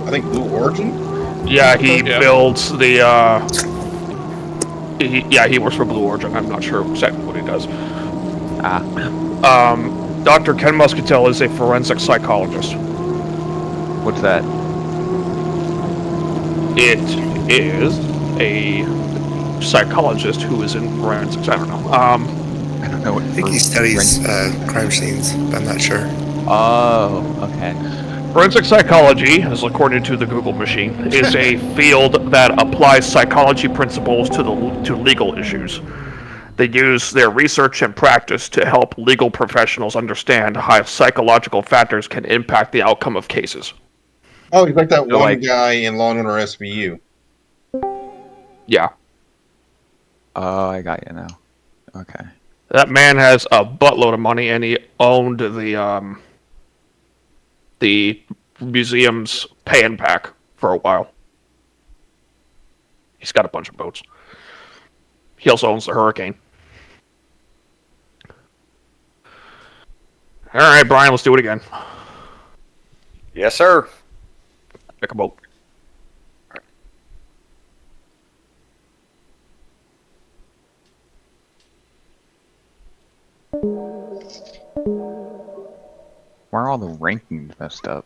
I think, Blue Origin? Yeah, he builds the, he works for Blue Origin. I'm not sure exactly what he does. Dr. Ken Muscatel is a forensic psychologist. What's that? It is a psychologist who is in forensics. I don't know. I don't know what. I think he studies crime scenes, but I'm not sure. Oh, okay. Forensic psychology, as according to the Google machine, is a field that applies psychology principles to legal issues. They use their research and practice to help legal professionals understand how psychological factors can impact the outcome of cases. Oh, he's like that one guy in Law & Order SVU. Yeah. Oh, I got you now. Okay. That man has a buttload of money, and he owned the museum's pay and pack for a while. He's got a bunch of boats. He also owns the Hurricane. All right, Brian, let's do it again. Yes, sir. Pick a boat. Why are all the rankings messed up?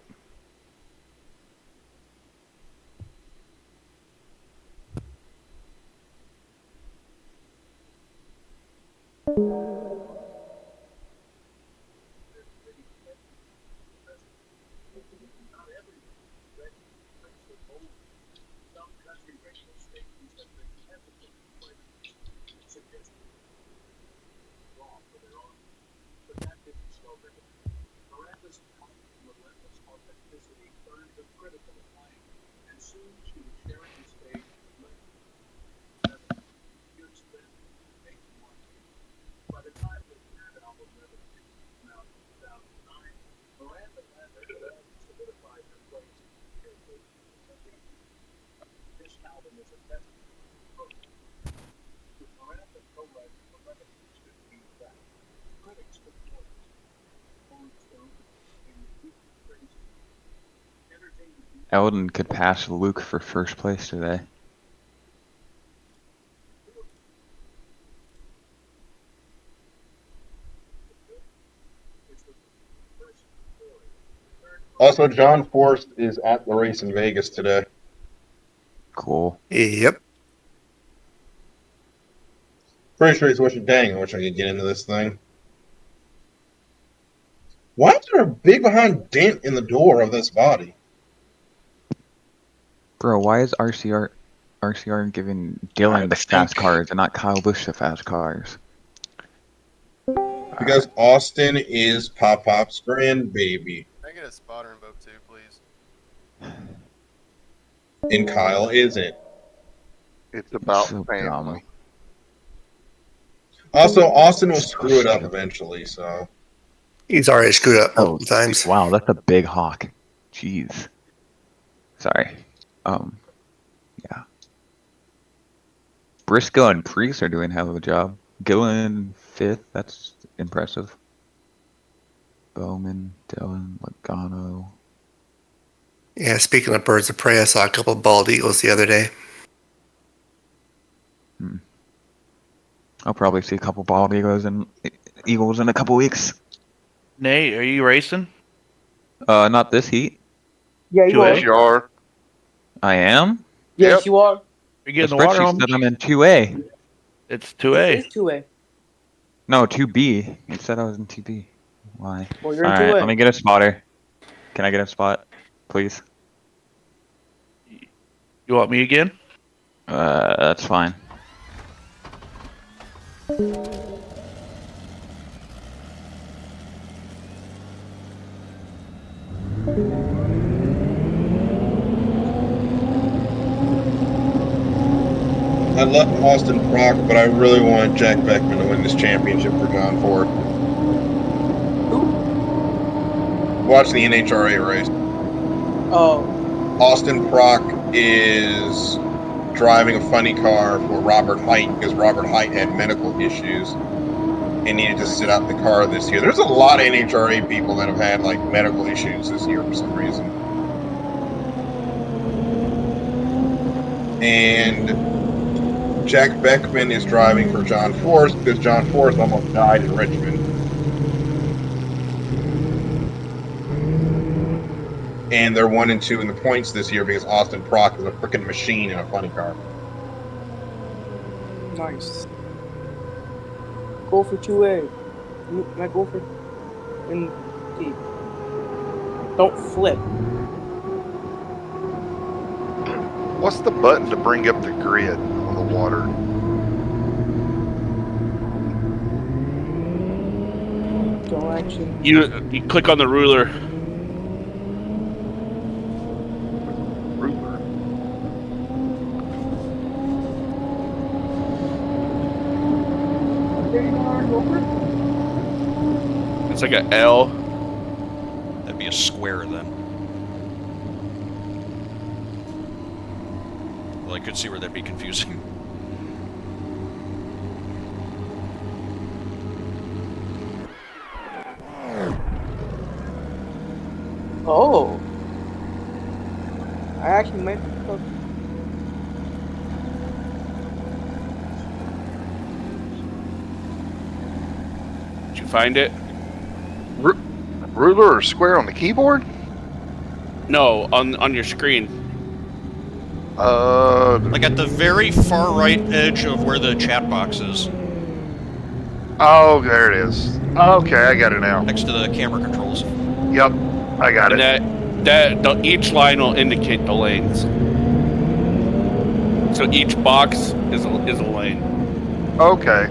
Eldon could pass Luke for first place today. Also, John Forst is at the race in Vegas today. Cool. Yep. Pretty sure he's wishing. Dang, I wish I could get into this thing. Why is there a big behind dent in the door of this body? Bro, why is RCR giving Dylan the fast cars and not Kyle Busch the fast cars? Because Austin is Pop Pop's grandbaby. Can I get a spotter in boat 2, please? And Kyle isn't. It's about So family. dumb. Also, Austin will screw it up eventually, so. He's already screwed up Oh, multiple times. wow, that's a big hawk. Jeez. Sorry. Yeah. Briscoe and Priest are doing a hell of a job. Gillen 5th, that's impressive. Bowman, Dylan, Logano. Yeah, speaking of birds of prey, I saw a couple of bald eagles the other day. I'll probably see a couple bald eagles in a couple weeks. Nate, are you racing? Not this heat. Yeah, you Yes, are. You are. I am. Yes, you are. You're getting The the water spreadsheet home? said I'm in 2A. It's 2A. It's 2A. No, 2B. It said I was in 2B. Why? Well, you're in Alright, 2A. let me get a spotter. Can I get a spot, please? You want me again? That's fine. I love Austin Prock, but I really want Jack Beckman to win this championship for John Ford. Who? Watch the NHRA race. Oh. Austin Prock is driving a funny car for Robert Height because Robert Height had medical issues and needed to sit out the car this year. There's a lot of NHRA people that have had like medical issues this year for some reason. And Jack Beckman is driving for John Forst because John Forst almost died in Richmond. And they're 1 and 2 in the points this year because Austin Prock is a freaking machine in a funny car. Nice. Go for 2A. Can I go for in T? Don't flip. What's the button to bring up the grid on the water? Don't actually. You click on the ruler. Ruler. It's like a L. That'd be a square then. Well, I could see where that'd be confusing. Oh. I actually made. Did you find it? Ruler or square on the keyboard? No, on your screen. Like at the very far right edge of where the chat box is. Oh, there it is. Okay, I got it now. Next to the camera controls. Yep, I got it. And each line will indicate the lanes. So each box is a lane. Okay.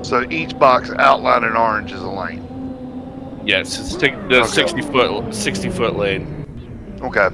So each box outlined in orange is a lane. Yes, it's the 60-foot lane. Okay.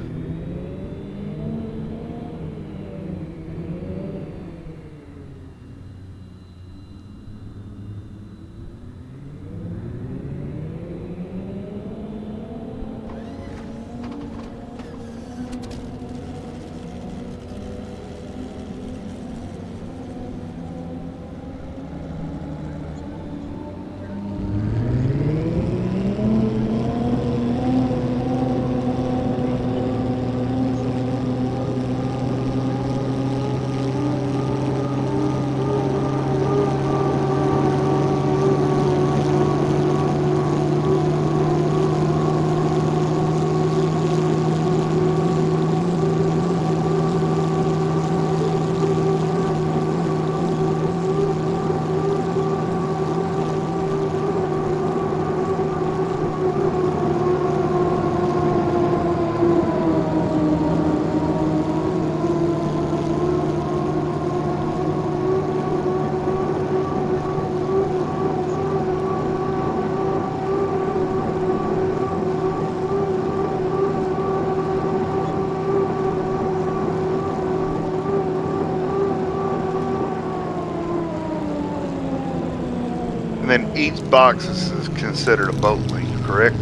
And then each box is considered a boat lane, correct?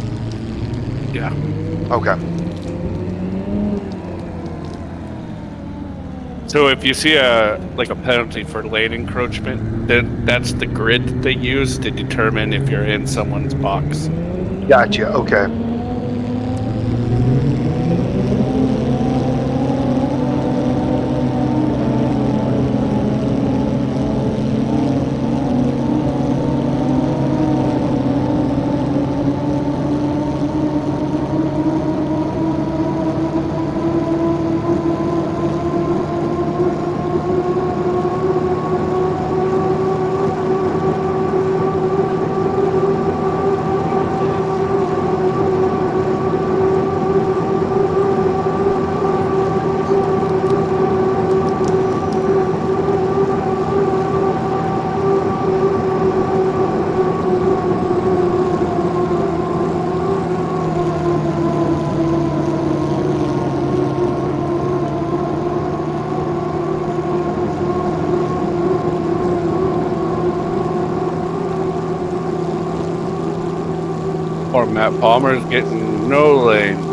Yeah. Okay. So if you see a penalty for lane encroachment, that's the grid that they use to determine if you're in someone's box. Gotcha. Okay. Or Matt Palmer's getting no lane.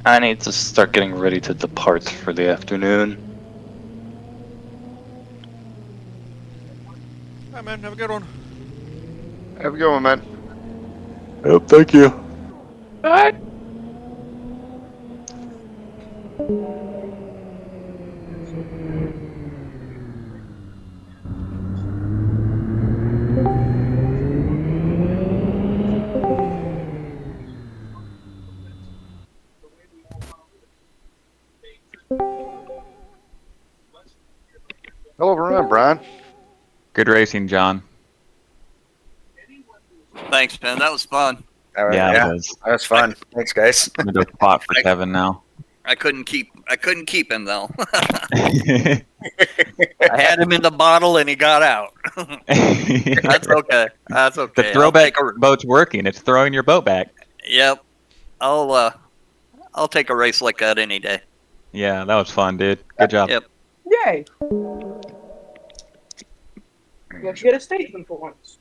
I need to start getting ready to depart for the afternoon. Alright, man. Have a good one. Have a good one, man. Yep, thank you. What? Hello, everyone, Brian. Good racing, John. Thanks, Ben. That was fun. All right, Yeah, yeah, it was. that was fun. Thanks, guys. I'm gonna go spot for Kevin now. I couldn't keep him though. I had him in the bottle and he got out. That's okay. That's okay. The throwback boat's working. It's throwing your boat back. Yep. I'll take a race like that any day. Yeah, that was fun, dude. Good job. Yep. Yay! Let's get a statement for once.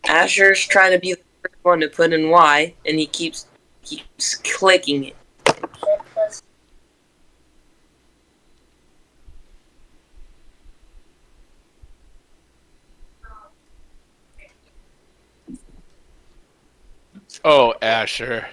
Asher's trying to be the first one to put in Y, and he keeps clicking it. Oh, Asher.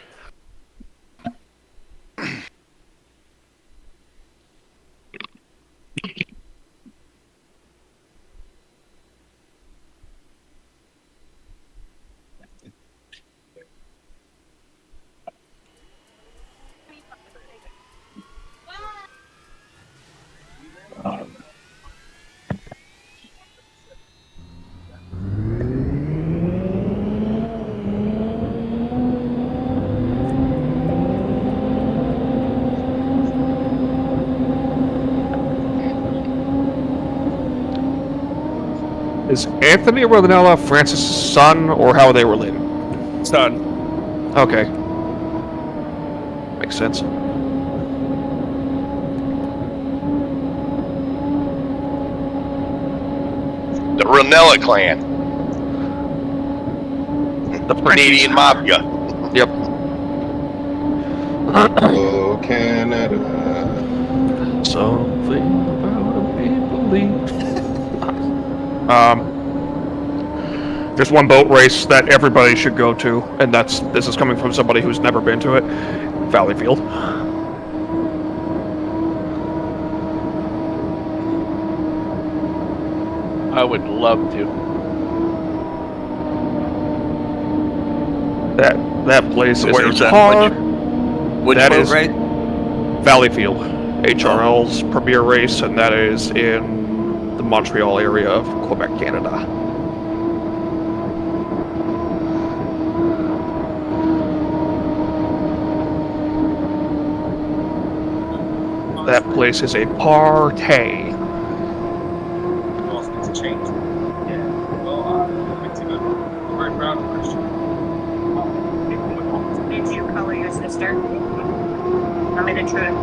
Is Anthony Rodanella Francis' son, or how are they related? Son. Okay. Makes sense. The Ranella clan. The Canadian Mafia. Yep. Oh, Canada. Something about a maple leaf. There's one boat race that everybody should go to, and this is coming from somebody who's never been to it. Valleyfield. I would love to. That place is Where's a that? par. Which That boat is race? Valleyfield, HRL's premier race, and that is in the Montreal area of Quebec, Canada. That place is a party. Did you color your sister? I'm in a truck.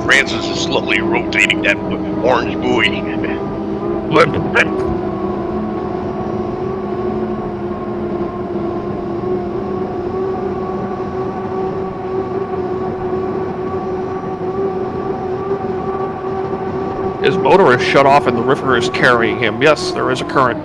Francis is slowly rotating that orange buoy. His motor is shut off and the river is carrying him. Yes, there is a current.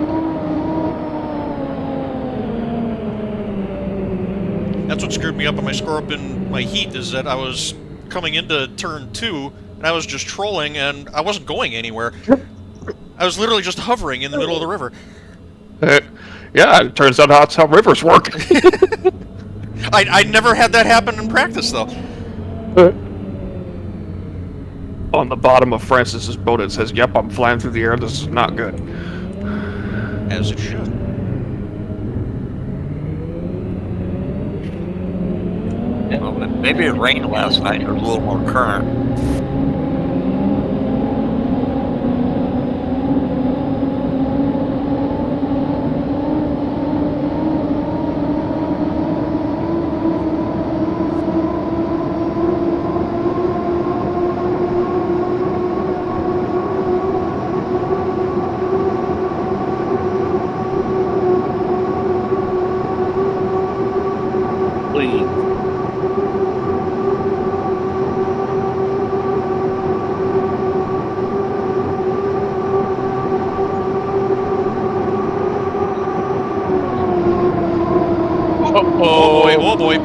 That's what screwed me up on my score up in my heat, is that I was coming into turn 2 and I was just trolling, and I wasn't going anywhere. I was literally just hovering in the middle of the river. Yeah, it turns out that's how rivers work. I never had that happen in practice, though. On the bottom of Francis's boat, it says, "Yep, I'm flying through the air. This is not good." As it should. Well, maybe it rained last night. There's a little more current. Oh boy, oh boy.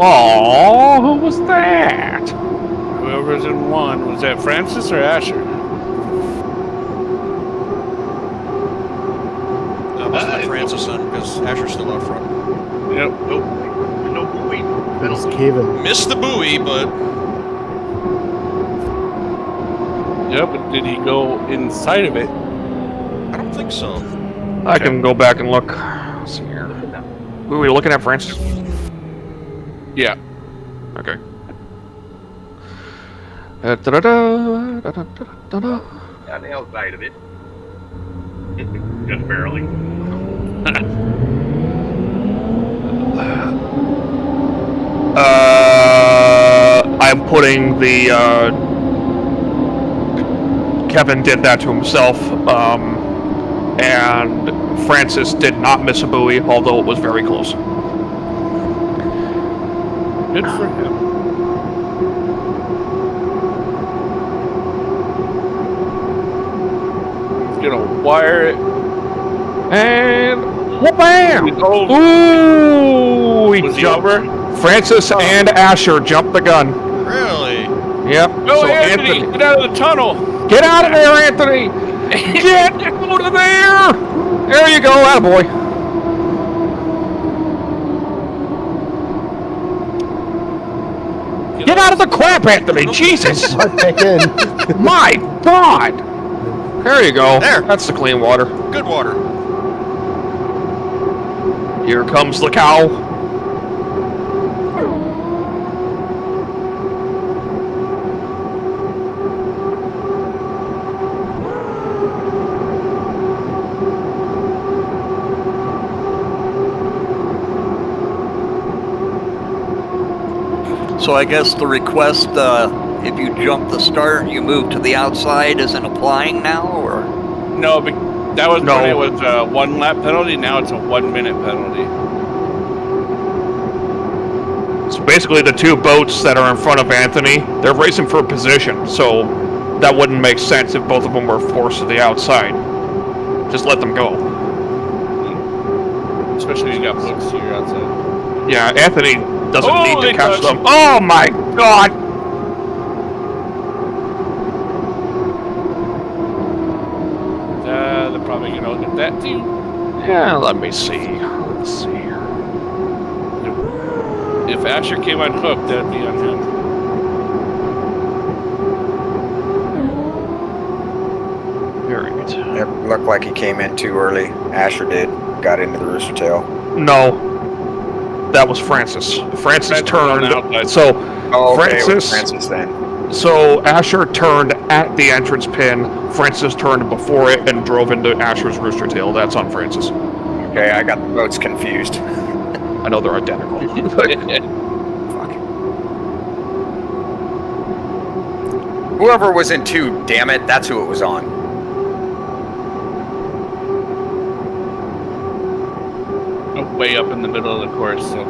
Oh, who was that? Whoever's in one, was that Francis or Asher? Must have been Francis then, because Asher's still out front. Yep. No buoy. It's Kevin. Missed the buoy, but... Yeah, but did he go inside of it? I don't think so. I can go back and look. Let's see here. Who are we looking at, Francis? Yeah. Okay. On the outside of it. Just barely. I'm putting the, Kevin did that to himself, and Francis did not miss a buoy, although it was very close. Good for him. He's gonna wire it. And wha-bam! Oh, Ooh, he was he jumped. over? Francis and Asher jumped the gun. Really? Yep. Oh, so Anthony, get out of the tunnel! Get out of there, Anthony! Get out of there! There you go, attaboy. Get out of the crap, Anthony! Jesus! My God! There you go. There. That's the clean water. Good water. Here comes the cow. So I guess the request, if you jump the start, you move to the outside, isn't applying now, or? No, but that was when it was a 1 lap penalty. Now it's a 1 minute penalty. So basically the two boats that are in front of Anthony, they're racing for position, so that wouldn't make sense if both of them were forced to the outside. Just let them go. Especially if you got boats to your outside. Yeah, Anthony doesn't Oh, need to they catch touched. them. Oh my God! They're probably gonna look at that too. Yeah, let me see. Let's see here. If Asher came unhooked, that'd be on him. Very good. It looked like he came in too early. Asher did. Got into the rooster tail. No. That was Francis. Francis turned. So Oh, okay, it was Francis. Francis then. So Asher turned at the entrance pin. Francis turned before it and drove into Asher's rooster tail. That's on Francis. Okay, I got the boats confused. I know they're identical. Whoever was in 2, damn it, that's who it was on. Way up in the middle of the course, so.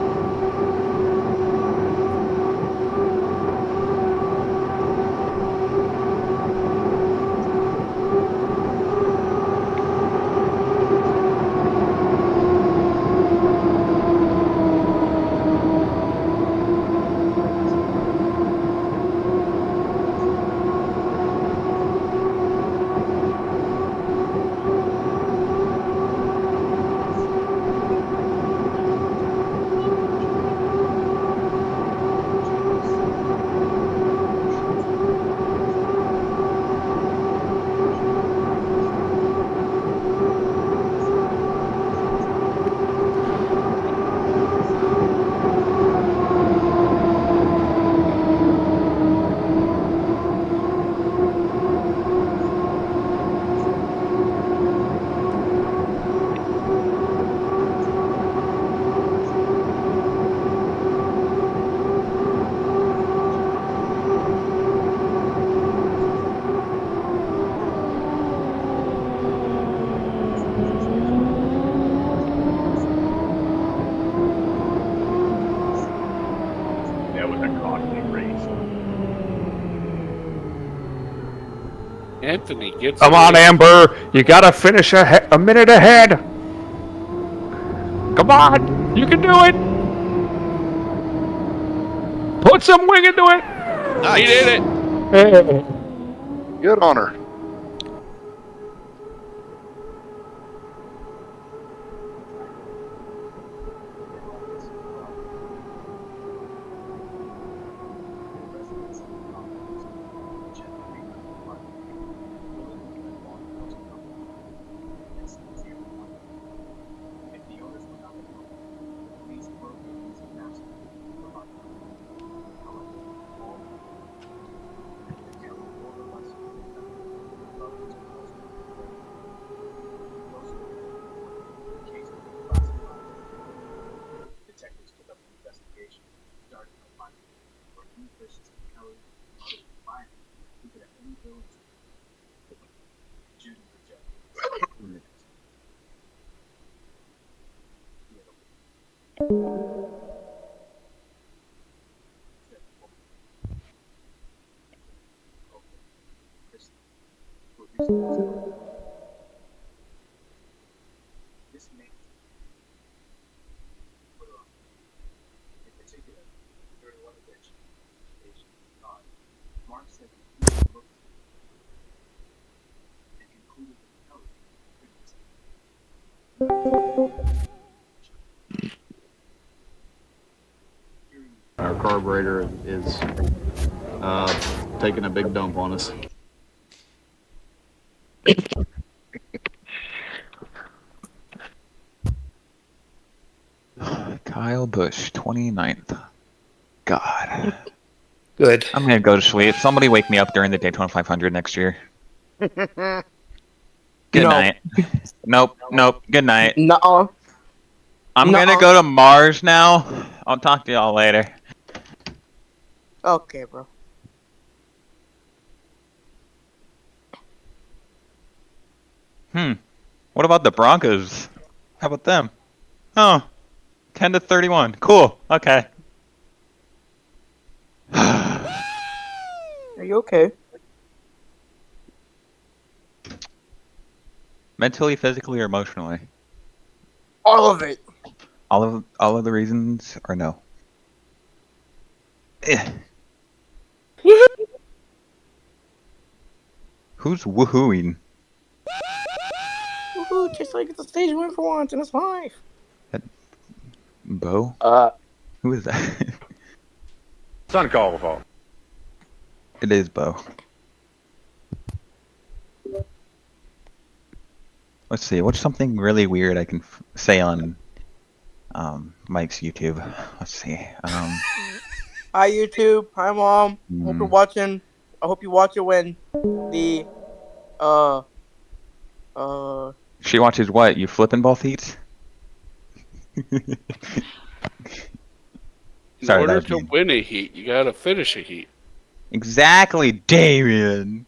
Anthony gets. Come on, Amber. You gotta finish a minute ahead. Come on. You can do it. Put some wing into it. He did it. Good on her. Our carburetor is taking a big dump on us. Kyle Busch, 29th. God. Good. I'm gonna go to sleep. Somebody wake me up during the Daytona 500 next year. Good night. Nope. Good night. Nuh-uh. I'm gonna go to Mars now. I'll talk to y'all later. Okay, bro. What about the Broncos? How about them? Oh, 10-31. Cool. Okay. Are you okay? Mentally, physically, or emotionally? All of it. All of the reasons, or no? Who's woohooing? Woohoo, just like it's a stage win for once in his life. Beau? Who is that? It's uncalled for. It is Beau. Let's see. What's something really weird I can say on Mike's YouTube? Let's see. Hi YouTube. Hi Mom. Hope you're watching. I hope you watch it when the She watches what? You flipping both heats? In Sorry, order that to was mean. win a heat, you gotta finish a heat. Exactly, Damien.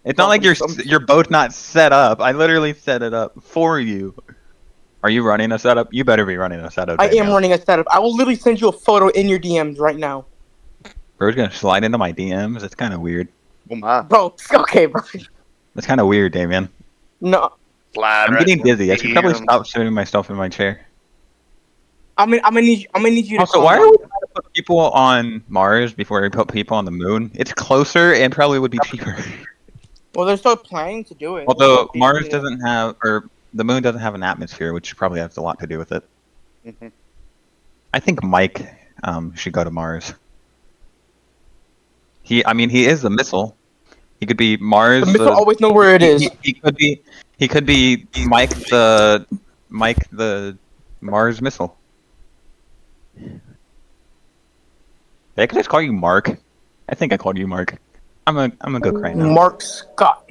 It's not like you're both not set up. I literally set it up for you. Are you running a setup? You better be running a setup. I Damien. am running a setup. I will literally send you a photo in your DMs right now. Bro's gonna slide into my DMs. It's kind of weird. Oh my. Bro, okay, bro. That's kind of weird, Damien. No. Slide I'm right getting in the dizzy. I should probably DMs. stop sitting myself in my chair. I'm gonna need you to Also, calm why down. are we trying to put people on Mars before we put people on the moon? It's closer and probably would be cheaper. Well, they're still planning to do it. Although Mars doesn't have, or the moon doesn't have an atmosphere, which probably has a lot to do with it. Mhm. I think Mike should go to Mars. He is the missile. He could be Mars. The missile always know where it is. He could be Mike the Mars missile. I could just call you Mark. I think I called you Mark. I'm gonna go cry now. Mark Scott.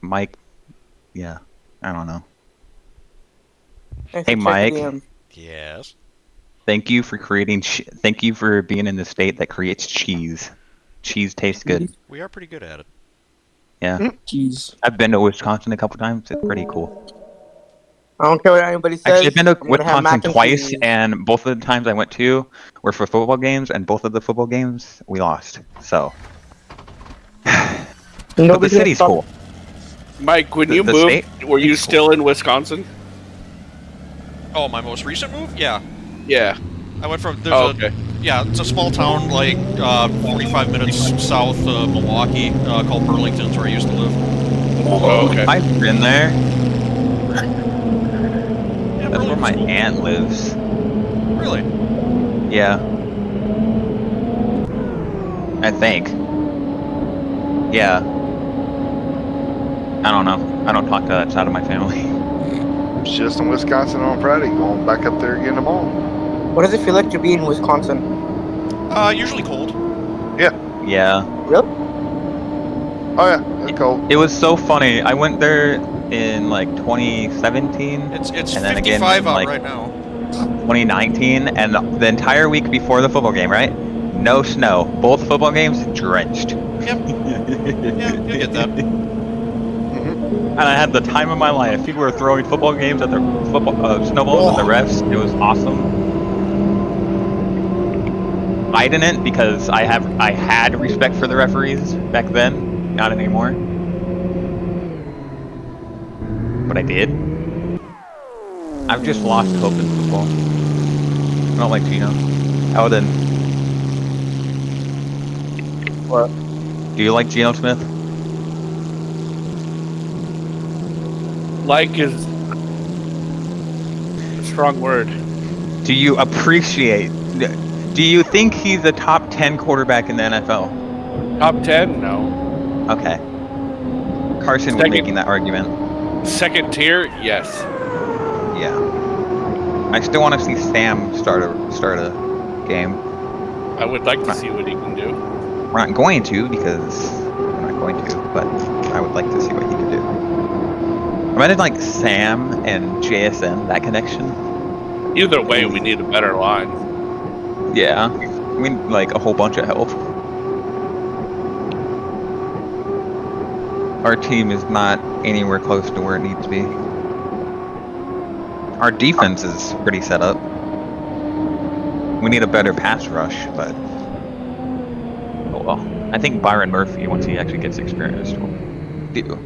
Mike. Yeah, I don't know. Thanks Hey for checking Mike. DMs. Yes. Thank you for creating. Thank you for being in the state that creates cheese. Cheese tastes good. We are pretty good at it. Yeah. Cheese. I've been to Wisconsin a couple times. It's pretty cool. I don't care what anybody says. Actually, I've been to I'm gonna have Wisconsin mac and twice, cheese. and both of the times I went to were for football games, and both of the football games we lost. So, but the Nobody's gonna city's stop. cool. Mike, when The- you the moved, state? were you It's cool. still in Wisconsin? Oh, my most recent move? Yeah. Yeah. I went from Okay. Yeah, it's a small town like 45 minutes south of Milwaukee called Burlington, where I used to live. Oh, okay. I've been there. Yeah, That's where my Burlington's cool. aunt lives. Really? Yeah. I think. Yeah. I don't know. I don't talk to that side of my family. Was just in Wisconsin on Friday. Going back up there again tomorrow. What does it feel like to be in Wisconsin? Usually cold. Yeah. Yeah. Really? Oh yeah, it's cold. It was so funny. I went there in like 2017. It's and then 55 again in out like right now. 2019, and the entire week before the football game, right? No snow. Both football games drenched. Yep. Yeah, you get that. And I had the time of my life. People were throwing football games at the snowballs at the refs. It was awesome. I didn't because I had respect for the referees back then, not anymore. But I did. I've just lost hope in football. I don't like Gino. Eldon. What? Do you like Geno Smith? Like is a strong word. Do you appreciate? Do you think he's a top 10 quarterback in the NFL? Top 10? No. Okay. Carson was making that argument. Second tier? Yes. Yeah. I still want to see Sam start a game. I would like to see what he can do. We're not going to because we're not going to, but I would like to see what he can do. Imagine like Sam and JSN, that connection. Either way, we need a better line. Yeah. We need like a whole bunch of help. Our team is not anywhere close to where it needs to be. Our defense is pretty set up. We need a better pass rush, but oh well. I think Byron Murphy, once he actually gets experience, will do.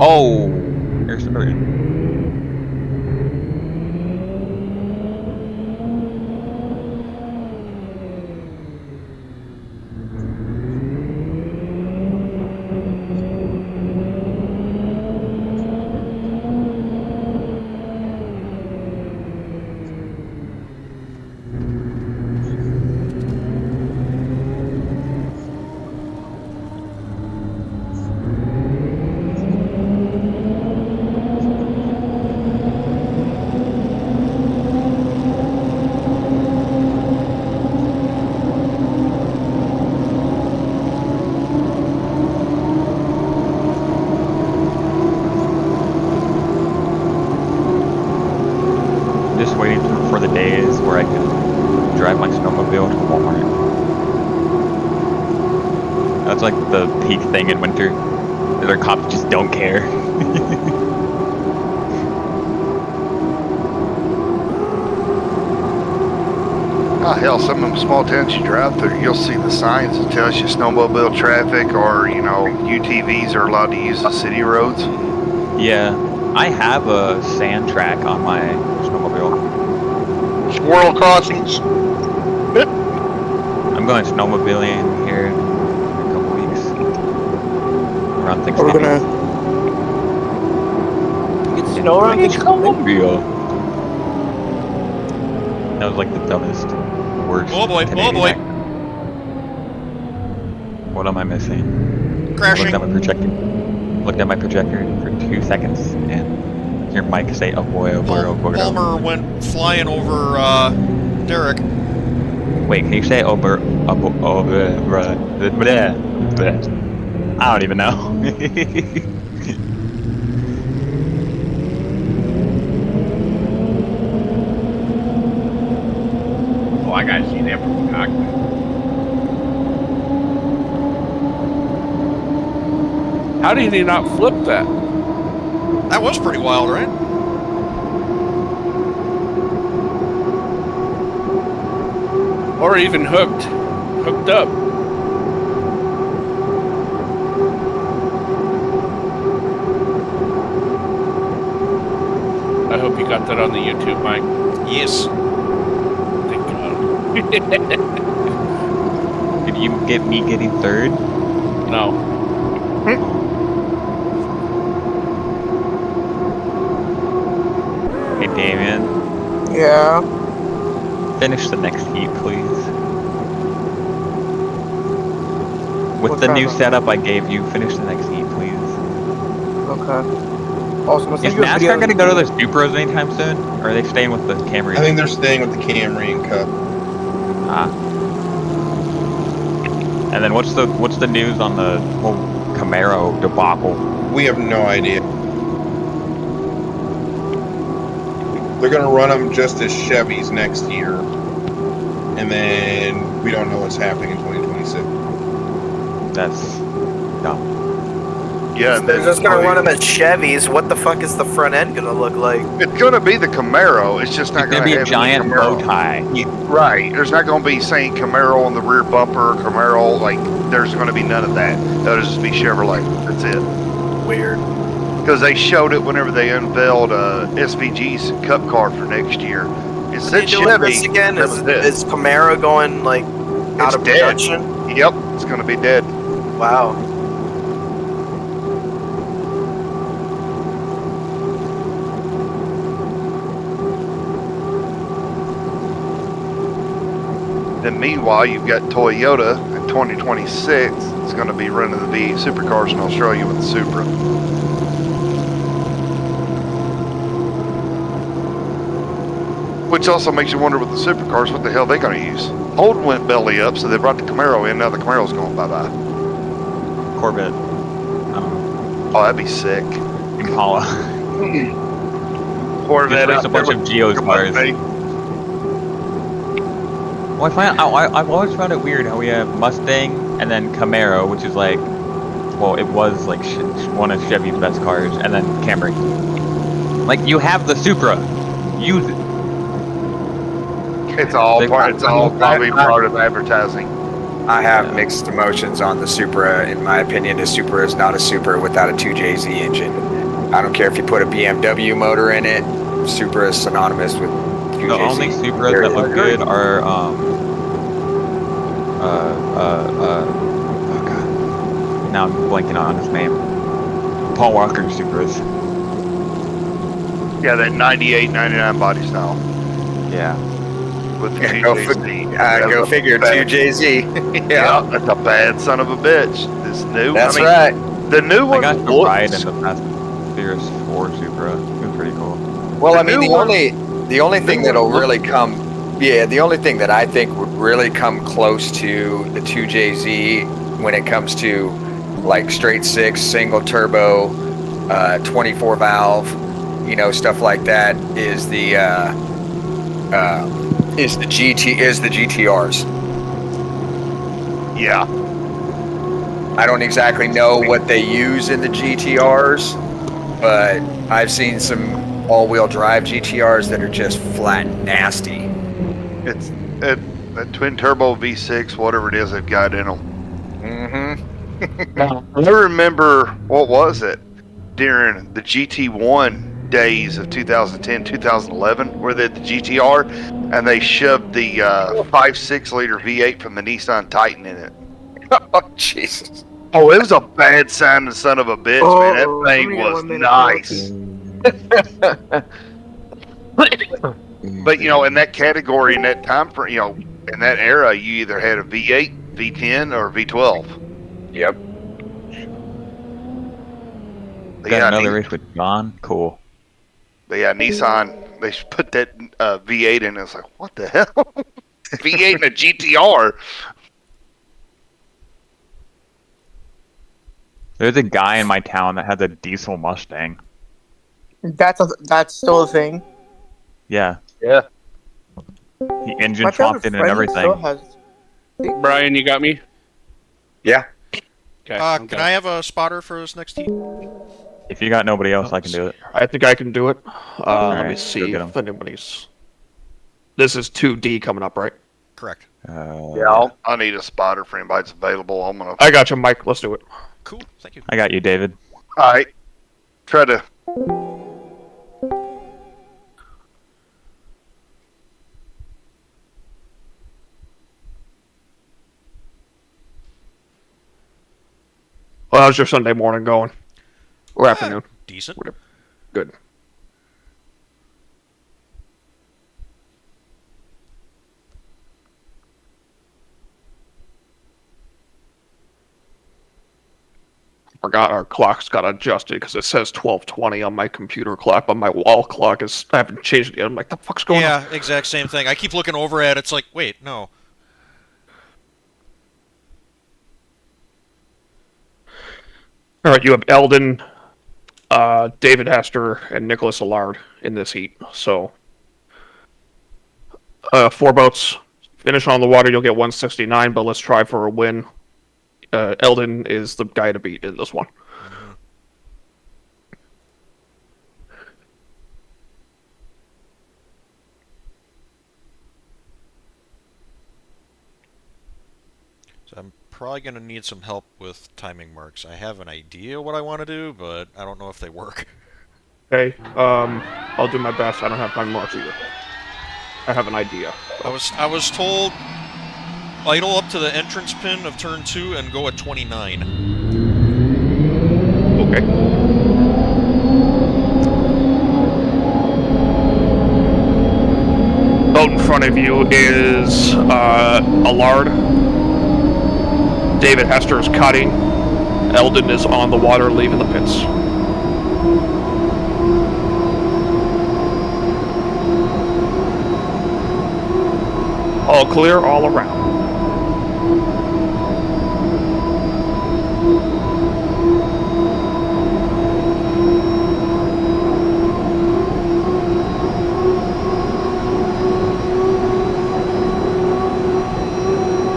Oh, here's the bird. Just waiting for the days where I can drive my snowmobile to Walmart. That's like the peak thing in winter. The other cops just don't care. Oh hell, some of them small towns you drive through, you'll see the signs that tells you snowmobile traffic or, you know, UTVs are allowed to use the city roads. Yeah, I have a sand track on my snowmobile. Squirrel crossings. I'm going snowmobiling here in a couple weeks. Around Thanksgiving. We're gonna get snow around Thanksgiving. That was like the dumbest, worst. Oh boy, Canadian oh boy. act. What am I missing? Crashing. I looked at my projector for 2 seconds and hear Mike say, "Oh boy, oh boy, oh boy." Palmer went flying over Derek. Wait, can you say I don't even know. Oh, I gotta see that from the cockpit. How did he not flip that? That was pretty wild, right? Or even hooked up. I hope you got that on the YouTube, Mike. Yes. Thank God. Did you get me getting third? No. Hey, Damien. Yeah. Finish the next heat, please. With What's the that new about? setup I gave you, finish the next heat, please. Okay. Also, I'm gonna Is send you a video. NASCAR going to go to the Supras anytime soon? Or are they staying with the Camry? I think they're staying with the Camry and Cup. Ah. And then what's the news on the whole Camaro debacle? We have no idea. They're going to run them just as Chevys next year. And then we don't know what's happening in 2026. That's dumb. Yeah, and They're then just gonna run them as Chevys. What the fuck is the front end gonna look like? it's going to be the Camaro. It's just not It's going gonna to be a have giant any bow Camaro. tie. Right. There's not going to be saying Camaro on the rear bumper, Camaro. Like, there's going to be none of that. That'll just be Chevrolet. That's it. Weird. Because they showed it whenever they unveiled SVG's Cup car for next year. It Are said they doing Chevy. this again? That was it. Is Camaro going like out It's of dead. production? Yep, it's going to be dead. Wow. Then meanwhile, you've got Toyota in 2026. It's going to be running the V8 supercars in Australia with the Supra. Which also makes you wonder with the supercars, what the hell they going to use? Holden went belly up, so they brought the Camaro in. Now the Camaro's going bye-bye. Corvette. Oh, that'd be sick. Impala. Corvette Just out a bunch there of with Geo's cars. Hey, Well, I've always found it weird how we have Mustang and then Camaro, which is like, well, it was like one of Chevy's best cars, and then Camry. Like, you have the Supra, use it. It's all Like, part. It's all probably part of advertising. I have mixed emotions on the Supra. In my opinion, the Supra is not a Supra without a 2JZ engine. I don't care if you put a BMW motor in it. Supra is synonymous with 2JZ. The only Supras that look good are oh god, now I'm blanking on his name. Paul Walker Supras. Yeah, that 98, 99 body style. Yeah. With the Go 2JZ. go figure, 2JZ. Yeah, that's a bad son of a bitch. This new. That's I mean, right. The new I one got to looks. ride in the Fast and Furious 4 Supra. It was pretty cool. Well, The I mean, new the only thing one that'll looks- really come, the only thing that I think would really come close to the 2JZ when it comes to like straight six, single turbo, 24 valve, stuff like that is the GTRs. Yeah. I don't exactly know what they use in the GTRs, but I've seen some all-wheel drive GTRs that are just flat nasty. It's a twin turbo V6, whatever it is they've got in them. Mm-hmm. I remember, what was it? During the GT1 days of 2010, 2011, where they had the GTR, and they shoved the 5.6 liter V8 from the Nissan Titan in it. Oh, Jesus. Oh, it was a bad sounding son of a bitch, man. That thing was nice. But, in that category, in that time frame, in that era, you either had a V8, V10, or V12. Yep. Got another race with John? Cool. But yeah, Nissan, they put that V8 in, and it's like, what the hell? V8 and a GTR. There's a guy in my town that has a diesel Mustang. That's still a thing. Yeah. Yeah. He engine My swapped it and everything. Brian, you got me? Yeah. Okay. Can I have a spotter for this next heat? If you got nobody else, I can do it. I think I can do it. Let me Alright, see go get 'em. if anybody's. This is 2D coming up, right? Correct. Yeah, I need a spotter for anybody that's available. I'm gonna. I got you, Mike. Let's do it. Cool. Thank you. I got you, David. All right. Try to. Well, how's your Sunday morning going? Or afternoon? Decent. Whatever. Good. Forgot our clocks got adjusted because it says 12:20 on my computer clock, but my wall clock is. I haven't changed it yet. I'm like, the fuck's going on? Yeah, exact same thing. I keep looking over at it. It's like, wait, no. All right, you have Eldon, David Hester, and Nicholas Allard in this heat. So, 4 boats. Finish on the water, you'll get 169, but let's try for a win. Eldon is the guy to beat in this one. So I'm probably going to need some help with timing marks. I have an idea what I want to do, but I don't know if they work. Okay, I'll do my best. I don't have time marks either. I have an idea. I was told idle up to the entrance pin of turn 2 and go at 29. Okay. Boat in front of you is Allard. David Hester is cutting. Eldon is on the water leaving the pits. All clear all around.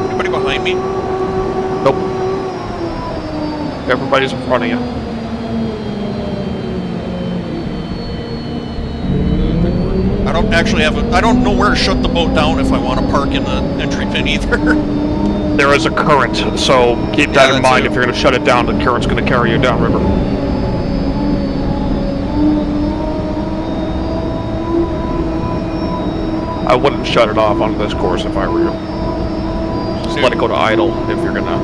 Anybody behind me? Nope. Everybody's in front of you. I don't actually have I don't know where to shut the boat down if I want to park in the entry pin either. There is a current, so keep that in mind. If you're going to shut it down, the current's going to carry you downriver. I wouldn't shut it off on this course if I were you. Just let it go to idle if you're going to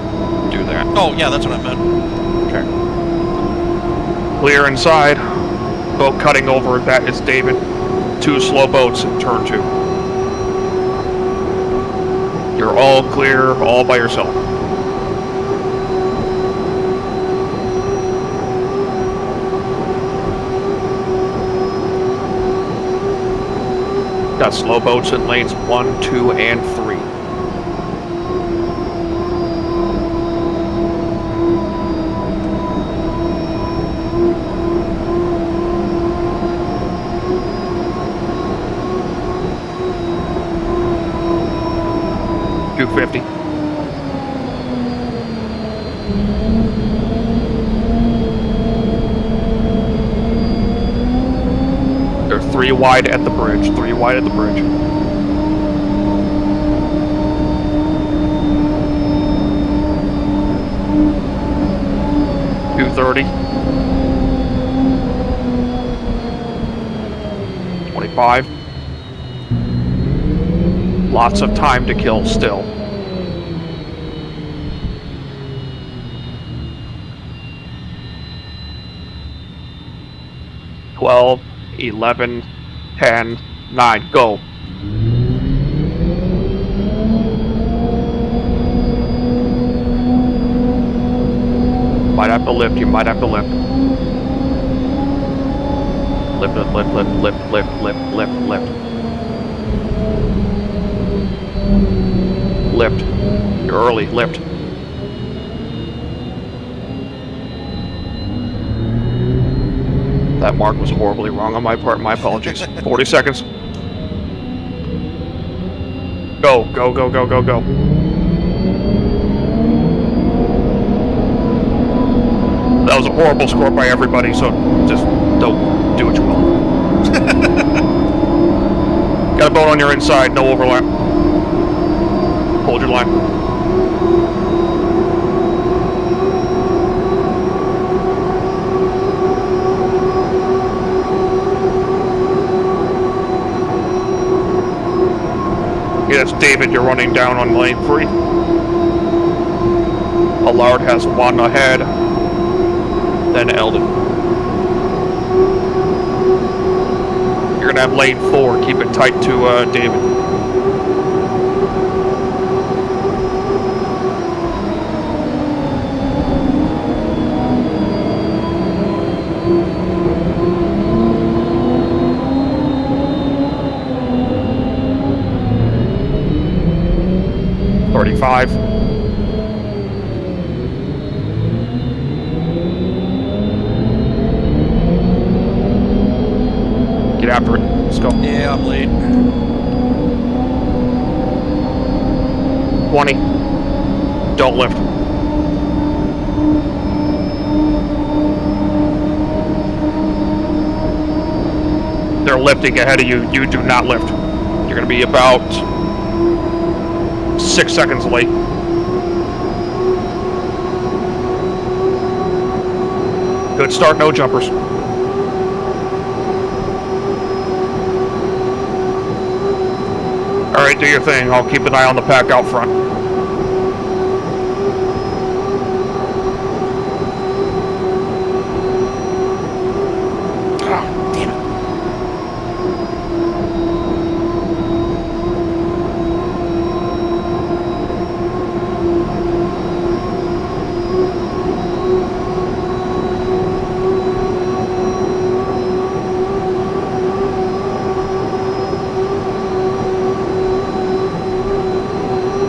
do that. Oh, yeah, that's what I meant. Okay. Clear inside. Boat cutting over, that is David. 2 slow boats in turn 2. You're all clear, all by yourself. Got slow boats in lanes 1, 2, and 3. $250. They're 3 wide at the bridge. 3 wide at the bridge. $230. 25. Lots of time to kill still. $12, 11, 10, 9, go. Might have to lift, you might have to lift. Lift, lift, lift, lift, lift, lift, lift, lift, lift. Lift. You're early, lift. That mark was horribly wrong on my part, my apologies. 40 seconds. Go, go, go, go, go, go. That was a horrible score by everybody, so just don't do what you will. Got a boat on your inside, no overlap. Hold your line. Yes, David, you're running down on lane 3. Allard has 1 ahead. Then Eldon. You're gonna have lane 4. Keep it tight to David. Five. Get after it. Let's go. Yeah, I'm late. 20. Don't lift. They're lifting ahead of you. You do not lift. You're going to be about 6 seconds late. Good start, no jumpers. All right, do your thing. I'll keep an eye on the pack out front. Oh, damn it.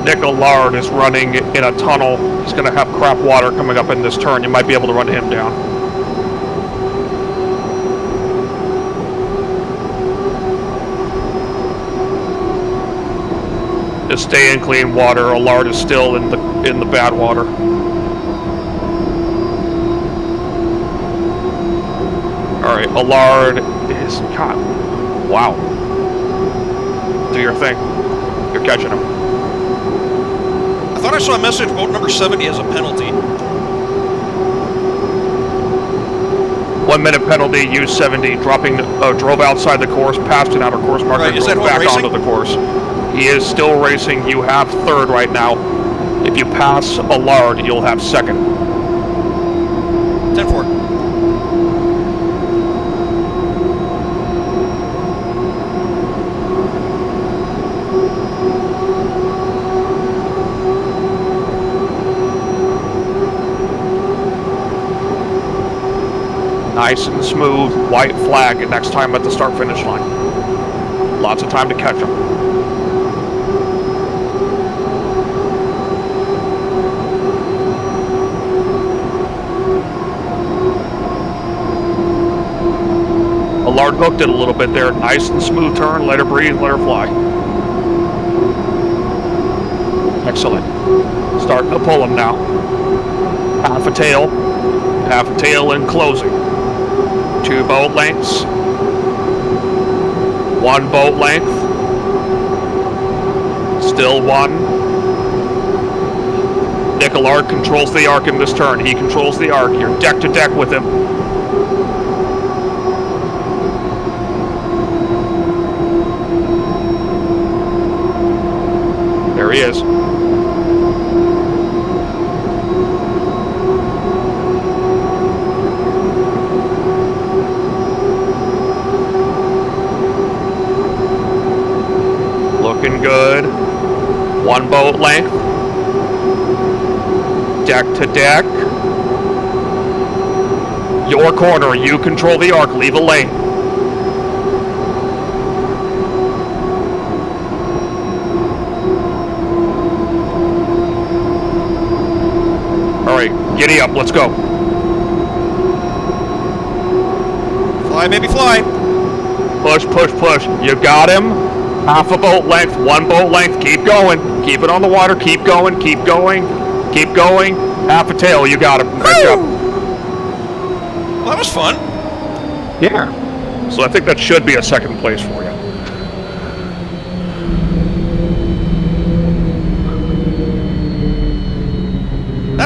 Nick Allard is running in a tunnel. He's going to have crap water coming up in this turn. You might be able to run him down. Just stay in clean water. Allard is still in the bad water. All right, Allard is God. Wow. Do your thing. You're catching him. I thought I saw a message, boat number 70 has a penalty. 1 minute penalty, use 70, drove outside the course, passed an outer course marker, Right, is that drove who back racing? onto the course. He is still racing. You have 3rd right now. If you pass Allard, you'll have 2nd. 10-4. Nice and smooth, white flag, and next time at the start-finish line. Lots of time to catch him. Allard hooked it a little bit there. Nice and smooth turn. Let her breathe, let her fly. Excellent. Starting to pull him now. Half a tail and closing. 2 boat lengths. 1 boat length. Still 1. Nick Allard controls the arc in this turn. He controls the arc. You're deck to deck with him. There he is. Looking good. 1 boat length. Deck to deck. Your corner. You control the arc. Leave a lane. All right, giddy up. Let's go. Fly, baby, fly. Push, push, push. You got him. Half a boat length, 1 boat length. Keep going. Keep it on the water. Keep going. Keep going. Keep going. Half a tail. You got him. Nice job. Well, that was fun. Yeah. So I think that should be a 2nd place for you.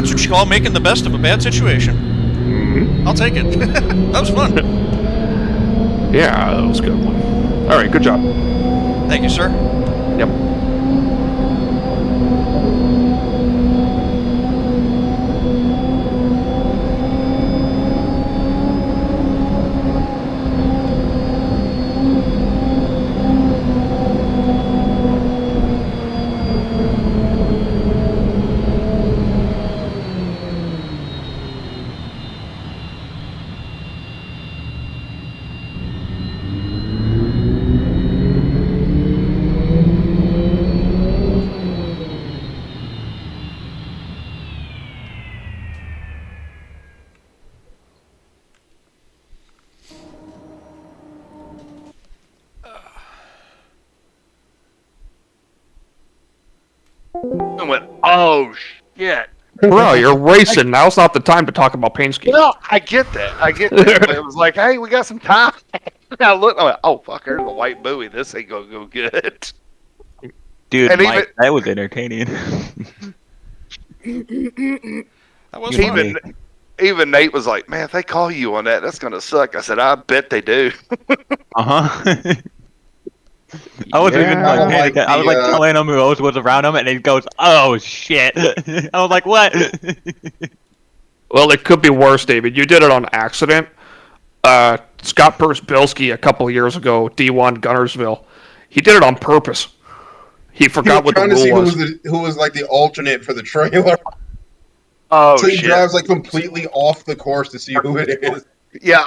That's what you call making the best of a bad situation. I'll take it. That was fun. Yeah, that was a good one. All right, good job. Thank you, sir. Yep. I went, oh shit. Bro, you're racing. Now's not the time to talk about paint schemes. No, I get that. But it was like, hey, we got some time. And I looked, I went, oh fuck, there's the white buoy. This ain't gonna go good. Dude, And Mike, that was entertaining. That was even fun. even Nate was like, man, if they call you on that, that's gonna suck. I said, I bet they do. Uh-huh. I wasn't even like paying attention. I was like telling him who else was around him, and he goes, "Oh shit!" I was like, "What?" Well, it could be worse, David. You did it on accident. Scott Persbilski a couple of years ago, D1 Gunnersville, he did it on purpose. He forgot what the trying to rule see was. who was like the alternate for the trailer. Oh So he shit. drives like completely off the course to see who it is. Yeah,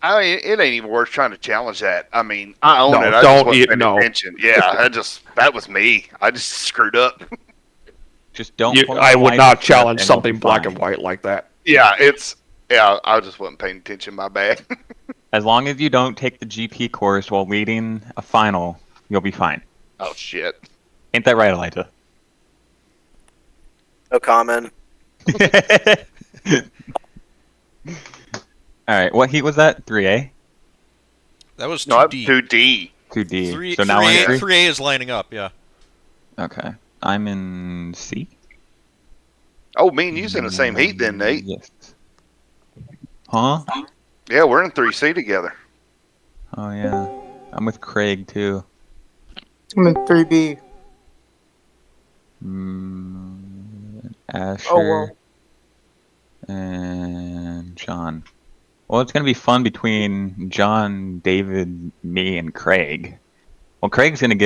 I mean, it ain't even worth trying to challenge that. I mean, I own No, it. I don't just wasn't eat- paying no. attention. Yeah, that was me. I just screwed up. Just don't. pull I the would line not up challenge and you'll something be black fine. and white like that. Yeah, I just wasn't paying attention. My bad. As long as you don't take the GP course while leading a final, you'll be fine. Oh shit. Ain't that right, Elijah? No comment. All right, what heat was that? 3A? That was No, 2D. 2D. 2D. So now we're in 3? 3A is lining up, yeah. Okay. I'm in C? Oh, me and you's in the same heat then, Nate. Yes. Huh? Yeah, we're in 3C together. Oh, yeah. I'm with Craig, too. I'm in 3B. Asher. Oh, well. And John. Well, it's going to be fun between John, David, me, and Craig. Well, Craig should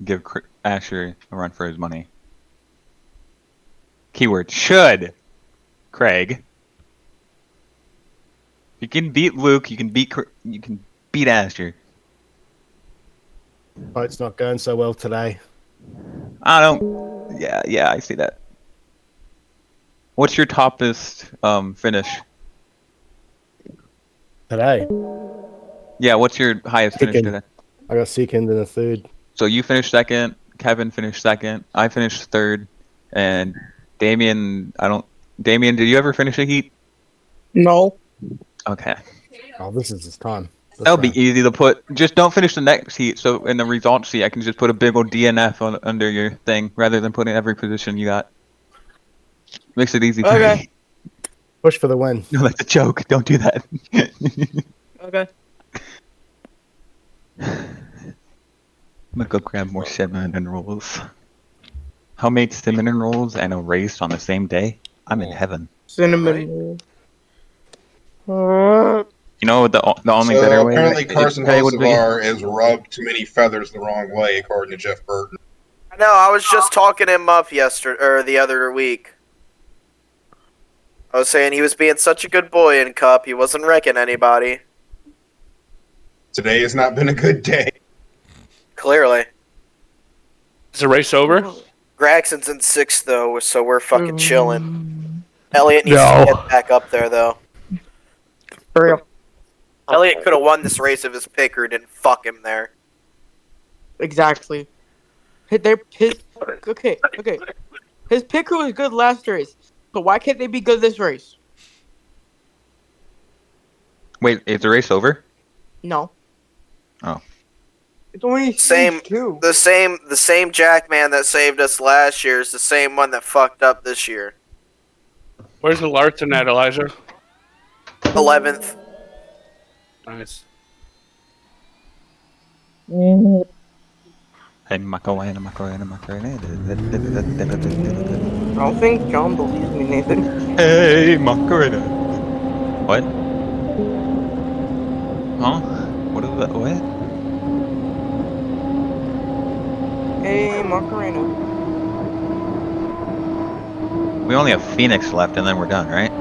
give Asher a run for his money. Keyword should. Craig. You can beat Luke. You can beat Asher. Oh, it's not going so well today. I don't. Yeah, I see that. What's your toppest finish? Today? Yeah, what's your highest finish Second. today? I got second and a third. So you finished second, Kevin finished second, I finished third, and Damien, Damien, did you ever finish a heat? No. Okay. Oh, this is his time. That'll be easy to put. Just don't finish the next heat, so in the results sheet, I can just put a big old DNF under your thing, rather than putting every position you got. Makes it easy for me. Push for the win. No, that's a joke. Don't do that. Okay. I'm gonna go grab more cinnamon rolls. Homemade cinnamon rolls and a race on the same day? I'm in heaven. Cinnamon. You know the only So better way apparently to Carson pay would be? Hocevar has rubbed too many feathers the wrong way, according to Jeff Burton. No, I was just talking him up yesterday or the other week. I was saying he was being such a good boy in Cup. He wasn't wrecking anybody. Today has not been a good day. Clearly. Is the race over? Graxon's in 6th though, so we're fucking chilling. Elliot needs to get back up there though. For real. Elliot could have won this race if his picker didn't fuck him there. Exactly. Okay. His picker was good last race, but why can't they be good this race? Wait, is the race over? No. Oh. It's only Same, two. the same Jackman that saved us last year is the same one that fucked up this year. Where's the Larson at, Elijah? 11th. Nice. Hey, Macarena. I don't think John believes me, Nathan. Hey, Macarena. What? Huh? What is that? What? Hey, Macarena. We only have Phoenix left, and then we're done, right?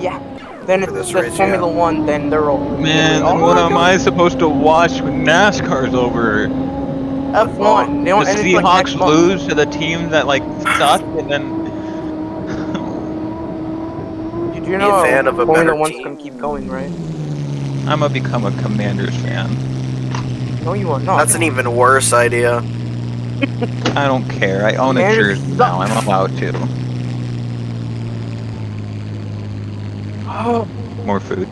Yeah. Then For it's this just race, Formula yeah. One. Then they're all. Man, then what am I supposed to watch when NASCAR's over? F1. The And it's like next Seahawks month. lose to the team that like suck, and then Did you Be a know fan of a Formula better One's team. gonna keep going, right? I'm gonna become a Commanders fan. No, you are not. That's an even worse idea. I don't care. I own a Commanders jersey now. I'm allowed to. More food.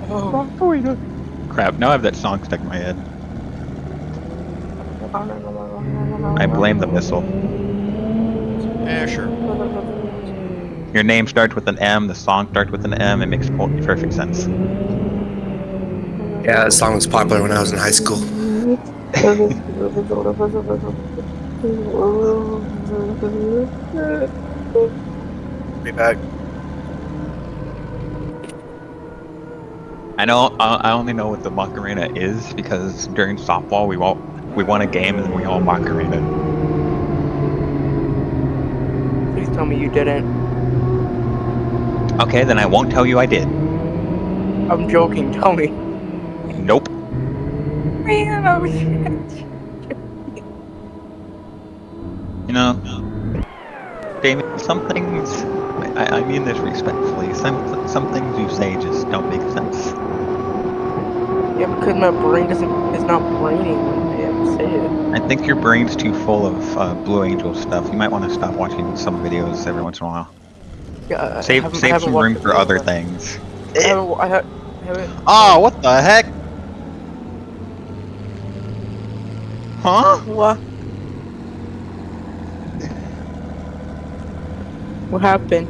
Oh. Crap, now I have that song stuck in my head. I blame the missile. Yeah, sure. Your name starts with an M, the song starts with an M, it makes perfect sense. Yeah, that song was popular when I was in high school. Be back. I only know what the Macarena is because during softball we won a game and then we all Macarena. Please tell me you didn't. Okay, then I won't tell you I did. I'm joking. Tell me. Nope. Man, I was. You know, Damien, some things, I mean this respectfully, some things you say just don't make sense. Yeah, because my brain is not braining when I say it. I think your brain's too full of Blue Angel stuff. You might want to stop watching some videos every once in a while. Yeah, Save I haven't some watched room the for video, other but things. I haven't. Oh, what the heck? Huh? What? What happened?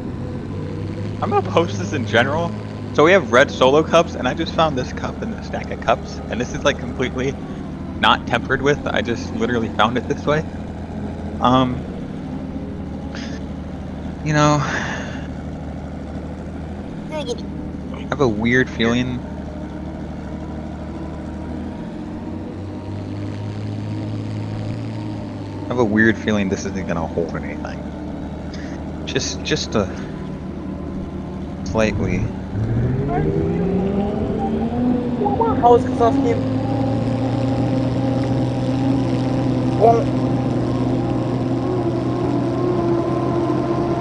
I'm gonna post this in general. So we have red solo cups, and I just found this cup in the stack of cups, and this is like completely not tempered with. I just literally found it this way. You know, I have a weird feeling. I have a weird feeling this isn't gonna hold anything. Just a slightly. How is Kazakhstan?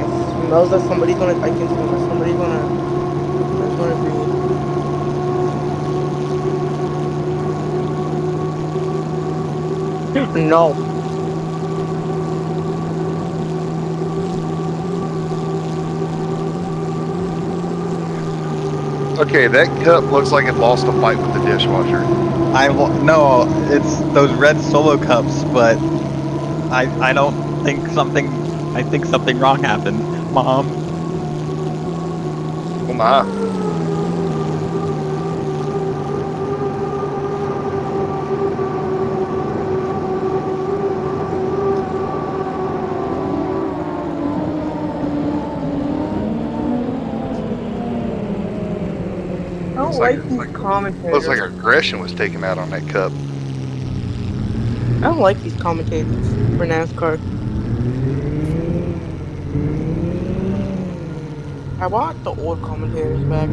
It smells that somebody's gonna. I can smell that somebody's gonna. There's gonna be. No. Okay, that cup looks like it lost a fight with the dishwasher. No, it's those red solo cups, but I don't think something. I think something wrong happened, Mom. Oh my. I don't like these commentators. Looks like aggression was taken out on that cup. I don't like these commentators for NASCAR. I want the old commentators back.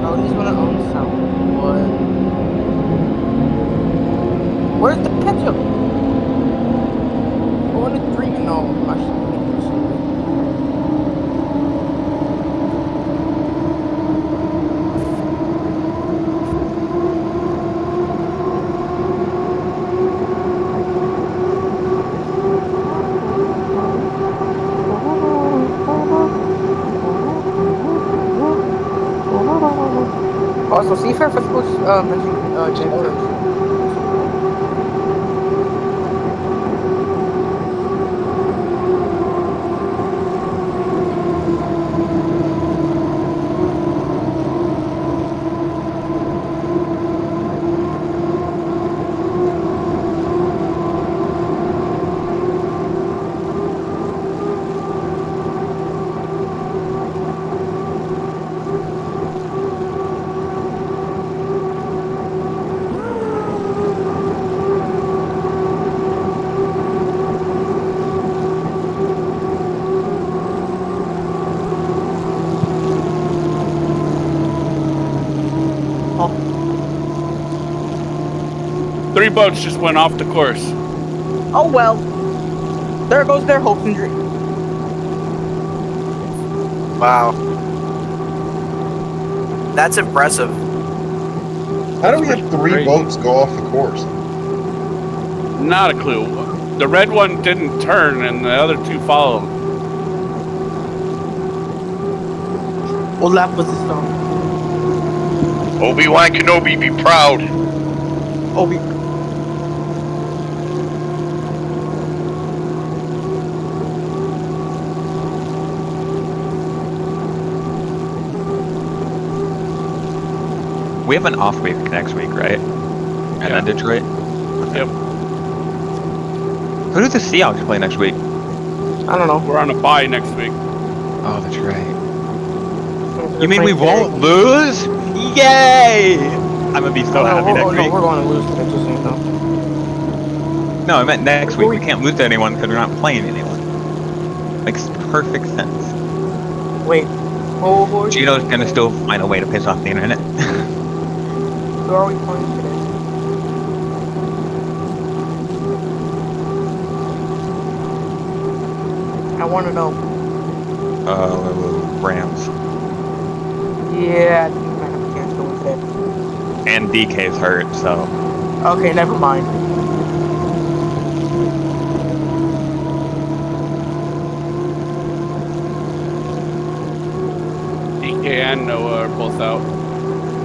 Cody's gonna own Southwood. Where's the ketchup? I want to drink. No, I should make it something. Also, Seafair Festival just mentioned Jake Church. Three boats just went off the course. Oh well. There goes their hopes and dreams. Wow. That's impressive. How do we have three boats go off the course? Not a clue. The red one didn't turn, and the other two followed. What lap was this on? Obi-Wan Kenobi, be proud. Obi. We have an off week next week, right? And then Detroit. Yep. Who does the Seahawks play next week? I don't know. We're on a bye next week. Oh, that's right. You mean we won't lose? Yay! I'm gonna be so happy next week. No, we're going to lose today, just so you know. No, I meant next week. We can't lose to anyone because we're not playing anyone. Makes perfect sense. Wait. Oh, Gino's gonna still find a way to piss off the internet. who are we playing today? I want to know. Rams. Yeah, I think we might have a chance to win today. And DK's hurt, so. Okay, never mind. DK and Noah are both out.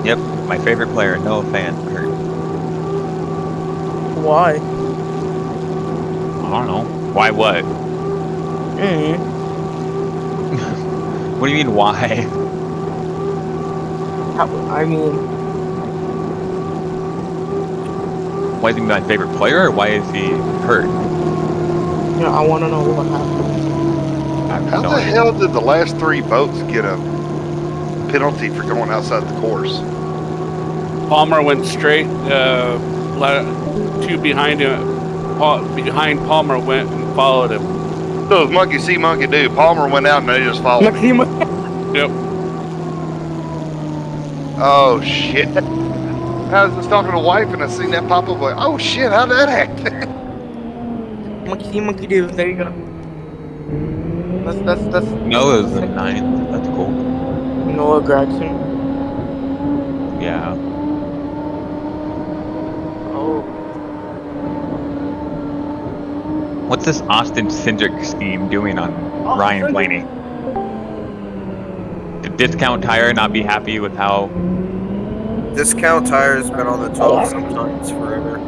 Yep, my favorite player, Noah Fan, hurt. Why? I don't know. Why what? What do you mean, why? I mean... Why is he my favorite player, or why is he hurt? You know, I want to know what happened. How the hell did the last three boats get a penalty for going outside the course? Palmer went straight. Two behind him, behind Palmer went and followed him. So it was monkey see, monkey do. Palmer went out and they just followed him. Yep. Oh shit. I was just talking to wife and I seen that pop up like, oh shit, how'd that happen? Monkey see, monkey do. There you go. That's Noah's the 9th. That's cool. Noah Gregson. Yeah. Oh. What's this Austin Cindric scheme doing on Ryan Blaney? Did Discount Tire not be happy with how... Discount Tire's been on the 12 sometimes forever.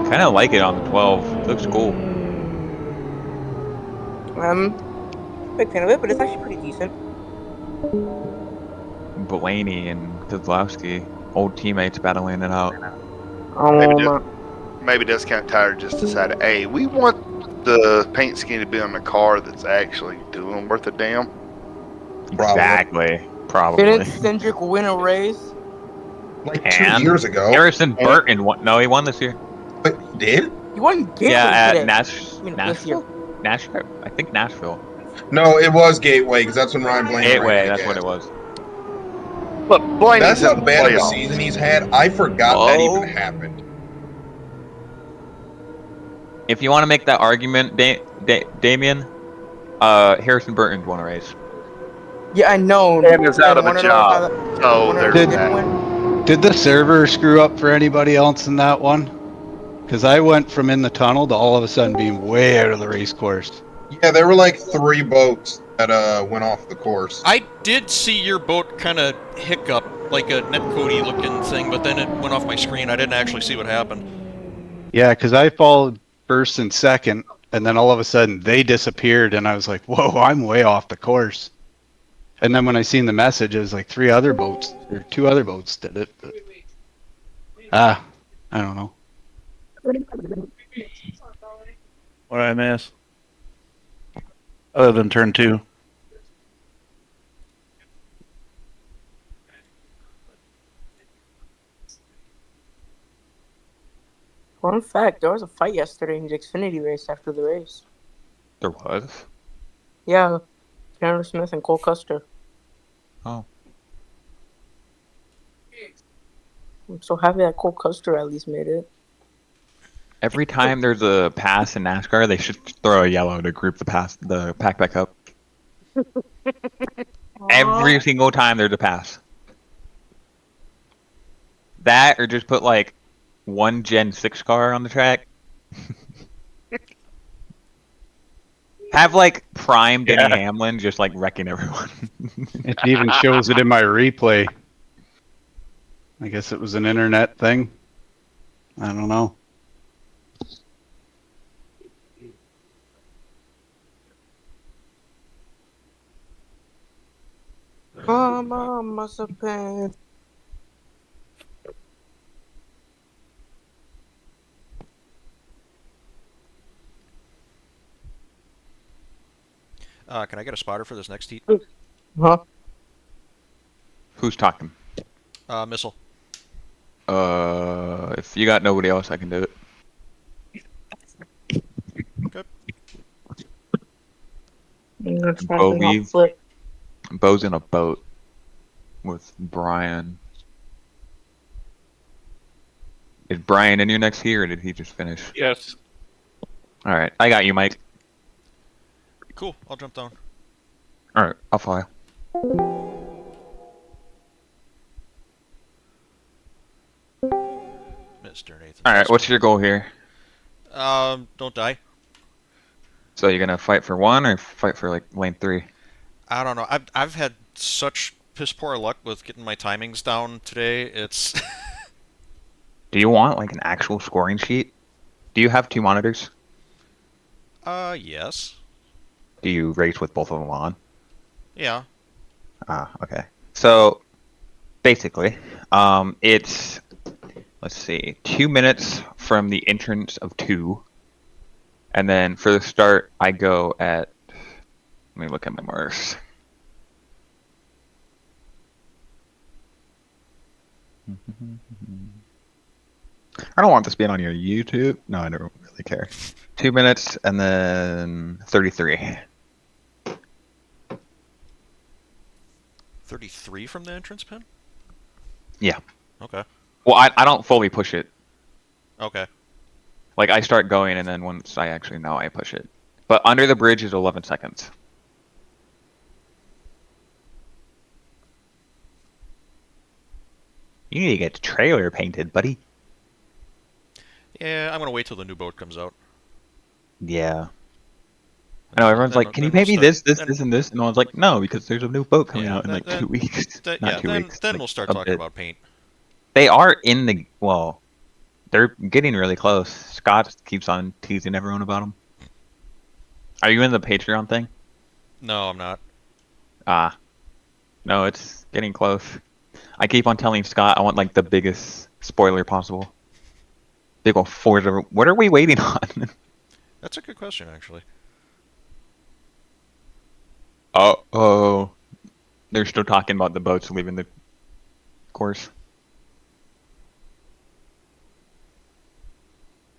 Kind of like it on the 12. It looks cool. Big fan of it, but it's actually pretty decent. Blaney and Kozlowski, old teammates battling it out. Maybe Discount Tire just decided, hey, we want the paint scheme to be on the car that's actually doing worth a damn. Exactly. Probably. Didn't Cindric win a race? Like 2 years ago. Harrison Burton won. No, he won this year. But he did? He won Gateway at today. Nashville. Nashville. I think Nashville. No, it was Gateway because that's when Ryan Blaney. Gateway. That's what it was. But Blaney's that's how in bad of a playoffs. season he's had. I forgot that even happened. If you want to make that argument, Damien, Harrison Burton won a race. Yeah, I know. And is out of a job. So there's that. Did the server screw up for anybody else in that one? Because I went from in the tunnel to all of a sudden being way out of the race course. Yeah, there were like 3 boats that went off the course. I did see your boat kind of hiccup, like a netcode-y looking thing, but then it went off my screen. I didn't actually see what happened. Yeah, because I followed first and second, and then all of a sudden they disappeared, and I was like, whoa, I'm way off the course. And then when I seen the message, it was like 2 other boats did it. But, I don't know. What did I miss? Other than turn 2. Fun fact, there was a fight yesterday in the Xfinity race after the race. There was? Yeah, Chandler Smith and Cole Custer. Oh. I'm so happy that Cole Custer at least made it. Every time there's a pass in NASCAR, they should throw a yellow to group the pack back up. Every single time there's a pass. That or just put like one Gen 6 car on the track. Have like prime Denny Hamlin just like wrecking everyone. It even shows it in my replay. I guess it was an internet thing. I don't know. Mama must have been. Can I get a spotter for this next heat? Huh? Who's talking? Missile. If you got nobody else, I can do it. Good. Beau's in a boat with Brian. Is Brian in your next heat, or did he just finish? Yes. All right, I got you, Mike. Cool. I'll jump down. All right, I'll follow. Mr. Nathan. All right, what's your goal here? Don't die. So you're gonna fight for 1 or fight for like lane 3? I don't know. I've had such piss poor luck with getting my timings down today. It's. Do you want like an actual scoring sheet? Do you have 2 monitors? Yes. Do you race with both of them on? Yeah. Ah, okay. So basically, it's, let's see, 2 minutes from the entrance of 2. And then for the start, I go at, let me look at my marks. I don't want this being on your YouTube. No, I don't really care. 2 minutes and then 33. 33 from the entrance pin? Yeah. Okay. Well, I don't fully push it. Okay. Like, I start going, and then once I actually know, I push it. But under the bridge is 11 seconds. You need to get the trailer painted, buddy. Yeah, I'm gonna wait till the new boat comes out. Yeah. I know, everyone's like, can you pay me this, and this? And no one's like, no, because there's a new boat coming out in like 2 weeks. Not 2 weeks. Then like, we'll start a talking bit. about paint. They are in the, well, they're getting really close. Scott keeps on teasing everyone about them. Are you in the Patreon thing? No, I'm not. Ah. No, it's getting close. I keep on telling Scott I want like the biggest spoiler possible. Big old Forza. What are we waiting on? That's a good question, actually. Oh. They're still talking about the boats leaving the course.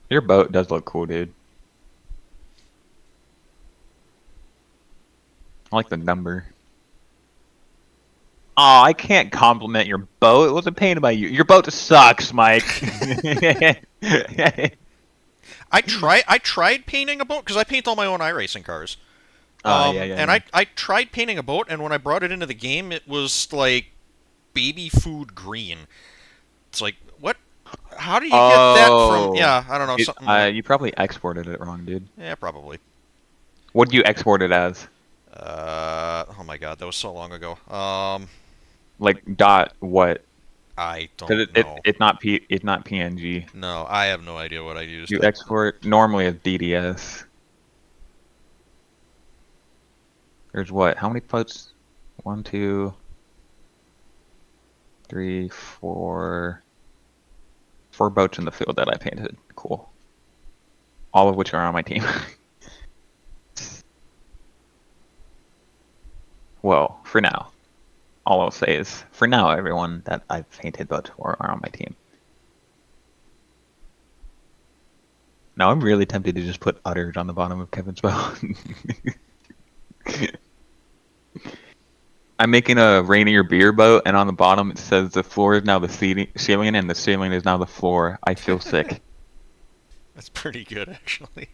Your boat does look cool, dude. I like the number. Oh, I can't compliment your boat. It wasn't painted by you. Your boat sucks, Mike. I tried painting a boat because I paint all my own iRacing cars. And I tried painting a boat, and when I brought it into the game, it was like baby food green. It's like, what? How do you get that from? Yeah, I don't know. Something. You probably exported it wrong, dude. Yeah, probably. What do you export it as? Oh my god, that was so long ago. Like dot what? I don't know. It's not PNG. No, I have no idea what I used. You export normally as DDS. There's what? How many boats? 1, 2, 3, 4. 4 boats in the field that I painted. Cool. All of which are on my team. Well, for now. All I'll say is, for now, everyone that I've painted boats for are on my team. Now I'm really tempted to just put udders on the bottom of Kevin's boat. I'm making a Rainier beer boat, and on the bottom it says the floor is now the ceiling, and the ceiling is now the floor. I feel sick. That's pretty good, actually.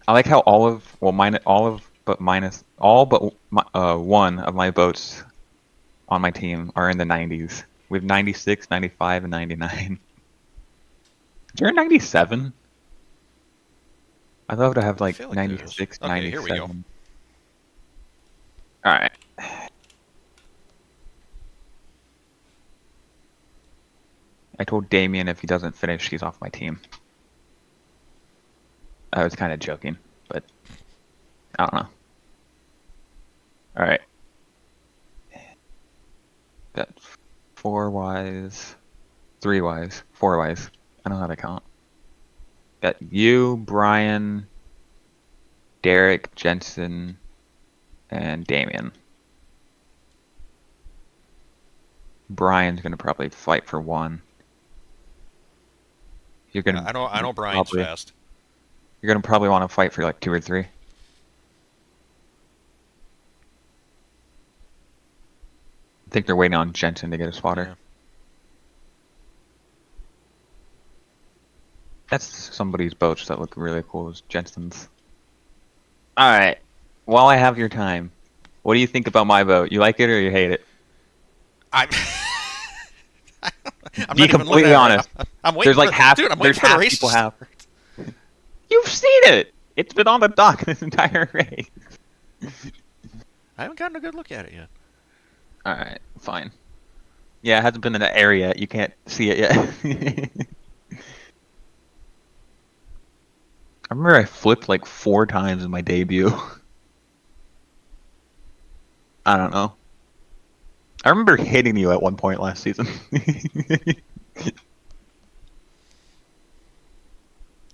I like how all but one of my boats on my team are in the 90s. We have 96, 95, and 99. Is there a 97? I thought I'd have like 96, okay, 97. Here we go. Alright. I told Damien if he doesn't finish, he's off my team. I was kind of joking, but I don't know. Alright. Got 4 Ys, 3 Ys, 4 Ys. I don't know how to count. Got you, Brian, Derek, Jensen, and Damien. Brian's gonna probably fight for 1. You're gonna. I know Brian's fast. You're gonna probably want to fight for like 2 or 3. I think they're waiting on Jensen to get a spotter. Yeah. That's somebody's boats that look really cool. Is Jensen's. All right. While I have your time, what do you think about my boat? You like it or you hate it? I'm Be completely honest. I'm waiting. There's like half. Dude, I'm there's waiting for the half race. people have. You've seen it. It's been on the dock this entire race. I haven't gotten a good look at it yet. All right, fine. Yeah, it hasn't been in the air yet. You can't see it yet. I remember I flipped like 4 times in my debut. I don't know. I remember hitting you at one point last season.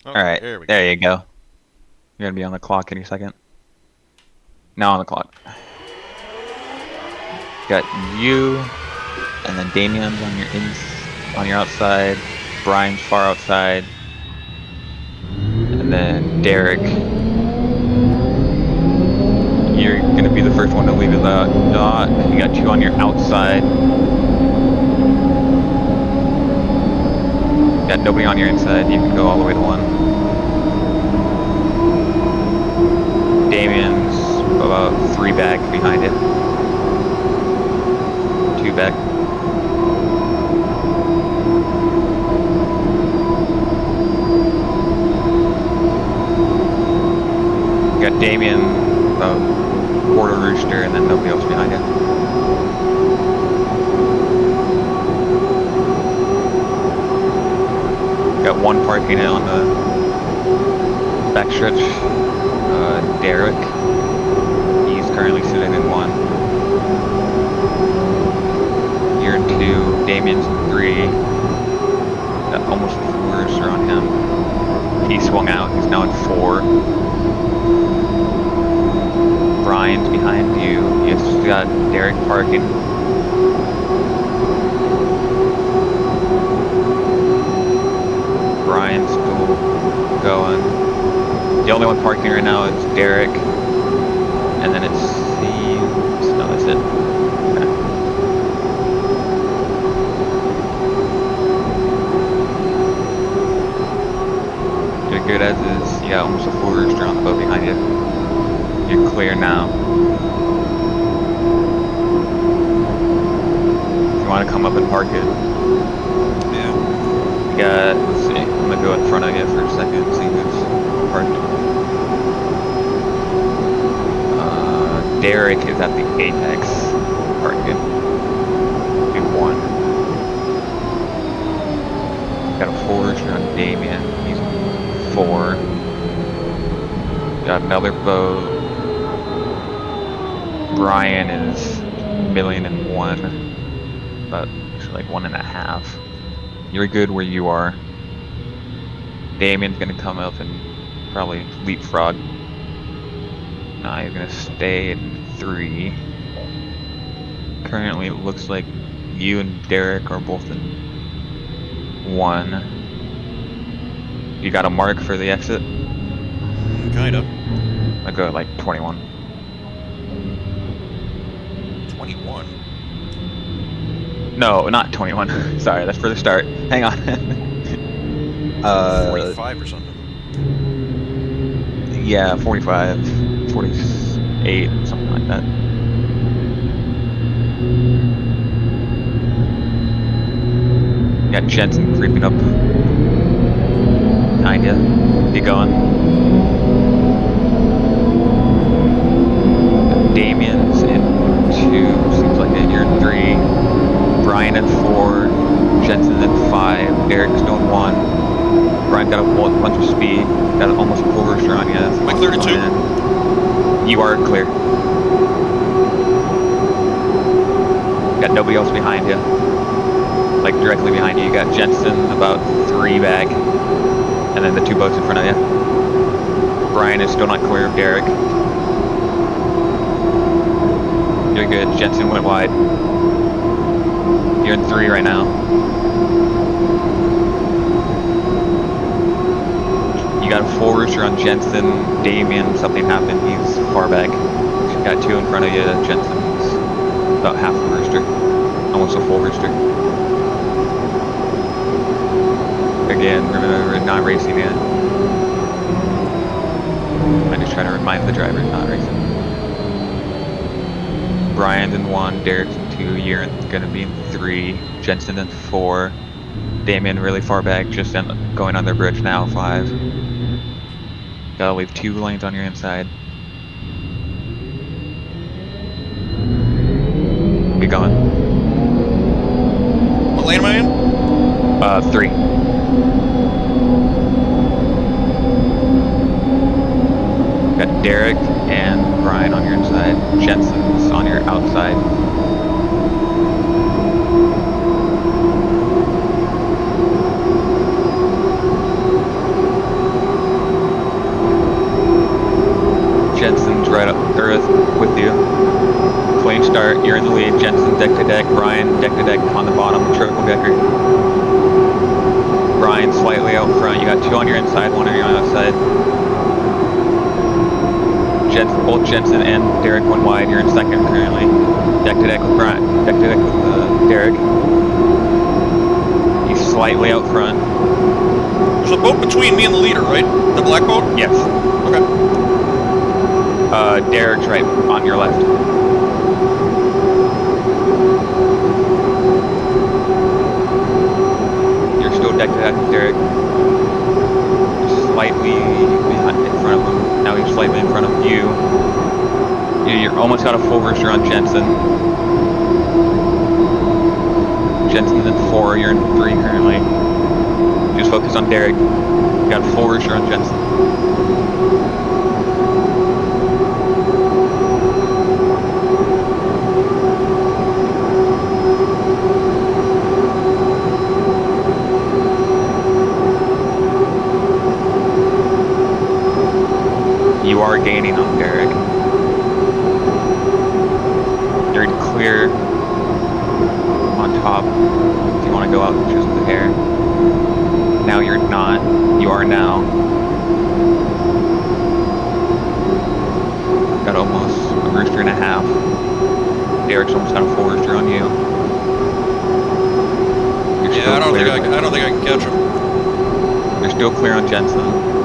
All right, there you go. You're gonna be on the clock any second. Now on the clock. Got you, and then Damien's on your outside. Brian's far outside, and then Derek. You're gonna be the first one to leave the dot. You got 2 on your outside. Got nobody on your inside. You can go all the way to 1. Damien's about 3 back behind it. 2 back. Got Damien about quarter rooster and then nobody else behind it. Got 1 parking on the backstretch. Derek. He's currently sitting in 1. You're in 2. Damien's in 3. Got almost 4 rooster on him. He swung out. He's now in 4. Brian's behind you. You just got Derek parking. Brian's still going. The only one parking right now is Derek. And then it's no, that's it. Okay. You're good as is. You got almost a 4 rooster on the boat behind you. You're clear now. If you want to come up and park it. Yeah. You got, let's see, I'm gonna go in front of you for a second, see who's parked. Derek is at the Apex parking. Be 1. Got a forger on Damien. He's 4. Got another Beau. Brian is 1,000,001. About like 1.5. You're good where you are. Damien's gonna come up and probably leapfrog. Nah, he's gonna stay in 3. Currently, it looks like you and Derek are both in 1. You got a mark for the exit? Kinda. I go at like 21. 21? No, not 21. Sorry, that's for the start. Hang on. 45 or something. Yeah, 45, 48, something like that. Got Jensen creeping up behind you. Keep going. Damien's in 2, seems like it. You're in 3. Brian at 4. Jensen at 5. Derek's doing 1. Brian got a bunch of speed. Got almost a full rooster on you. Am I clear to 2? You are clear. Got nobody else behind you. Like directly behind you. You got Jensen about 3 back. And then the 2 boats in front of you. Brian is still not clear of Derek. You're good. Jensen went wide. You're in 3 right now. You got a full rooster on Jensen. Damien, something happened. He's far back. You got 2 in front of you. Jensen's about half a rooster. Almost a full rooster. Again, remember, not racing yet. I just try to remind the driver not racing. Brian's in 1, Derek's in 2, you're gonna be in 3, Jensen in 4, Damien really far back, just going on their bridge now, 5. Gotta leave 2 lanes on your inside. Get going. What lane am I in? 3. Got Derek and Brian on your inside. Jensen's on your outside. Jensen's right up Earth with you. Clean start. You're in the lead. Jensen deck to deck. Brian deck to deck on the bottom. Triple decker. Brian slightly out front. You got 2 on your inside, 1 on your outside. Both Jensen and Derek went wide. You're in 2nd currently. Deck to deck with Brian. Deck to deck with Derek. He's slightly out front. There's a boat between me and the leader, right? The black boat? Yes. Okay. Derek's right on your left. You're still deck to deck with Derek. Slightly behind, in front of him. Now he's slightly in front of you. You're almost got a full rooster on Jensen. Jensen's in 4, you're in 3 currently. Just focus on Derek. You got a full rooster on Jensen. You are gaining on Derek. You're clear on top if you want to go out and choose the hair. Now you're not. You are now. Got almost a rooster and a half. Derek's almost got a full rooster on you. Yeah, I don't think I can catch him. You're still clear on Jensen.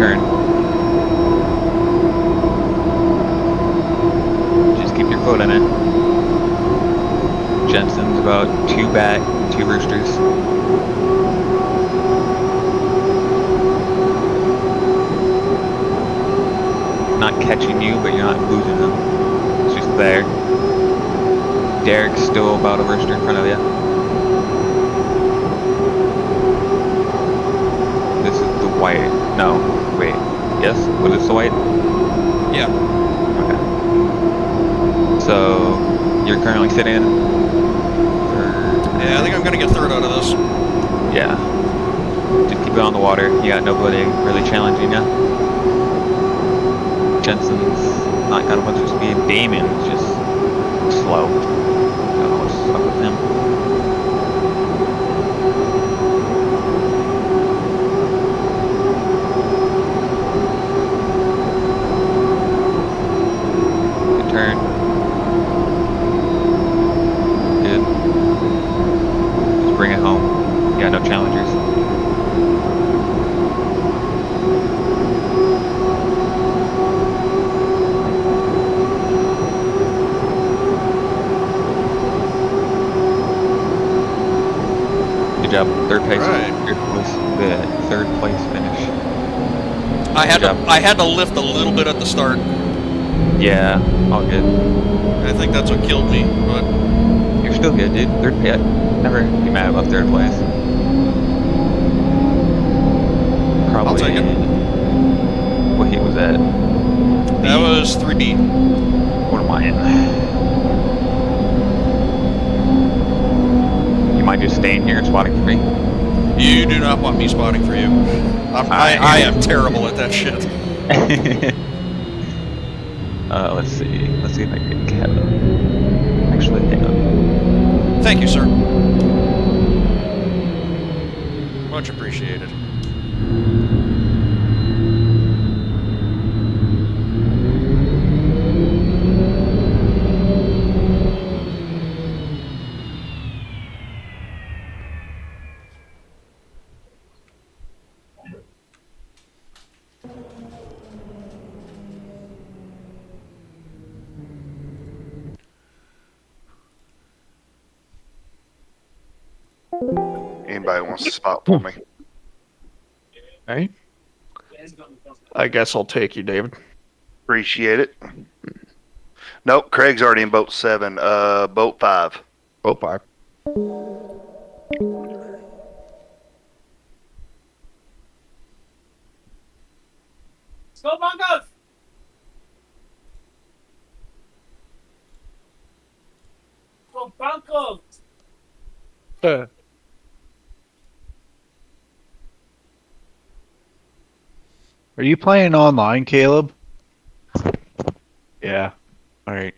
Turn. challengers. Not catching you, but you're not losing them. It's just there. Derek's still about a roaster in front of you. This is the white. No, wait. Yes? Was this the white? Yeah. Okay. So, you're currently sitting Yeah, I think I'm gonna get third out of this. Yeah. Just keep it on the water. You got nobody really challenging you. Jensen's not got a bunch of speed. Damon's just slow. Don't know what's up with him. Good turn. Good. Just bring it home. You got no challengers. Good job. Third place. Right. Third place finish. I had to lift a little bit at the start. Yeah, all good. I think that's what killed me, but You're still good, dude. Third place. Never be mad about third place. Probably. I'll take it. What heat was that? That was 3B. What am I in? You mind just staying here and spotting for me? You do not want me spotting for you. I am terrible at that shit. Let's see. Let's see if I can get Kevin. Actually, hang on. Thank you, sir. Much appreciated. Anybody wants to spot for me? Hey. I guess I'll take you, David. Appreciate it. Nope, Craig's already in boat 7. Boat 5. Boat 5. Let's go, Broncos! Go, Broncos! Are you playing online, Caleb? Yeah. All right.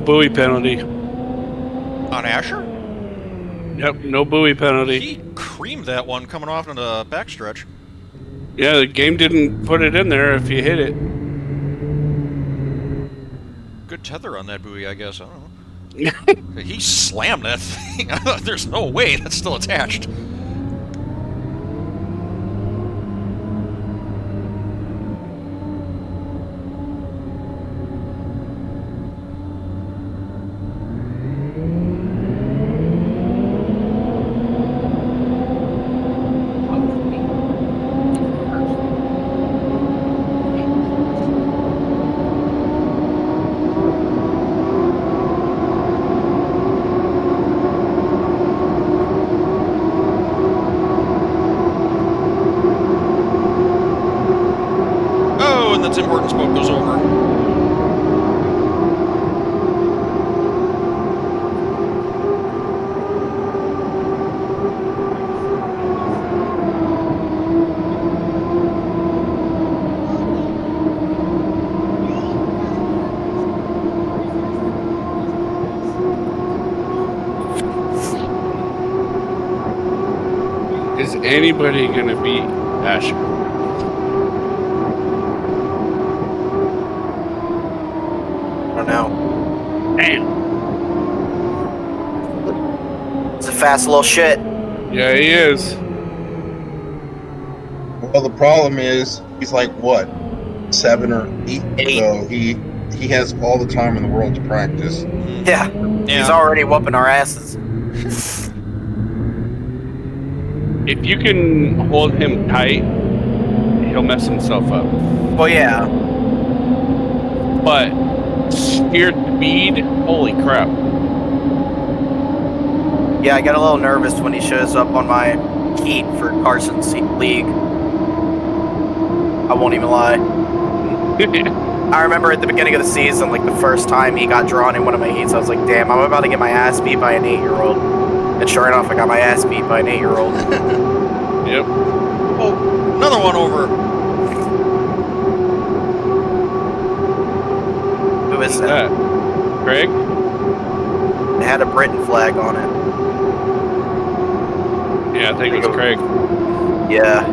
buoy penalty. On Asher? Yep, no buoy penalty. He creamed that one coming off in the backstretch. Yeah, the game didn't put it in there if you hit it. Good tether on that buoy, I guess. I don't know. He slammed that thing. There's no way that's still attached. Oh, and the Tim Hortons boat goes over. Is anybody gonna beat Asher? I don't know. Damn. It's a fast little shit. Yeah, he is. Well, the problem is he's like what, 7 or 8, so he has all the time in the world to practice. Yeah. He's already whooping our asses. If you can hold him tight, he'll mess himself up. Well, yeah. But sheer speed, holy crap. Yeah, I get a little nervous when he shows up on my heat for Carson's league. I won't even lie. I remember at the beginning of the season, like the first time he got drawn in one of my heats, I was like, damn, I'm about to get my ass beat by an 8-year-old. And sure enough, I got my ass beat by an 8-year-old. Yep. Oh, another one over. Who is that? Craig? It had a Britain flag on it. Yeah, I think it was Craig. Yeah.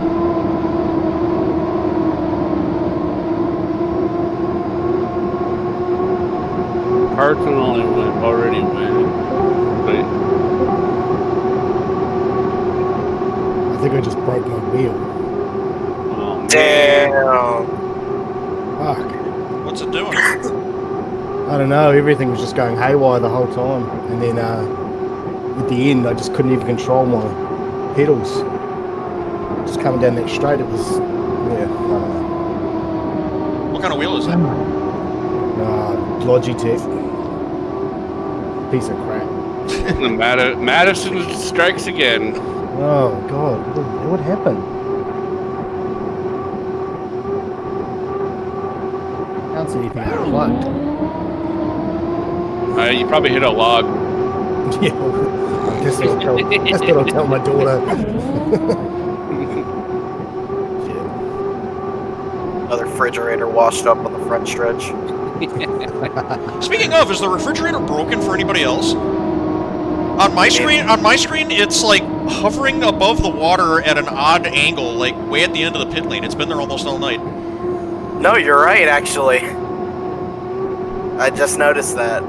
Carson already went. I think I just broke my wheel. Oh, damn. Fuck. What's it doing? I don't know. Everything was just going haywire the whole time, and then at the end, I just couldn't even control my pedals. Just coming down that straight, it was I don't know. What kind of wheel is it? Logitech. Piece of crap. Madison strikes again. Oh god, what happened? Can't see anything unplugged. You probably hit a log. Yeah, I guess that's what I'll tell my daughter. Another refrigerator washed up on the front stretch. Speaking of, is the refrigerator broken for anybody else? On my screen, it's like hovering above the water at an odd angle, like way at the end of the pit lane. It's been there almost all night. No, you're right, actually. I just noticed that.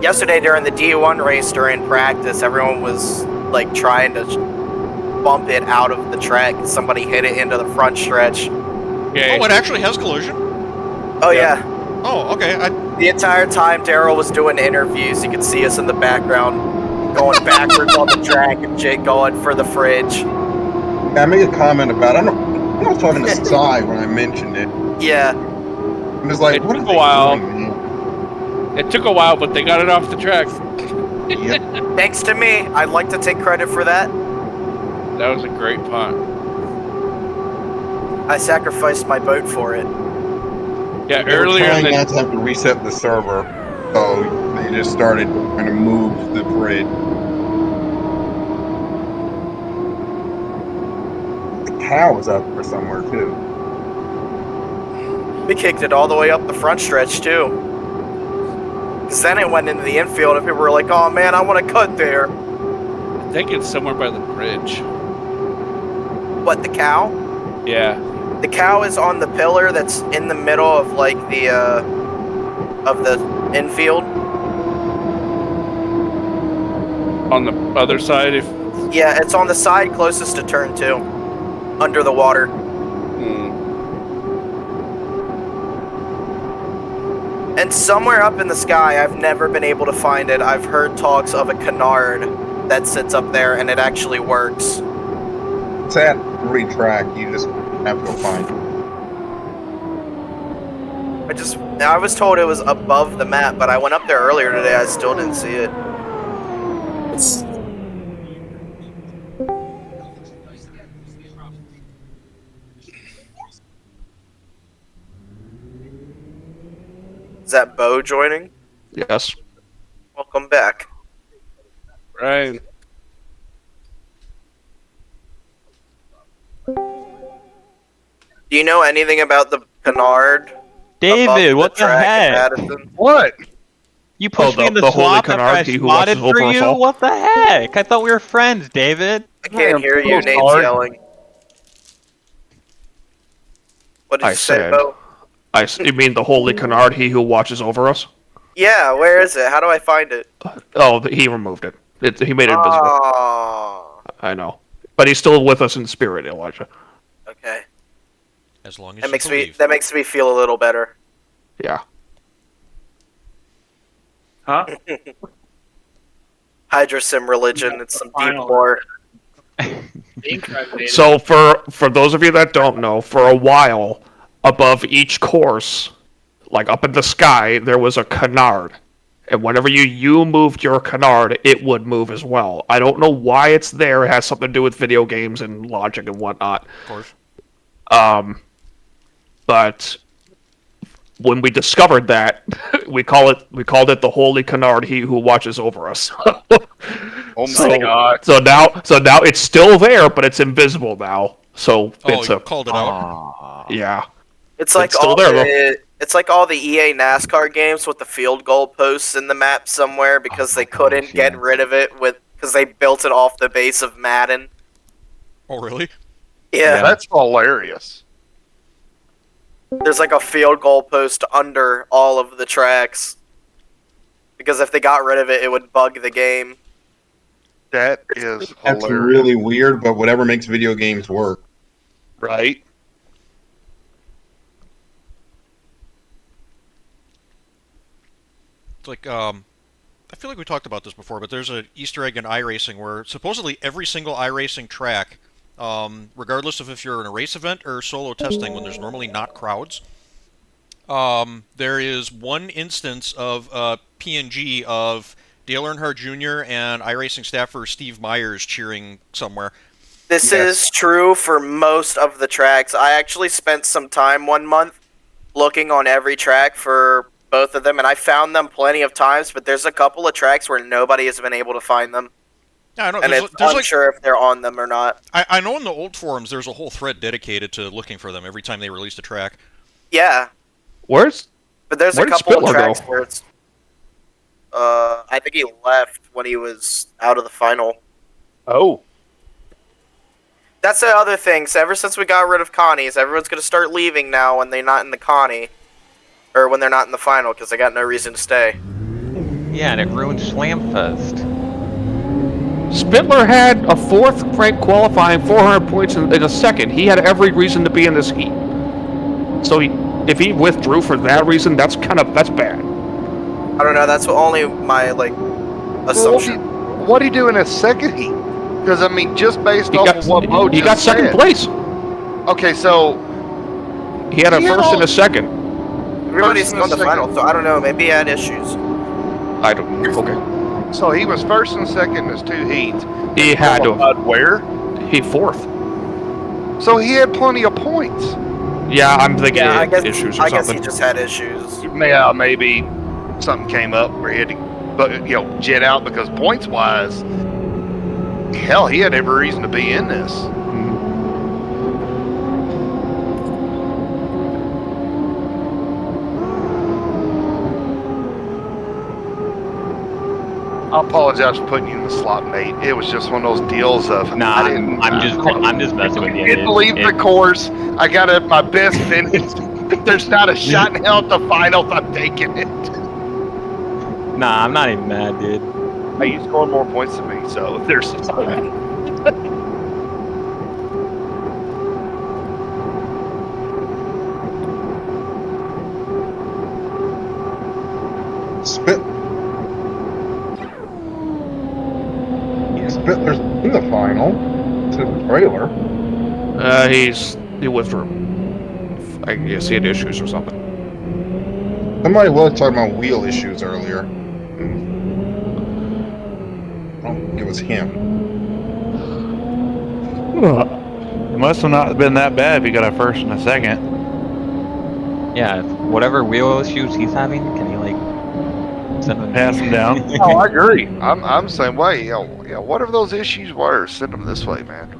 Yesterday during the D1 race during practice, everyone was like trying to bump it out of the track. Somebody hit it into the front stretch. Okay. Oh, it actually has collision? Oh, yeah. Oh, okay. The entire time Daryl was doing interviews, you could see us in the background going backwards on the track and Jake going for the fridge. Yeah, I made a comment about it. I was talking to Cy when I mentioned it. Yeah. It was like, It what took are a while. they doing, man? It took a while, but they got it off the track. Yep. Thanks to me. I'd like to take credit for that. That was a great punt. I sacrificed my boat for it. Yeah, They were earlier trying in not to have to reset the server, so they just started trying to move the grid. The cow was up there somewhere too. We kicked it all the way up the front stretch too. Cause then it went into the infield and people were like, "Oh man, I want to cut there." I think it's somewhere by the bridge. What, the cow? Yeah. The cow is on the pillar that's in the middle of like the infield. On the other side, if Yeah, it's on the side closest to turn 2, under the water. And somewhere up in the sky, I've never been able to find it. I've heard talks of a canard that sits up there, and it actually works. It's at track. You just have to go find it. I was told it was above the map, but I went up there earlier today. I still didn't see it. Is that Beau joining? Yes. Welcome back. Right. Do you know anything about the canard? David, what the heck? What? You pushed me in the the holy swamp after I canard, he who watches spotted for over us you? all. What the heck? I thought we were friends, David. I can't hear you. Nate's yelling. What did I you say, said. Beau? You mean the holy canard, he who watches over us? Yeah, where is it? How do I find it? Oh, he removed it. He made it invisible. Oh, I know, but he's still with us in spirit, Elijah. okay. As long as That makes me feel a little better. Yeah. Huh? HydroSim religion. It's some deep lore. So for those of you that don't know, for a while, above each course, like up in the sky, there was a canard. And whenever you moved your canard, it would move as well. I don't know why it's there. It has something to do with video games and logic and whatnot. Of course. But when we discovered that, we called it the holy canard, he who watches over us. Oh my God! So now it's still there, but it's invisible now. So it's you called it out. Yeah. It's like still all there, though. it's like all the EA NASCAR games with the field goal posts in the map somewhere because they couldn't get rid of it because they built it off the base of Madden. Oh, really? Yeah. That's hilarious. There's like a field goal post under all of the tracks because if they got rid of it, it would bug the game. That is That's hilarious. really weird, but whatever makes video games work. Right? It's like, I feel like we talked about this before, but there's an Easter egg in iRacing where supposedly every single iRacing track, regardless of if you're in a race event or solo testing when there's normally not crowds, there is one instance of PNG of Dale Earnhardt Jr. and iRacing staffer Steve Myers cheering somewhere. This is true for most of the tracks. I actually spent some time one month looking on every track for both of them, and I found them plenty of times, but there's a couple of tracks where nobody has been able to find them. Yeah, I know. And it's unsure if they're on them or not. I know in the old forums there's a whole thread dedicated to looking for them every time they released a track. Yeah. But there's where a did couple of Spitler tracks go? where it's I think he left when he was out of the final. Oh. That's the other thing. So ever since we got rid of Connie's, everyone's going to start leaving now when they're not in the Connie. Or when they're not in the final, because they got no reason to stay. Yeah, and it ruined Slamfest. Spitler had a 4th ranked qualifying, 400 points in a second. He had every reason to be in this heat. So if he withdrew for that reason, that's bad. I don't know. That's only my assumption. What do you do in a second heat? Because I mean, just based off of what Beau he just got second said. place. Okay, so he had a first and a second. Everybody's on the final, so I don't know. Maybe he had issues. I don't. Okay. So he was first and second in his 2 heats. He had to. Where? He 4th. So he had plenty of points. Yeah, I'm thinking I guess, issues or I guess something. he just had issues. Yeah, maybe something came up where he had to, jet out because points-wise, hell, he had every reason to be in this. I apologize for putting you in the slot, mate. It was just one of those deals of Nah, I'm just messing with you. Didn't leave the course. I got it my best finish. If there's not a shot in hell at the finals, I'm taking it. Nah, I'm not even mad, dude. Hey, you scored more points than me, so there's. Spittler's in the final. It's in the trailer. He withdrew. I guess he had issues or something. Somebody was talking about wheel issues earlier. I don't think it was him. It must have not been that bad if he got a first and a second. Yeah, whatever wheel issues he's having, can he like send him pass him down? Oh, I agree. I'm the same way. Whatever those issues were, send them this way, man.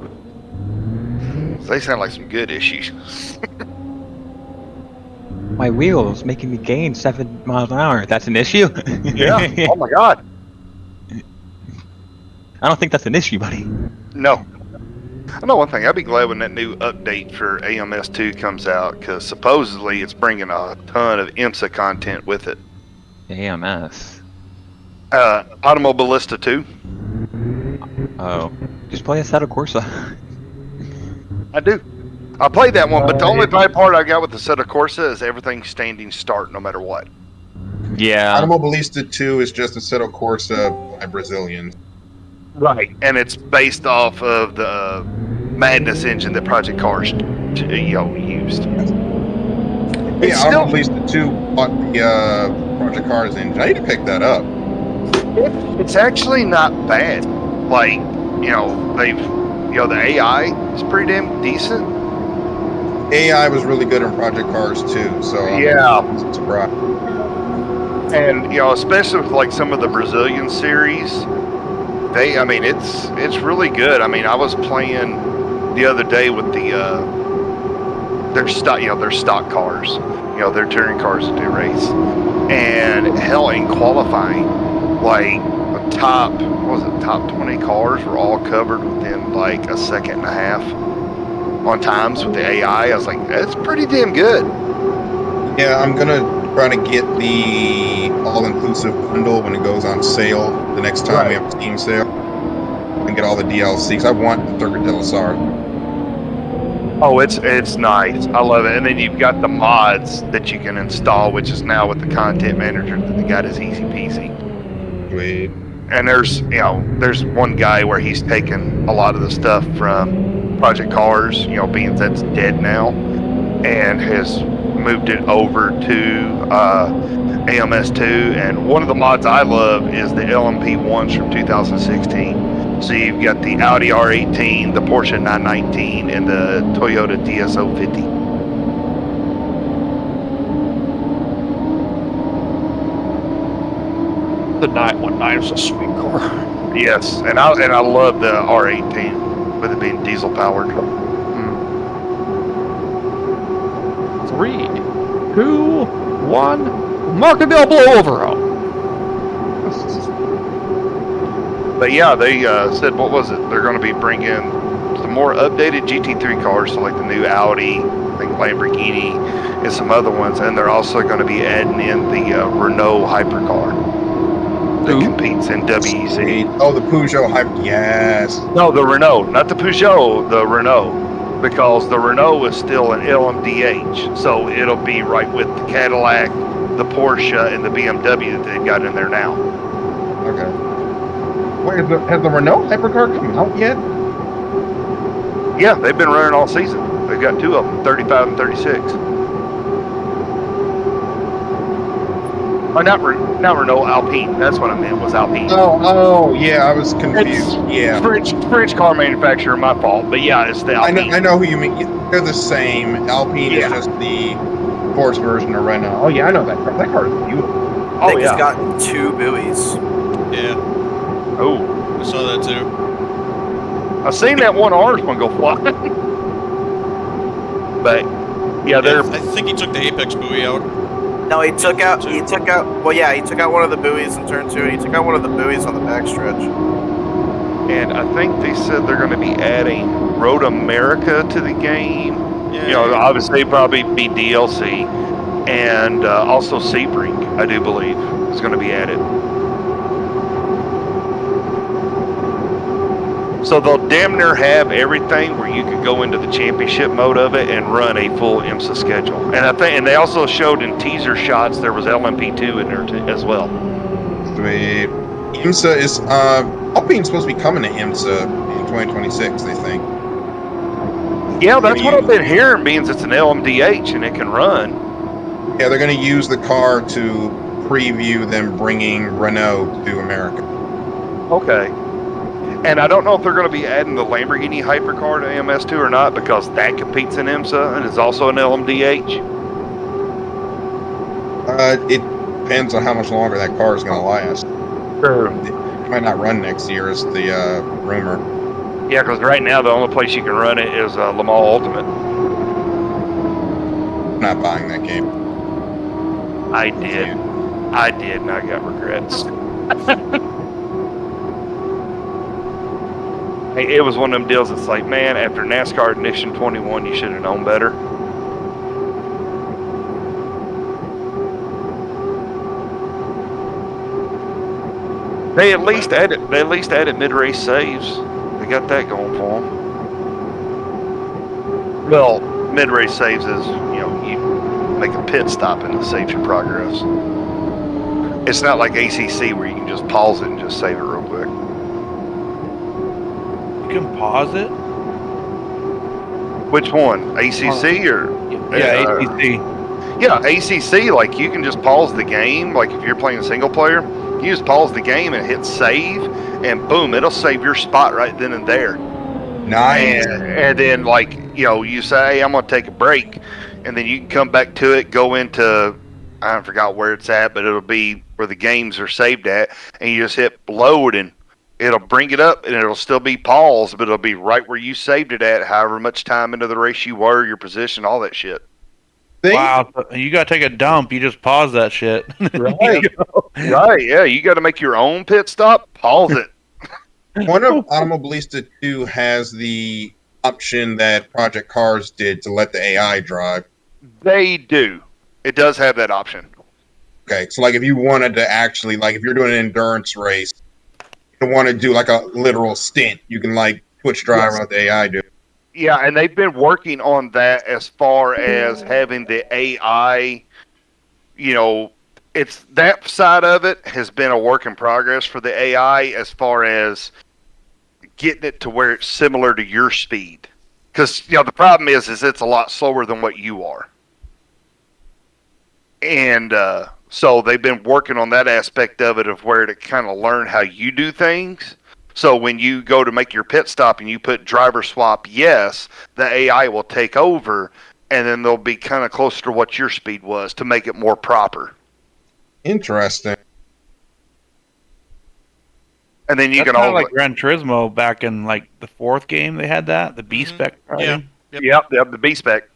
They sound like some good issues. My wheel's making me gain 7 miles an hour. That's an issue? Yeah. Oh my God. I don't think that's an issue, buddy. No. I know one thing. I'd be glad when that new update for AMS2 comes out, because supposedly it's bringing a ton of IMSA content with it. AMS. Automobilista 2. Oh. Just play Assetto Corsa. I do. I played that one, but the only bad part I got with the Assetto Corsa is everything standing start no matter what. Yeah. Automobilista 2 is just a Assetto Corsa by Brazilians. Right. And it's based off of the Madness engine that Project Cars used. Yeah, Automobilista 2 bought the Project Cars engine. I need to pick that up. It's actually not bad. Like, the AI is pretty damn decent. AI was really good in Project Cars too, so I'm surprised. And especially with like some of the Brazilian series, it's really good. I mean, I was playing the other day with their stock cars, their touring cars that they race, and hell, in qualifying, like the top 20 cars were all covered within like a second and a half on times with the AI. I was like, that's pretty damn good. Yeah, I'm gonna try to get the all-inclusive bundle when it goes on sale the next time we have a Steam sale, and get all the DLC, because I want Circuit del Azar. Oh, it's nice. I love it. And then you've got the mods that you can install, which is now with the content manager that they got is easy peasy. Sweet. And there's one guy where he's taken a lot of the stuff from Project Cars, being that's dead now, and has moved it over to AMS2. And one of the mods I love is the LMP ones from 2016. So you've got the Audi R18, the Porsche 919, and the Toyota DSO50. The 919 is a sweet car. Yes, and I love the R18 with it being diesel powered. 3, 2, 1. Markendale blow overhaul. But yeah, they said, what was it? They're going to be bringing some more updated GT3 cars, so like the new Audi, I think Lamborghini, and some other ones. And they're also going to be adding in the Renault hypercar that competes in WEC. Oh, the Peugeot Hyper. Yes. No, the Renault, not the Peugeot, the Renault. Because the Renault is still an LMDH, so it'll be right with the Cadillac, the Porsche, and the BMW that they've got in there now. Okay. Wait, has the Renault hypercar come out yet? Yeah, they've been running all season. They've got two of them, 35 and 36. Oh, not Renault, Alpine. That's what I meant, was Alpine. Oh, yeah, I was confused. French car manufacturer, my fault. But yeah, it's the Alpine. I know who you mean. They're the same. Alpine is just the sports version of Renault. Oh, yeah, I know that car. That car is beautiful. I think it's got 2 buoys. Yeah. Oh. I saw that too. I've seen that one orange one go flying. But, yeah, they're... I think he took the Apex buoy out. No, he took out. He took out. Well, yeah, he took out one of the buoys in turn 2, and he took out one of the buoys on the backstretch. And I think they said they're going to be adding Road America to the game. Yeah. You know, obviously probably be DLC, and also Sebring, I do believe, is going to be added. So they'll damn near have everything where you could go into the championship mode of it and run a full IMSA schedule. And I think, and they also showed in teaser shots there was LMP2 in there as well. Sweet. IMSA is Alpine's supposed to be coming to IMSA in 2026, they think. Yeah, that's what I've been hearing. Means it's an LMDH and it can run. Yeah, they're going to use the car to preview them bringing Renault to America. Okay. And I don't know if they're going to be adding the Lamborghini hypercar to AMS2 or not, because that competes in IMSA and is also an LMDH. It depends on how much longer that car is going to last. Sure. It might not run next year, is the rumor. Yeah, because right now the only place you can run it is Le Mans Ultimate. I'm not buying that game. I did, and I got regrets. Hey, it was one of them deals that's like, man, after NASCAR Ignition 21, you should have known better. They at least added mid-race saves. They got that going for them. Well, mid-race saves is, you know, you make a pit stop and it saves your progress. It's not like ACC where you can just pause it and just save it real quick. You can pause it? Which one? ACC or? Yeah, ACC. Yeah, ACC, like you can just pause the game. Like if you're playing single player, you just pause the game and hit save, and boom, it'll save your spot right then and there. Nice. And then, like, you know, you say, hey, I'm going to take a break, and then you can come back to it, go into, I forgot where it's at, but it'll be where the games are saved at, and you just hit load, and it'll bring it up, and it'll still be paused, but it'll be right where you saved it at, however much time into the race you were, your position, all that shit. Wow, you gotta take a dump. You just pause that shit. Right. Right, yeah. You got to make your own pit stop, pause it. One of Automobilista 2 has the option that Project Cars did to let the AI drive. They do. It does have that option. Okay, so like if you wanted to actually, like if you're doing an endurance race, you want to do like a literal stint, you can like switch driver out the AI do. Yeah, and they've been working on that as far as having the AI, you know, it's that side of it has been a work in progress for the AI as far as getting it to where it's similar to your speed. Because, you know, the problem is it's a lot slower than what you are. And so they've been working on that aspect of it, of where to kind of learn how you do things. So when you go to make your pit stop and you put driver swap yes, the AI will take over, and then they'll be kind of closer to what your speed was to make it more proper. Interesting. And then you That's can kind all of like Gran Turismo back in like the 4th game. They had that, the B spec. Yeah. Yep, the B spec.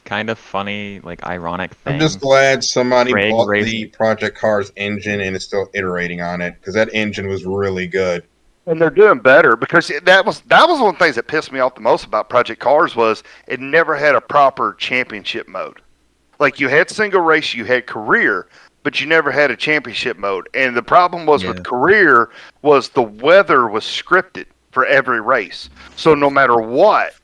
Kind of funny, like ironic thing. I'm just glad somebody Craig bought raising- the Project Cars engine and is still iterating on it, because that engine was really good. And they're doing better, because that was one of the things that pissed me off the most about Project Cars was it never had a proper championship mode. Like you had single race, you had career, but you never had a championship mode. And the problem was with career was the weather was scripted for every race. So no matter what,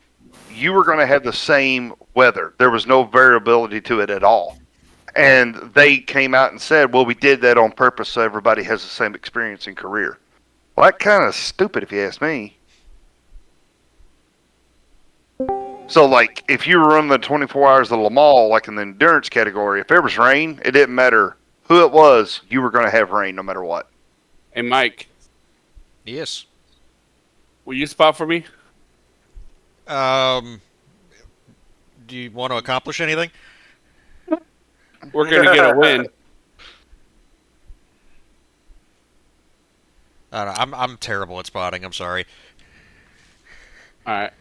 you were going to have the same weather. There was no variability to it at all. And they came out and said, well, we did that on purpose so everybody has the same experience in career. Well, that kind of stupid if you ask me. So, like, if you were running the 24 hours of Le Mans, like in the endurance category, if there was rain, it didn't matter who it was, you were going to have rain no matter what. Hey, Mike. Yes. Will you spot for me? Do you want to accomplish anything? We're going to get a win. I don't know, I'm terrible at spotting. I'm sorry. All right.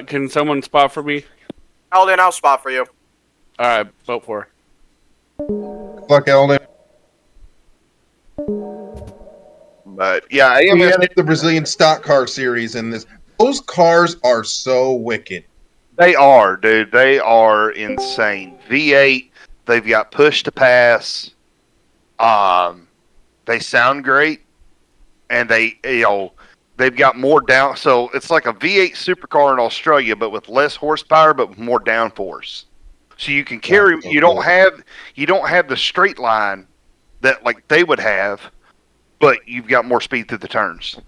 Can someone spot for me? Alden, I'll spot for you. All right, vote for her. Fuck Elden. But yeah, We AMS, had the Brazilian stock car series in this. Those cars are so wicked. they are, dude. They are insane. V8, they've got push to pass. They sound great, and they've got more down. So it's like a V8 supercar in Australia, but with less horsepower, but with more downforce. So you can carry. You don't have the straight line that like they would have, but you've got more speed through the turns.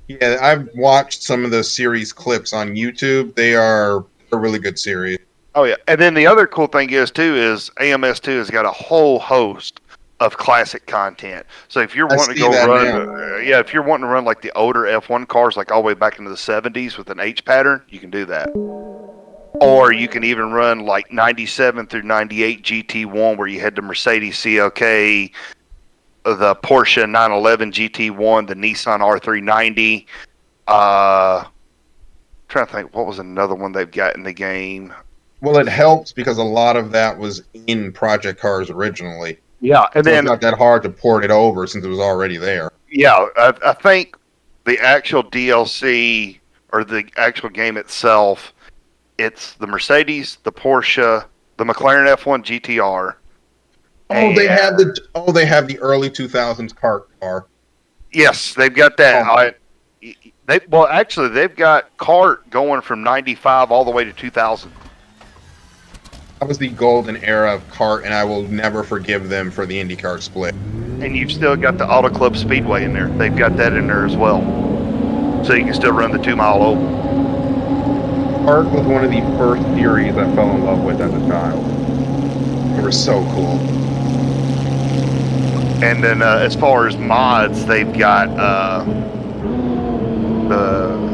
Yeah, I've watched some of the series clips on YouTube. They are a really good series. Oh yeah, and then the other cool thing is AMS2 has got a whole host of classic content. So if you're wanting to go run, if you're wanting to run like the older F1 cars, like all the way back into the 70s with an H pattern, you can do that. Or you can even run like 97 through 98 GT1, where you had the Mercedes CLK, the Porsche 911 GT1, the Nissan R390. Trying to think, what was another one they've got in the game? Well, it helps because a lot of that was in Project Cars originally. Yeah, and so then it's not that hard to port it over since it was already there. Yeah, I think the actual DLC or the actual game itself, it's the Mercedes, the Porsche, the McLaren F1 GTR. They have the early 2000s kart car. Yes, they've got that. They've got kart going from 95 all the way to 2000. That was the golden era of kart, and I will never forgive them for the IndyCar split. And you've still got the Auto Club Speedway in there. They've got that in there as well. So you can still run the 2 mile oval. Kart was one of the first series I fell in love with as a child. They were so cool. And then as far as mods, they've got the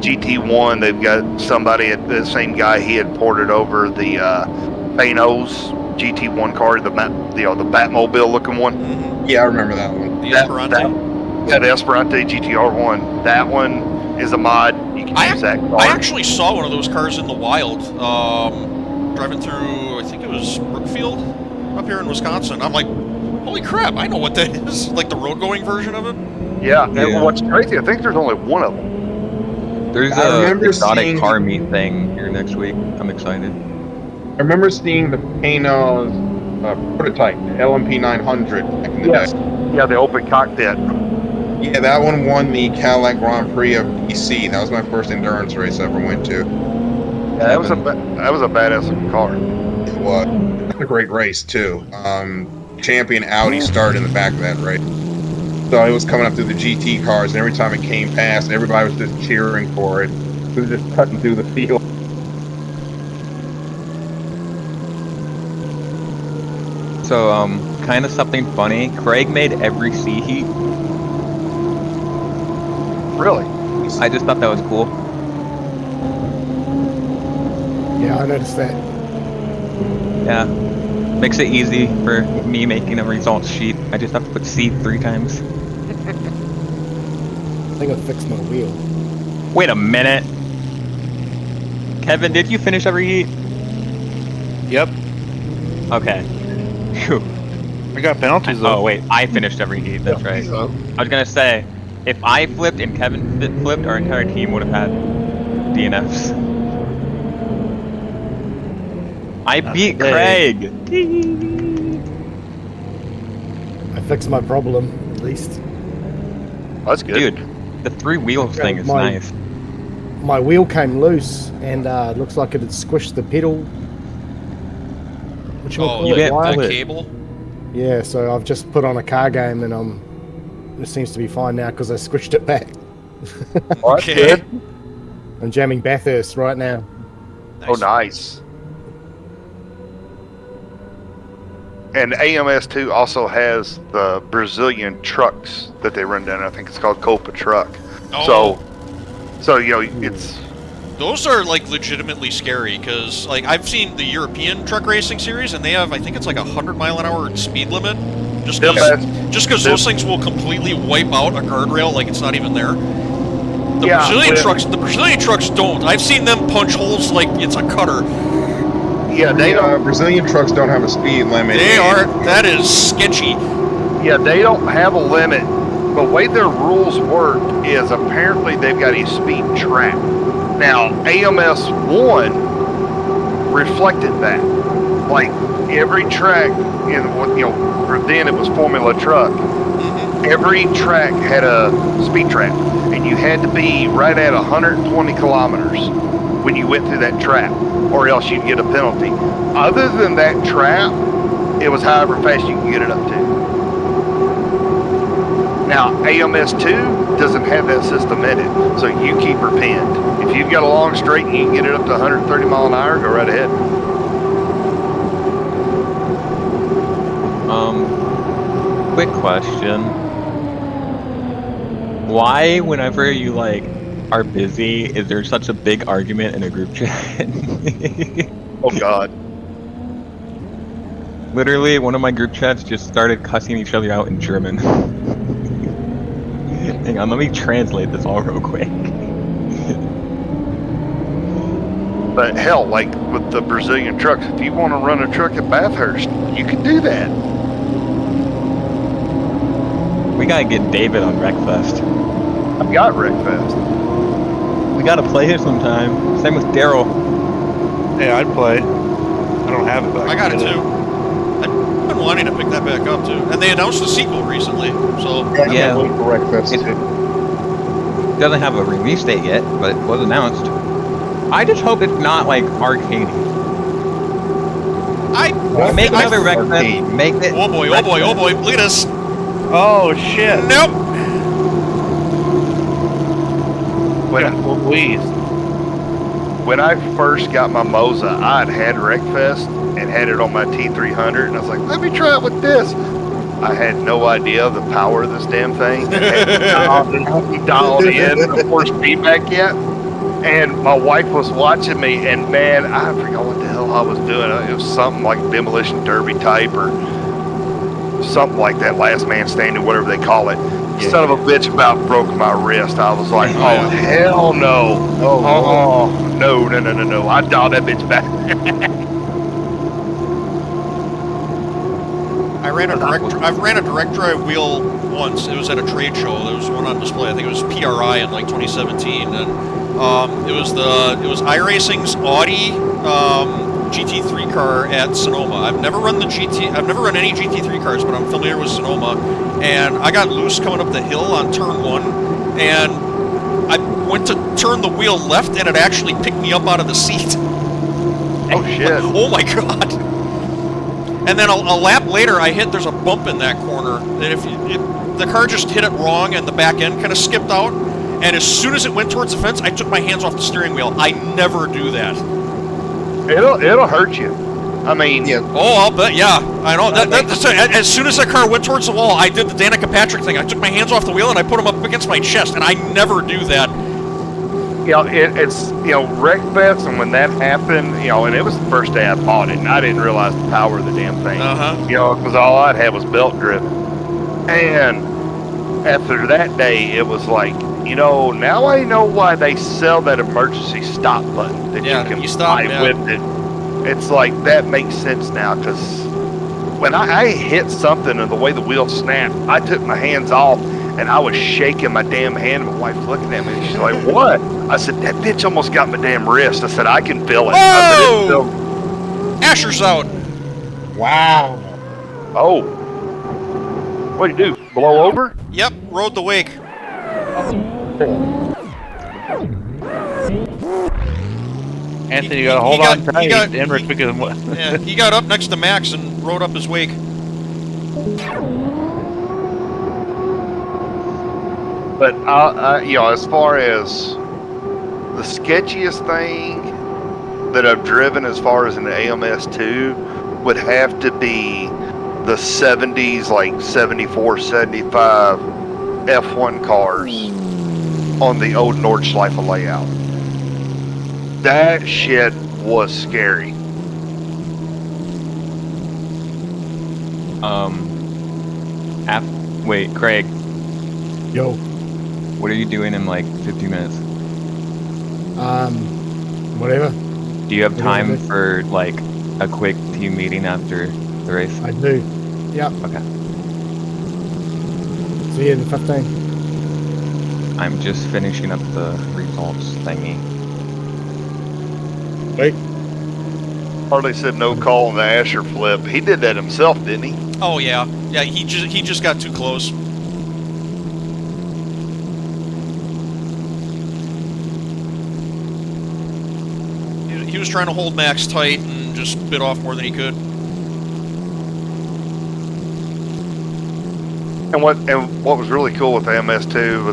GT1. They've got somebody, the same guy, he had ported over the Panos GT1 car, the Batmobile looking one. Yeah, I remember that one. The Esperante? The Esperante GTR1. That one is a mod. You can use that car. I actually saw one of those cars in the wild, driving through, I think it was Brookfield, up here in Wisconsin. I'm like, holy crap, I know what that is. Like the road-going version of it? Yeah, and what's crazy, I think there's only one of them. There's a exotic car meet thing here next week. I'm excited. I remember seeing the Panos prototype, the LMP 900 back in the day. Yeah, the open cockpit. Yeah, that one won the Cadillac Grand Prix of BC. That was my first endurance race I ever went to. Yeah, that was a badass looking car. It was. It was a great race too. Champion Audi started in the back of that race. So it was coming up through the GT cars, and every time it came past, everybody was just cheering for it. It was just cutting through the field. So, kind of something funny. Craig made every C heat. Really? I just thought that was cool. Yeah, I noticed that. Yeah. Makes it easy for me making a results sheet. I just have to put C 3 times. I think I fixed my wheel. Wait a minute. Kevin, did you finish every heat? Yep. Okay. Phew. I got penalties though. Oh wait, I finished every heat. That's right. I was gonna say, if I flipped and Kevin flipped, our entire team would have had DNFs. I beat Craig. I fixed my problem, at least. That's good. Dude, the 3 wheels thing is nice. My wheel came loose, and it looks like it had squished the pedal. The cable? Yeah, so I've just put on a car game, and it seems to be fine now because I squished it back. Okay. I'm jamming Bathurst right now. Nice. Oh, nice. And AMS2 also has the Brazilian trucks that they run down. I think it's called Copa Truck. Oh. So it's... Those are, like, legitimately scary, because, like, I've seen the European truck racing series, and they have, I think it's like 100-mile-an-hour speed limit, just because those things will completely wipe out a guardrail like it's not even there. The Brazilian trucks don't. I've seen them punch holes like it's a cutter. Yeah, they don't. Brazilian trucks don't have a speed limit. They are. That is sketchy. Yeah, they don't have a limit. The way their rules work is apparently they've got a speed trap. Now, AMS 1 reflected that. Like every track in what for then it was Formula Truck. Every track had a speed trap, and you had to be right at 120 kilometers when you went through that trap, or else you'd get a penalty. Other than that trap, it was however fast you can get it up to. Now, AMS 2 doesn't have that system in it, so you keep her pinned. If you've got a long straight and you can get it up to 130 mile an hour, go right ahead. Quick question. Why, whenever you are busy, is there such a big argument in a group chat? Oh God. Literally, one of my group chats just started cussing each other out in German. Hang on, let me translate this all real quick. But hell, like with the Brazilian trucks, if you want to run a truck at Bathurst, you can do that. We gotta get David on Wreckfest. I've got Wreckfest. We gotta play here sometime. Same with Daryl. Yeah, I'd play. I don't have it, but I got it too. I've been wanting to pick that back up too. And they announced the sequel recently, so Yeah. Wait for Wreckfest. It doesn't have a release date yet, but it was announced. I just hope it's not arcade. Make another Wreckfest. Make it. Oh boy, oh boy, oh boy, look at this. Oh shit. Nope. When I first got my Moza, I'd had Wreckfest and had it on my T300, and I was like, let me try it with this. I had no idea the power of this damn thing. It hadn't dialed in the force feedback yet. And my wife was watching me, and man, I forgot what the hell I was doing. It was something like Demolition Derby type or something like that, Last Man Standing, whatever they call it. Yeah. Son of a bitch about broke my wrist. I was like, oh, hell no. Oh, no. I dialed that bitch back. I've ran a direct drive wheel once. It was at a trade show. There was one on display. I think it was PRI in 2017, and it was iRacing's Audi GT3 car at Sonoma. I've never run any GT3 cars, but I'm familiar with Sonoma. And I got loose coming up the hill on turn 1, and I went to turn the wheel left, and it actually picked me up out of the seat. Oh shit! Oh my god! And then a lap later, there's a bump in that corner. And if the car just hit it wrong, and the back end kind of skipped out. And as soon as it went towards the fence, I took my hands off the steering wheel. I never do that. It'll hurt you. I mean, yeah. Oh, I'll bet. Yeah, I know. As soon as that car went towards the wall, I did the Danica Patrick thing. I took my hands off the wheel and I put them up against my chest, and I never do that. It's Wreckfest, and when that happened, and it was the first day I bought it, and I didn't realize the power of the damn thing. Because all I'd had was belt driven. And after that day, it was like, now I know why they sell that emergency stop button that you can buy with it. It's like, that makes sense now, because when I hit something and the way the wheel snapped, I took my hands off and I was shaking my damn hand. My wife's looking at me and she's like, what? I said, that bitch almost got my damn wrist. I said, I can feel it. Whoa! Asher's out. Wow. Oh. What'd you do? Blow over? Yep, rode the wake. Anthony, you gotta hold on tight. Emmerich, because yeah, he got up next to Max and rode up his wake. But as far as the sketchiest thing that I've driven, as far as an AMS2, would have to be the 70s, like 74, 75 F1 cars on the old Nordschleife layout. That shit was scary. Wait, Craig. Yo. What are you doing in 50 minutes? Whatever. Do you have time for a quick team meeting after the race? I do. Yep. Okay. See you in 15. I'm just finishing up the results thingy. Wait. Harley said no call on the Asher flip. He did that himself, didn't he? Oh yeah, yeah. He just got too close. He was trying to hold Max tight and just bit off more than he could. And what was really cool with the MS2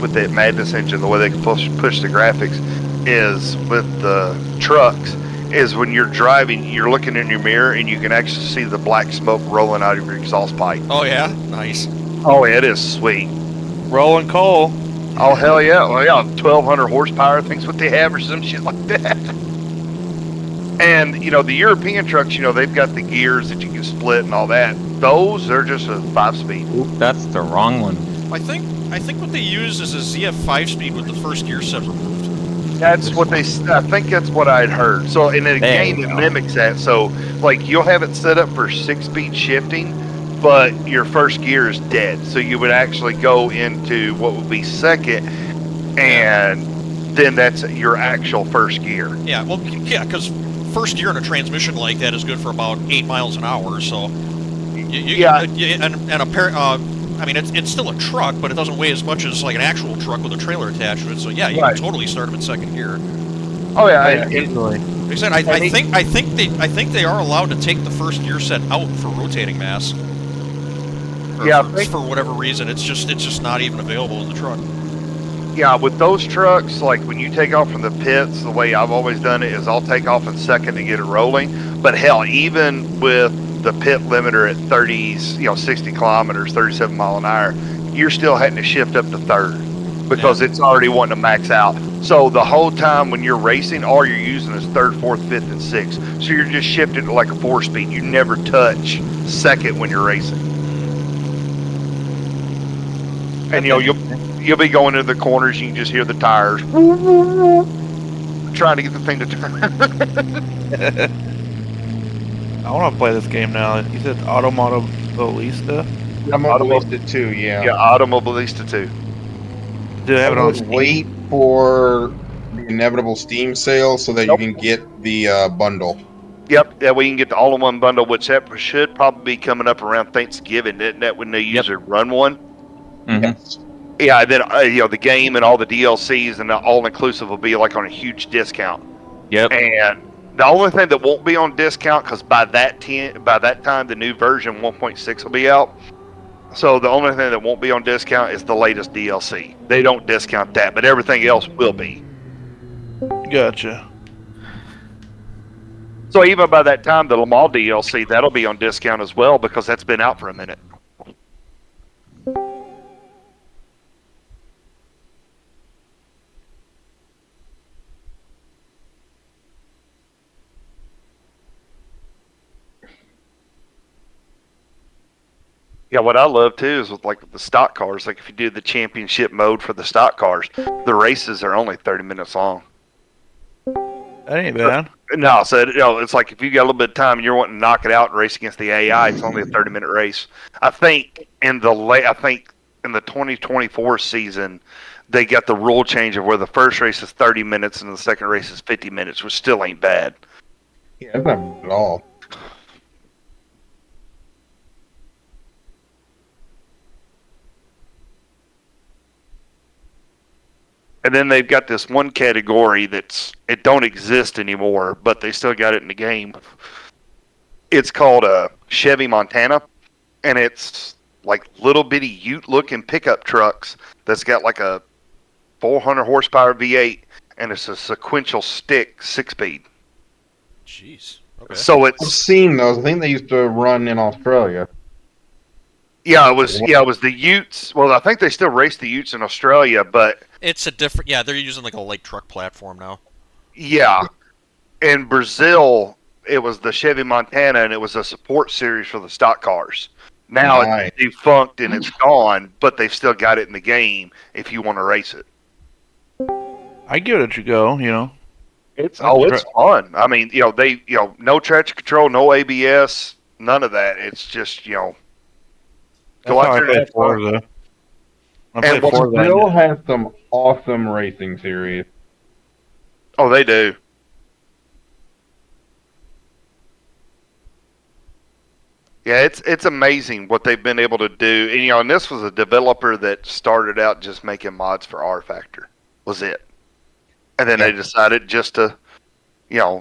with that Madness engine, the way they can push the graphics is with the trucks is when you're driving, you're looking in your mirror and you can actually see the black smoke rolling out of your exhaust pipe. Oh yeah, nice. Oh, it is sweet. Rolling coal. Oh hell yeah! Well, yeah, 1,200 horsepower, things what they have or some shit like that. And the European trucks, they've got the gears that you can split and all that. Those are just a 5-speed. Oop, that's the wrong one. I think what they use is a ZF 5-speed with the first gear set removed. That's what I think that's what I'd heard. So in a game it mimics that. So like you'll have it set up for 6-speed shifting, but your first gear is dead. So you would actually go into what would be second, and then that's your actual first gear. Yeah, well, yeah, because first gear in a transmission like that is good for about 8 miles an hour. So, I mean, it's still a truck, but it doesn't weigh as much as like an actual truck with a trailer attached to it. So yeah, you can totally start them in second gear. Oh yeah, easily. Like I said, I think they are allowed to take the first gear set out for rotating mass. For whatever reason, it's just not even available in the truck. Yeah, with those trucks, like when you take off from the pits, the way I've always done it is I'll take off in second to get it rolling. But hell, even with the pit limiter at 60 kilometers, 37 mile an hour, you're still having to shift up to third because it's already wanting to max out. So the whole time when you're racing, all you're using is third, fourth, fifth, and sixth. So you're just shifting to like a 4-speed. You never touch second when you're racing. And you'll be going into the corners, you can just hear the tires trying to get the thing to turn. I want to play this game now. You said Automobilista? Automobilista 2, yeah. Yeah, Automobilista 2. Do they have it on Steam? Wait for the inevitable Steam sale so that you can get the bundle. Yep, yeah, we can get the all-in-one bundle, which that should probably be coming up around Thanksgiving, isn't that when they usually run one? Mm-hmm. Yes. Yeah, and then the game and all the DLCs and the all-inclusive will be like on a huge discount. Yep. And the only thing that won't be on discount, because by that time the new version 1.6 will be out. So the only thing that won't be on discount is the latest DLC. They don't discount that, but everything else will be. Gotcha. So even by that time, the Le Mans DLC, that'll be on discount as well because that's been out for a minute. Yeah, what I love too is with like the stock cars. Like if you do the championship mode for the stock cars, the races are only 30 minutes long. That ain't bad. No, so it's like if you got a little bit of time and you're wanting to knock it out and race against the AI, it's only a 30-minute race. I think in the 2024 season, they got the rule change of where the first race is 30 minutes and the second race is 50 minutes, which still ain't bad. Yeah, that's not bad at all. And then they've got this one category it don't exist anymore, but they still got it in the game. It's called Chevy Montana, and it's like little bitty Ute-looking pickup trucks that's got like a 400 horsepower V8, and it's a sequential stick 6-speed. Jeez. Okay. So I've seen those. I think they used to run in Australia. Yeah, it was the Utes. Well, I think they still race the Utes in Australia, but it's a different. Yeah, they're using like a light truck platform now. Yeah, in Brazil, it was the Chevy Montana, and it was a support series for the stock cars. Now it's defunct and it's gone, but they've still got it in the game if you want to race it. I give it a go, Yeah, It's fun. I mean, no traction control, no ABS, none of that. It's just go That's out how I there and played have fun. Forza. I And played Forza. Brazil has some awesome racing series. Oh, they do. Yeah, it's amazing what they've been able to do. And and this was a developer that started out just making mods for R Factor. Was it? And then they decided just to,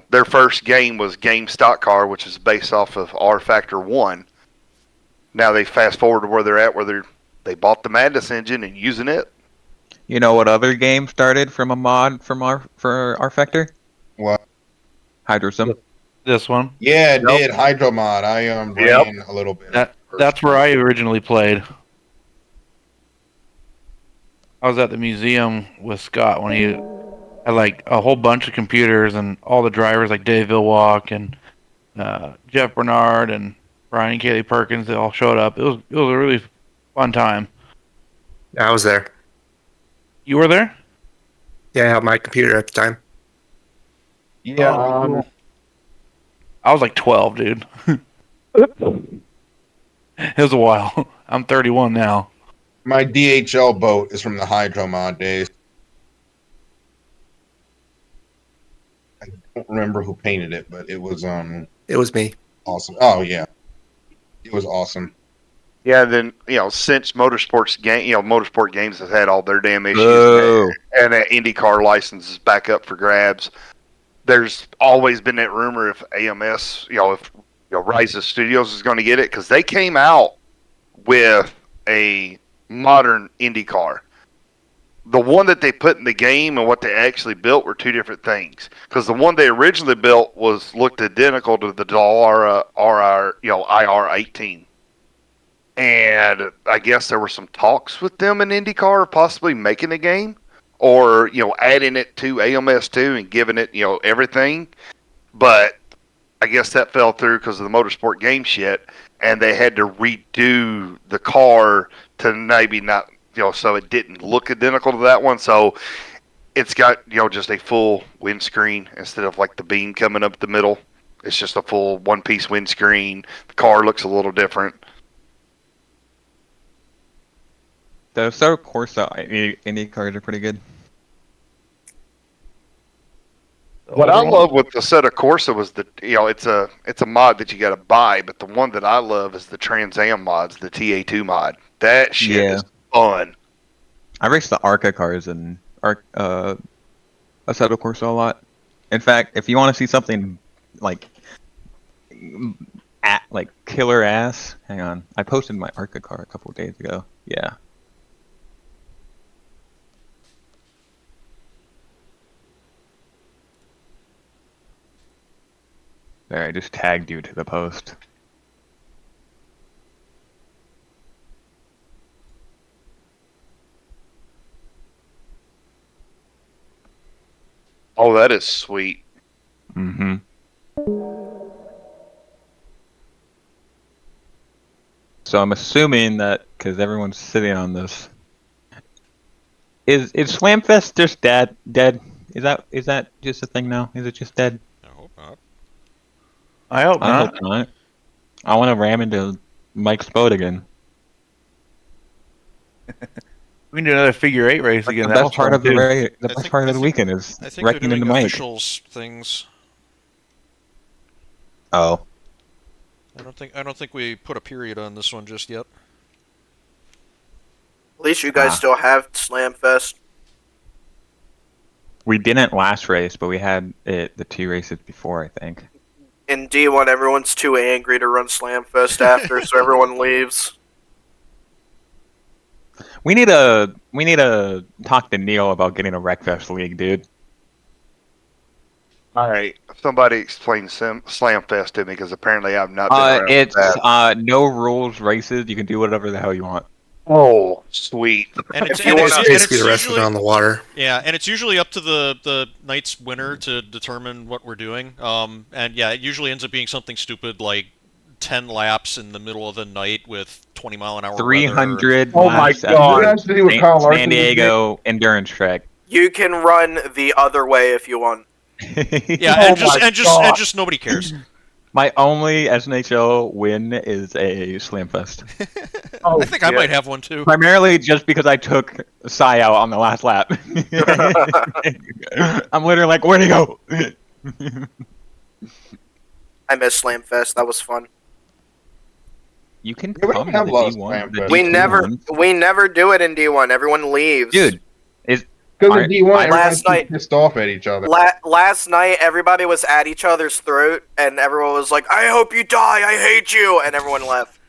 their first game was Game Stock Car, which is based off of R Factor 1. Now they fast forward to where they're at, where they bought the Madness engine and using it. You know what other game started from a mod for R Factor? What? HydroSim. This one. Yeah, it did. Hydromod. I ran a little bit. That's where I originally played. I was at the museum with Scott when he had like a whole bunch of computers and all the drivers like Dave Villwalk and Jeff Bernard and Brian and Kaylee Perkins. They all showed up. It was a really fun time. I was there. You were there? Yeah, I had my computer at the time. Yeah. I was like 12, dude. It was a while. I'm 31 now. My DHL boat is from the Hydromod days. I don't remember who painted it, but it was It was me. awesome. Oh yeah, it was awesome. Yeah, then since Motorsport Games has had all their damn issues, Boo. and that IndyCar license is back up for grabs. There's always been that rumor if AMS, if Rise Studios is going to get it, because they came out with a modern IndyCar. The one that they put in the game and what they actually built were two different things. Because the one they originally built looked identical to the Dallara IR18. And I guess there were some talks with them in IndyCar of possibly making a game, or adding it to AMS2 and giving it everything. But I guess that fell through because of the Motorsport game shit, and they had to redo the car to maybe not so it didn't look identical to that one. So it's got just a full windscreen instead of like the beam coming up the middle. It's just a full one-piece windscreen. The car looks a little different. The Assetto Corsa Indy cars are pretty good. What I love with the Assetto Corsa was it's a mod that you got to buy, but the one that I love is the Trans Am mods, the TA2 mod. That shit is fun. I race the Arca cars and Assetto Corsa a lot. In fact, if you want to see something like killer ass, hang on. I posted my Arca car a couple of days ago. Yeah. There, I just tagged you to the post. Oh, that is sweet. Mm-hmm. So I'm assuming that because everyone's sitting on this, is Slamfest just dead? Is that just a thing now? Is it just dead? I hope not. I hope not. I hope not. I want to ram into Mike's boat again. We can do another figure 8 race again. The best part of the weekend is I think they're wrecking doing into Mike. officials things. Oh. I don't think we put a period on this one just yet. At least you guys still have Slamfest. We didn't last race, but we had it the 2 races before, I think. In D1, everyone's too angry to run Slamfest after, so everyone leaves. We need to talk to Neil about getting a Wreckfest league, dude. All right, somebody explain Slamfest to me, because apparently I've not been around It's that. no rules races. You can do whatever the hell you want. Oh, sweet! And it's basically the rest of it on the water. Yeah, and it's usually up to the night's winner to determine what we're doing. And yeah, it usually ends up being something stupid like 10 laps in the middle of the night with 20-mile-an-hour 300 weather. laps at the San Diego endurance track. You can run the other way if you want. Yeah, Oh and just nobody cares. My only SNHL win is a Slamfest. I think I might have one too. Primarily just because I took Psy out on the last lap. I'm literally like, where'd he go? I miss Slamfest. That was fun. You can Yeah, we don't come have to a lot of D1. Slamfest. We never do it in D1. Everyone leaves. Dude, is Because in D1, last everyone's night, pissed off at each other. last night, everybody was at each other's throat, and everyone was like, "I hope you die. I hate you," and everyone left.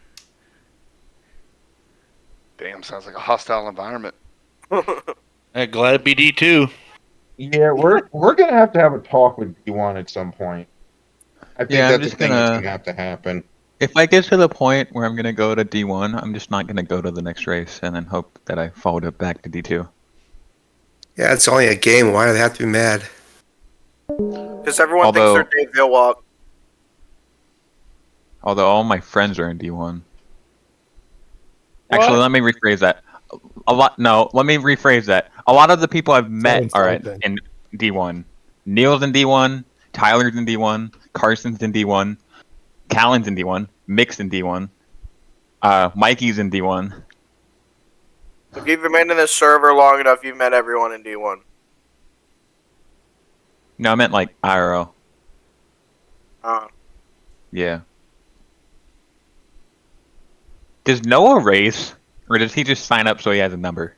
Damn, sounds like a hostile environment. Glad to be D2. Yeah, we're gonna have a talk with D1 at some point. I think Yeah, I'm that's just the thing that's gonna- gonna have to happen. If I get to the point where I'm gonna go to D1, I'm just not gonna go to the next race and then hope that I followed it back to D2. Yeah, it's only a game. Why do they have to be mad? Because everyone thinks they're Dave Villwalk. Although all my friends are in D1. Actually, let me rephrase that. Let me rephrase that. A lot of the people I've met are in D1. Neil's in D1. Tyler's in D1. Carson's in D1. Callan's in D1. Mick's in D1. Mikey's in D1. If you've been in this server long enough, you've met everyone in D1. No, I meant like IRL. Yeah. Does Noah race, or does he just sign up so he has a number?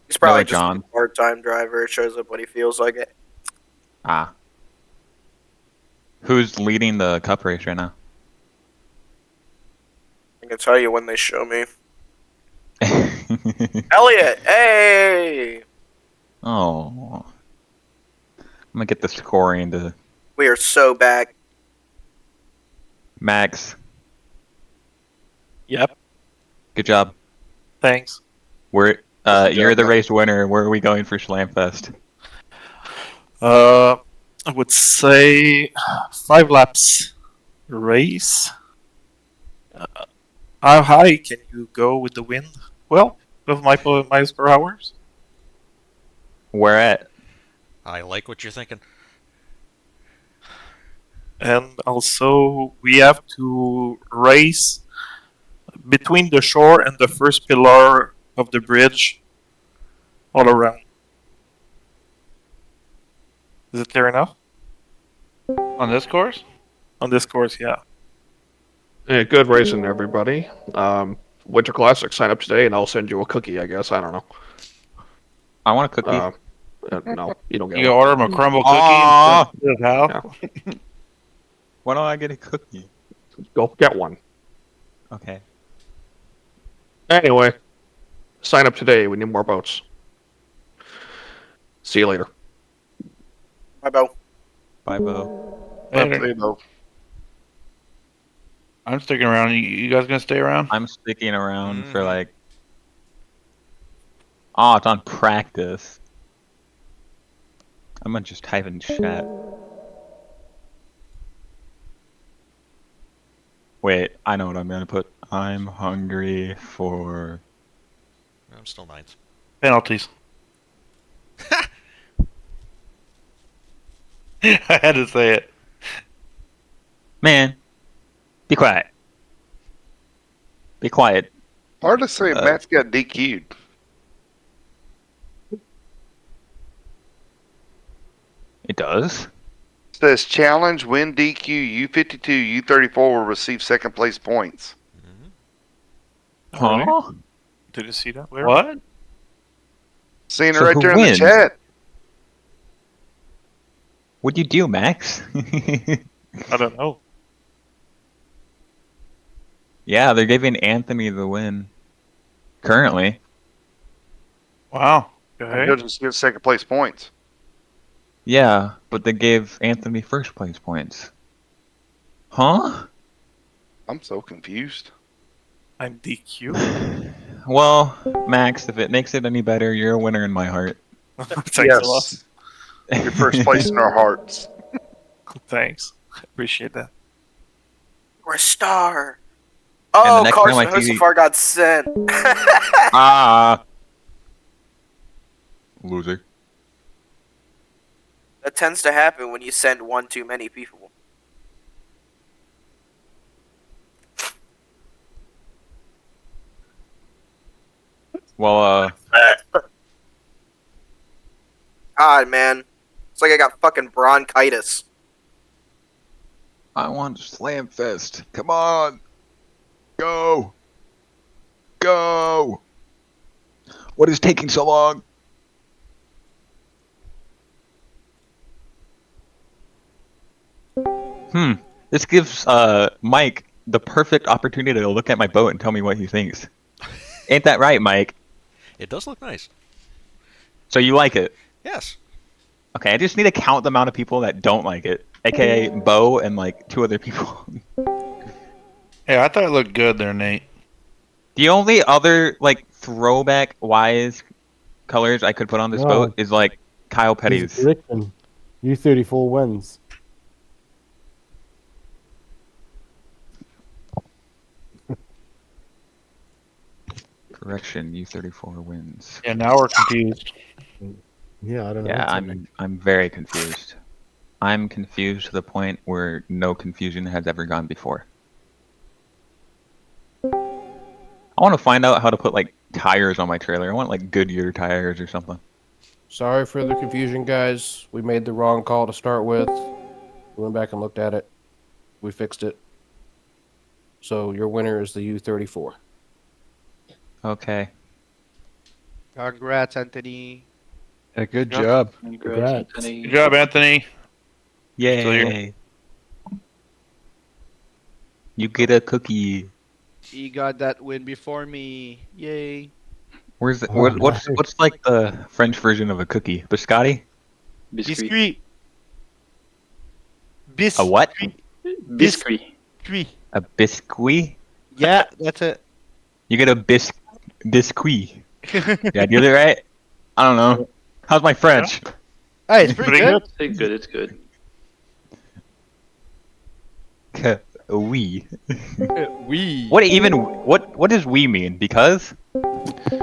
He's probably Noah just John. a part-time driver. Shows up when he feels like it. Ah. Who's leading the cup race right now? I can tell you when they show me. Elliot, hey! Oh. I'm gonna get the scoring to We are so back. Max. Yep. Good job. Thanks. You're job, the man. race winner. Where are we going for Slamfest? I would say 5 laps race. How high can you go with the wind? Well, with miles per hour. Where at? I like what you're thinking. And also, we have to race between the shore and the first pillar of the bridge all around. Is it clear enough? On this course? On this course, yeah. Yeah, good racing, everybody. Winter Classic, sign up today, and I'll send you a cookie. I guess I don't know. I want a cookie. No, you don't get. You one. order him a crumble cookie. Aw. instead of Hal? Why don't I get a cookie? Go get one. Okay. Anyway, sign up today. We need more boats. See you later. Bye, Beau. Bye, Beau. Later. I'm sticking around. You guys gonna stay around? I'm sticking around for like. Oh, it's on practice. I'm gonna just type in chat. Wait, I know what I'm gonna put. I'm hungry for. I'm still ninth. Penalties. I had to say it. Man, be quiet. Be quiet. Hard to say Matt's got DQ'd. It does? Says challenge, win DQ, U52, U34 will receive second place points. Huh? Did you see that? Where? What? Seeing it So right who there in wins? the chat. What'd you do, Max? I don't know. Yeah, they're giving Anthony the win. Currently. Wow. And he'll just get second place points. Yeah, but they gave Anthony first place points. Huh? I'm so confused. I'm DQ. Well, Max, if it makes it any better, you're a winner in my heart. Thanks a lot. You're first place in our hearts. Thanks. Appreciate that. We're a star. And the Oh, next time Carson I see- Hosafar got sent. Ah. Loser. That tends to happen when you send one too many people. Well, God, man. It's like I got fucking bronchitis. I want Slam Fest. Come on. Go. Go. What is taking so long? This gives Mike the perfect opportunity to look at my boat and tell me what he thinks. Ain't that right, Mike? It does look nice. So you like it? Yes. Okay, I just need to count the amount of people that don't like it, aka Beau and like 2 other people. Hey, I thought it looked good there, Nate. The only other like throwback wise colors I could put on this No. boat is like Kyle Petty's. Prediction. U34 wins. Correction, U34 wins. Yeah, now we're confused. Yeah, I don't know. Yeah, what's happening. I'm very confused. I'm confused to the point where no confusion has ever gone before. I want to find out how to put like tires on my trailer. I want like Goodyear tires or something. Sorry for the confusion, guys. We made the wrong call to start with. We went back and looked at it. We fixed it. So your winner is the U34. Okay. Congrats, Anthony. Yeah, good job. Congrats. Good job, Anthony. Still here. Yay. You get a cookie. He got that win before me. Yay. Where's the, Oh, what's like the French version of a cookie? Biscotti? Biscuit. A what? Biscuit. A biscuit? Yeah, that's it. You get a biscuit. Did I get it right? I don't know. How's my French? Hey, it's pretty good. It's good. It's good. We. We. What does we mean? Because?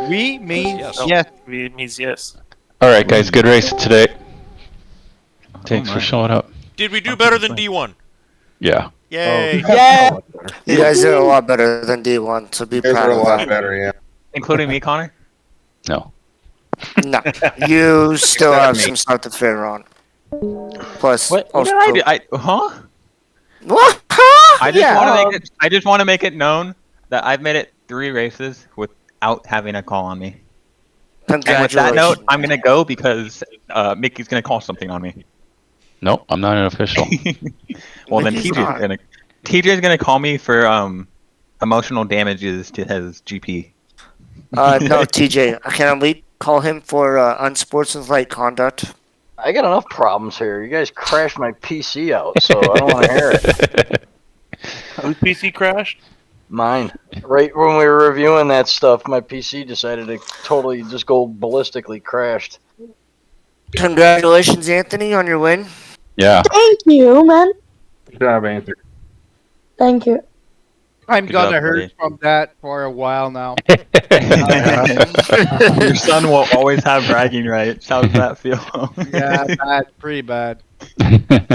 We means Yes. yes. It means yes. All right, guys. Good race today. Thanks my. for showing up. Did we do better than D1? Yeah. Yay. Yeah. You guys did a lot better than D1, so be You guys proud are a of lot that. better, yeah. Including me, Connor? No. No, you still Except have me. some stuff to figure on. Plus, What also, did I do? Huh? What? I just want to make it known that I've made it 3 races without having a call on me. And with that note, I'm gonna go because Mickey's gonna call something on me. Nope, I'm not an official. Well, then Mickey's not. TJ's gonna call me for emotional damages to his GP. No, TJ, I can at least call him for unsportsmanlike conduct. I got enough problems here. You guys crashed my PC out, so I don't want to hear it. Whose PC crashed? Mine. Right when we were reviewing that stuff, my PC decided to totally just go ballistically crashed. Congratulations, Anthony, on your win. Yeah. Thank you, man. Good job, Anthony. Thank you. I'm Good gonna job, hurt buddy. from that for a while now. Your son will always have bragging rights. How does that feel? Yeah, bad, pretty bad.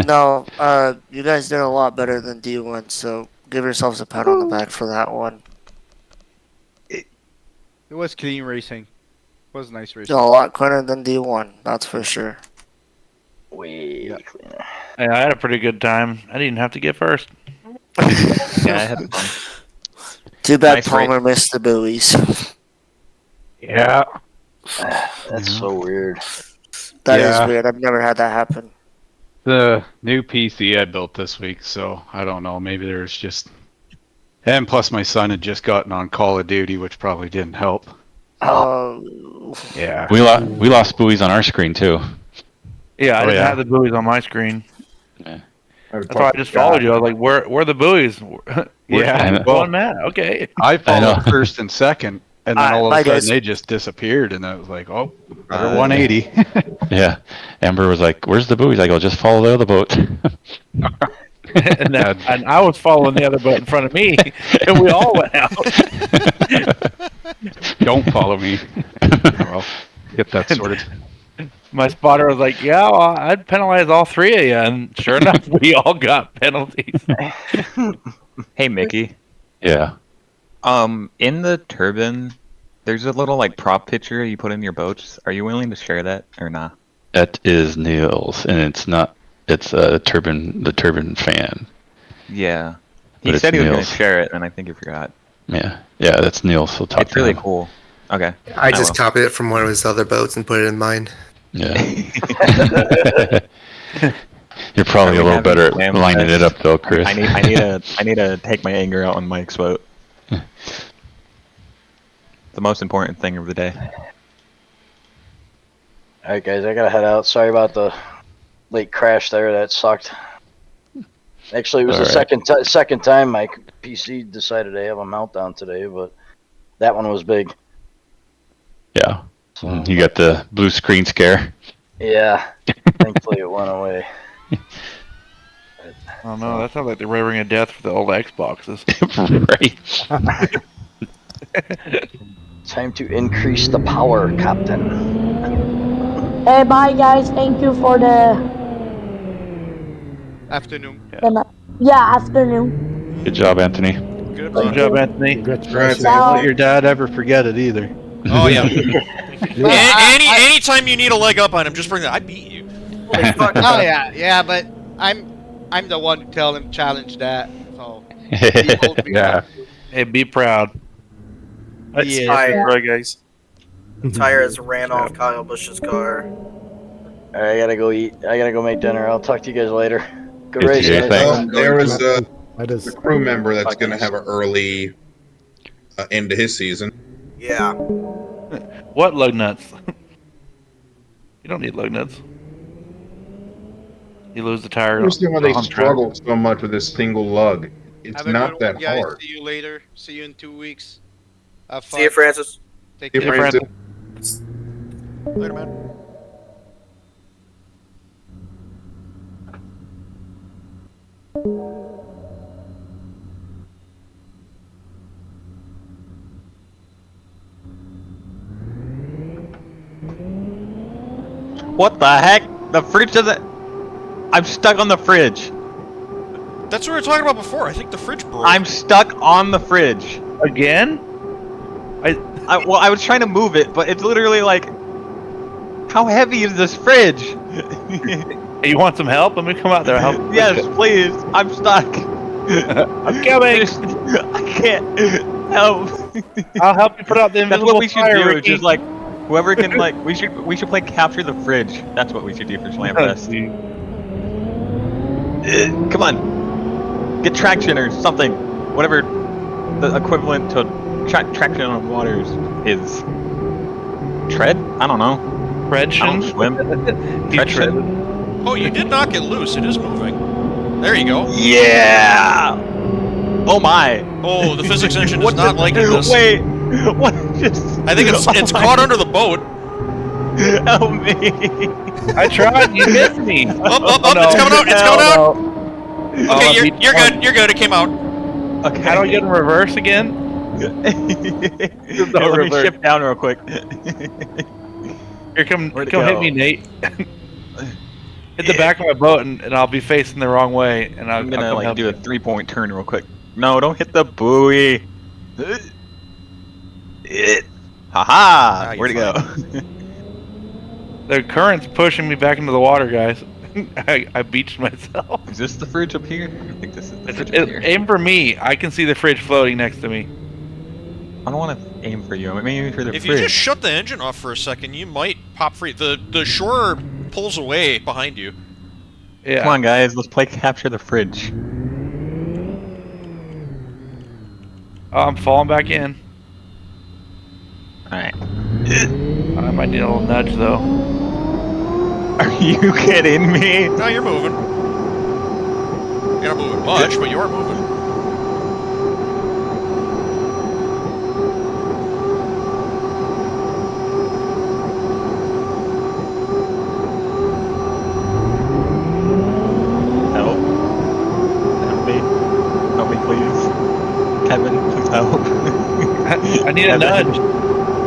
No, you guys did a lot better than D1, so give yourselves a pat on the back for that one. It was clean racing. It was nice racing. A lot cleaner than D1, that's for sure. Way cleaner. Hey, I had a pretty good time. I didn't have to get first. Yeah, I had fun. Too bad Nice Palmer missed the buoys. Yeah. That's so weird. That is Yeah. weird. I've never had that happen. The new PC I built this week, so I don't know. Maybe there's just. And plus, my son had just gotten on Call of Duty, which probably didn't help. Oh. Yeah. We lost buoys on our screen too. Yeah, I Oh, didn't yeah. have the buoys on my screen. Yeah. That's why I just followed you. I was like, where are the buoys? Yeah, Well, well, man, okay. I know. followed first and second, and then all of Bye, a sudden guys. they just disappeared, and I was like, oh, another 180. Yeah. Amber was like, "Where's the buoys?" I go, "Just follow the other boat." and I was following the other boat in front of me, and we all went out. Don't follow me. Well, get that sorted. My spotter was like, "Yeah, well, I'd penalize all three of you," and sure enough, we all got penalties. Hey, Mickey. Yeah. In the turbine, there's a little like prop picture you put in your boats. Are you willing to share that or not? That is Neil's, and it's not. It's the turbine fan. Yeah. But He it's said he was going to Neil's. share it, and I think he forgot. Yeah, that's Neil's. So talk It's to really him. cool. Okay. I just will. copied it from one of his other boats and put it in mine. Yeah. You're probably Are a we little better having at slam lining it fest? up, though, Chris. I need to take my anger out on Mike's boat. The most important thing of the day. Alright, guys, I gotta head out. Sorry about the late crash there. That sucked. Actually, it was the second time my PC decided to have a meltdown today, but that one was big. Yeah. You got the blue screen scare. Yeah. Thankfully, it went away. Oh no, that sounds like the Ring of Death for the old Xboxes. Right. Time to increase the power, Captain. Hey, bye guys. Thank you for the Afternoon. afternoon. Good job, Anthony. Good job, Anthony. Congratulations. Don't let your dad ever forget it either. Oh yeah. Anytime you need a leg up on him, just bring that. I beat you. Oh yeah, but I'm the one to tell him challenge that. So Yeah. Hey, be proud. It's Right, guys. Tires ran off Kyle Busch's car. Alright, I gotta go eat. I gotta go make dinner. I'll talk to you guys later. Good Good race, to you, guys. thanks. There was a is crew member that's going to have an early end to his season. Yeah. What lug nuts? You don't need lug nuts. You lose the I tire. don't understand why they on track. struggle so much with this single lug. It's Have a not good that one, guys. hard. See you later. See you in 2 weeks. Have fun. See you, Francis. Take See you, care. Francis. Later, man. What the heck? The fridge doesn't. I'm stuck on the fridge. That's what we were talking about before. I think the fridge broke. I'm stuck on the fridge. Again? Well, I was trying to move it, but it's literally like, how heavy is this fridge? Hey, you want some help? Let me come out there and help. Yes, please. I'm stuck. I'm coming. I can't help. I'll help you put out the That's invisible what we should fire, do. Ricky. Just like whoever can like we should play capture the fridge. That's what we should do for Slamfest. Come on, get traction or something. Whatever the equivalent to traction on waters is. Tread? I don't know. Traction? I don't swim. Tread. Oh, you did not get loose. It is moving. There you go. Yeah. Oh my. Oh, the physics engine is not liking this. Wait. What? Just. I think it's caught under the boat. Help me. I tried. You missed me. Up! It's coming out. It's coming out. Okay, you're good. You're good. It came out. Okay. How do I get in reverse again? Here, let me shift down real quick. Here, come Where'd it hit go? me, Nate. Hit the back of my boat, and I'll be facing the wrong way, and I'm gonna I'll come like help do a you. 3-point turn real quick. No, don't hit the buoy. Haha! Where'd it go? The current's pushing me back into the water, guys. I beached myself. Is this the fridge up here? I think this is the fridge up here. Aim for me. I can see the fridge floating next to me. I don't want to aim for you. I'm aiming for the If fridge. you just shut the engine off for a second, you might pop free. The shore pulls away behind you. Yeah. Come on, guys. Let's play capture the fridge. Oh, I'm falling back in. Alright. I might need a little nudge, though. Are you kidding me? No, you're moving. You're not moving much, but you are moving. Help. Help me. Help me, please. Kevin, please help. I need a nudge.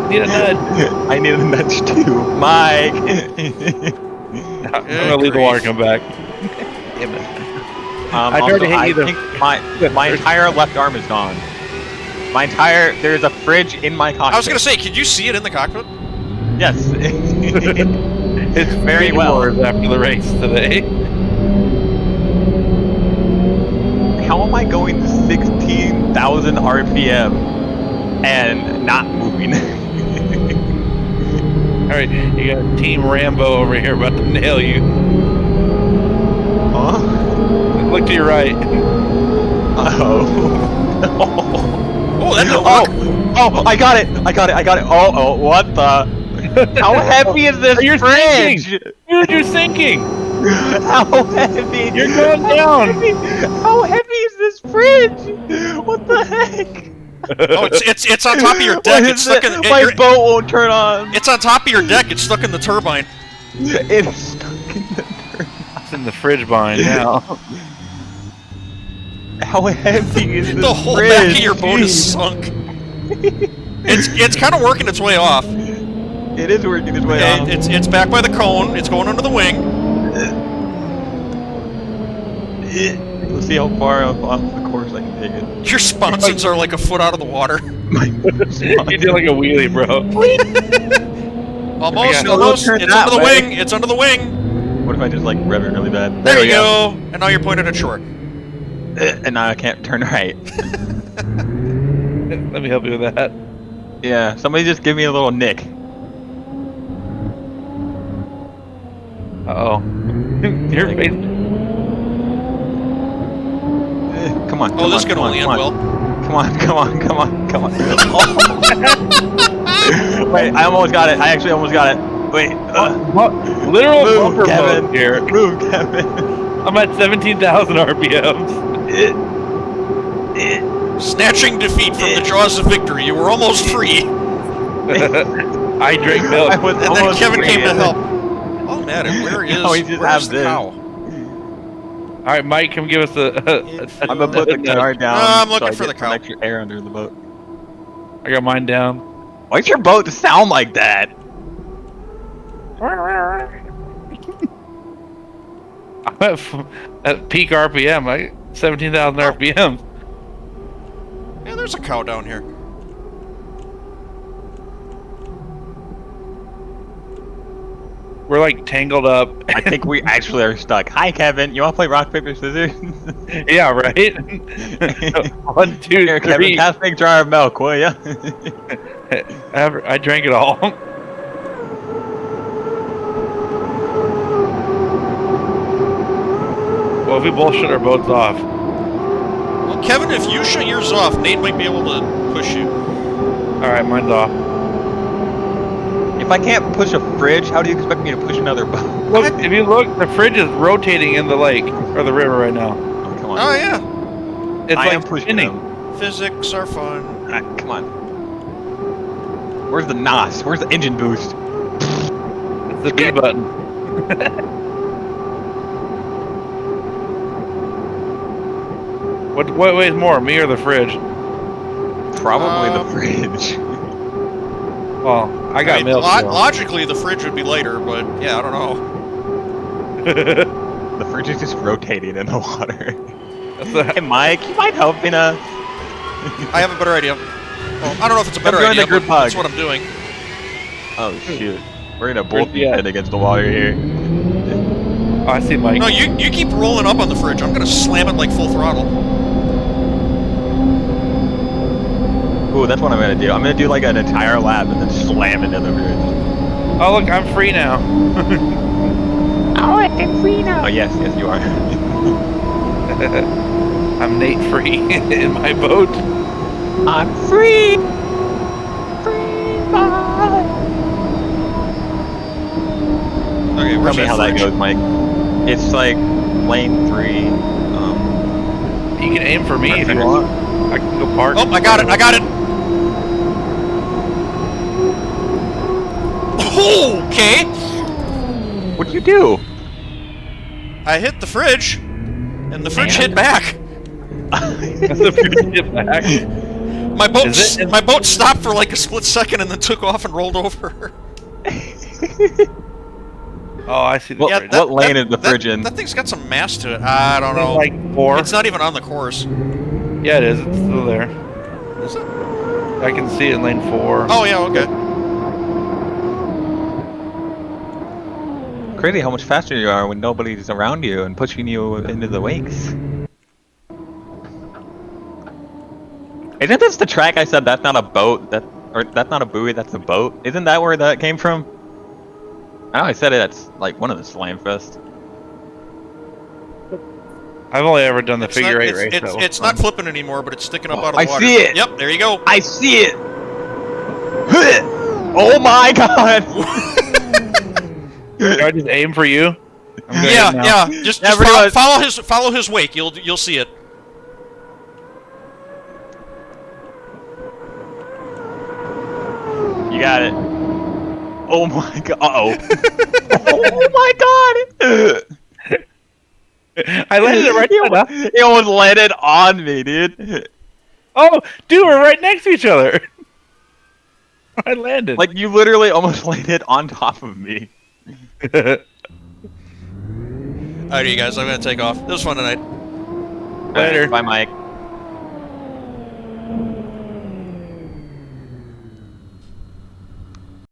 Need a nudge. I need a nudge too, Mike. I'm gonna leave the water and come back. Damn it. I tried to hit you. I think my entire left arm is gone. There's a fridge in my cockpit. I was gonna say, could you see it in the cockpit? Yes. It's very well after the race today. How am I going 16,000 RPM and not moving? Alright, you got Team Rambo over here about to nail you. Huh? Look to your right. Uh-oh. Oh, that didn't work. Oh, I got it. Oh, what the? How heavy is this fridge? Sinking. Dude, you're sinking. How heavy? You're going down. How heavy is this fridge? What the heck? Oh, it's on top of your deck. It's stuck in my boat won't turn on. It's on top of your deck. It's stuck in the turbine. It's stuck in the turbine. It's in the fridge bind now. How heavy is this The whole fridge? back of your boat is sunk. It's kind of working its way off. It is working its way off. It's back by the cone. It's going under the wing. Let's see how far off the course I can take it. Your sponsons are like a foot out of the water. You did like a wheelie, bro. Almost. Turn It's that under the way. wing. It's under the wing. What if I just like rev it really bad? There you go. And now you're pointed at shore. And now I can't turn right. Let me help you with that. Yeah, somebody just give me a little nick. Uh-oh. Your face. Come on. Oh, this could only end well. Come on. Wait, I almost got it. I actually almost got it. Wait. Literal Move, bumper Kevin. mode here. Move, Kevin. I'm at 17,000 RPMs. Snatching defeat from the jaws of victory. You were almost free. I drank milk. And then Kevin came to help. Oh, man, where is where's the cow? All right, Mike, come give us I'm gonna put the car down. No, I'm looking so I for get the cow. some extra air under the boat. I got mine down. Why's your boat sound like that? I'm at peak RPM. 17,000 RPM. Yeah, there's a cow down here. We're like tangled up. I think we actually are stuck. Hi, Kevin. You want to play rock, paper, scissors? Yeah, right? 1, 2, Here, 3. Kevin, pass me a jar of milk, will ya? I drank it all. Well, if we both shut our boats off. Well, Kevin, if you shut yours off, Nate might be able to push you. Alright, mine's off. If I can't push a fridge, how do you expect me to push another boat? Look, if you look, the fridge is rotating in the lake, or the river right now. Oh, come on. Oh, yeah. It's I like am pushing spinning. them. Physics are fun. Alright, come on. Where's the NOS? Where's the engine boost? It's the B button. What weighs more, me or the fridge? Probably the fridge. Well, I got milk. Logically, the fridge would be lighter, but yeah, I don't know. The fridge is just rotating in the water. Hey, Mike, you mind helping us? I have a better idea. Well, I don't know if it's a better I'm doing idea, the group but that's hug. what I'm doing. Oh, shoot. We're gonna both be head against the water here. Oh, I see Mike. No, you keep rolling up on the fridge. I'm gonna slam it like full throttle. Ooh, that's what I'm gonna do. I'm gonna do like an entire lap and then slam into the bridge. Oh, look, I'm free now. Oh, I'm free now. Oh, yes, you are. I'm Nate free in my boat. I'm free. Free bye. Okay, Tell where's me how that fridge? goes, Mike. It's like lane 3. You can aim for me if you want. I can go park. Oh, I got it. Okay. What'd you do? I hit the fridge, and the fridge hit back. The fridge hit back. My boat stopped for like a split second and then took off and rolled over. Oh, I see. What lane is the fridge in? That thing's got some mass to it. I don't know. Like 4. It's not even on the course. Yeah, it is. It's still there. Is it? I can see it in lane 4. Oh yeah, okay. Crazy how much faster you are when nobody's around you and pushing you into the wakes. Isn't this the track I said that's not a boat, or that's not a buoy, that's a boat? Isn't that where that came from? I know I said it at like one of the Slamfest. I've only ever done the figure 8 race. It's not flipping anymore, but it's sticking up out of the I water. see it! Yep, there you go. I see it! Oh my god! Can I just aim for you? Yeah. Just follow his wake. You'll see it. You got it. Oh my god. Uh-oh. Oh my god! I landed it right there. He almost landed on me, dude. Oh, dude, we're right next to each other. I landed. Like, you literally almost landed on top of me. Alright, you guys, I'm gonna take off. This was fun tonight. Later. Bye, Mike.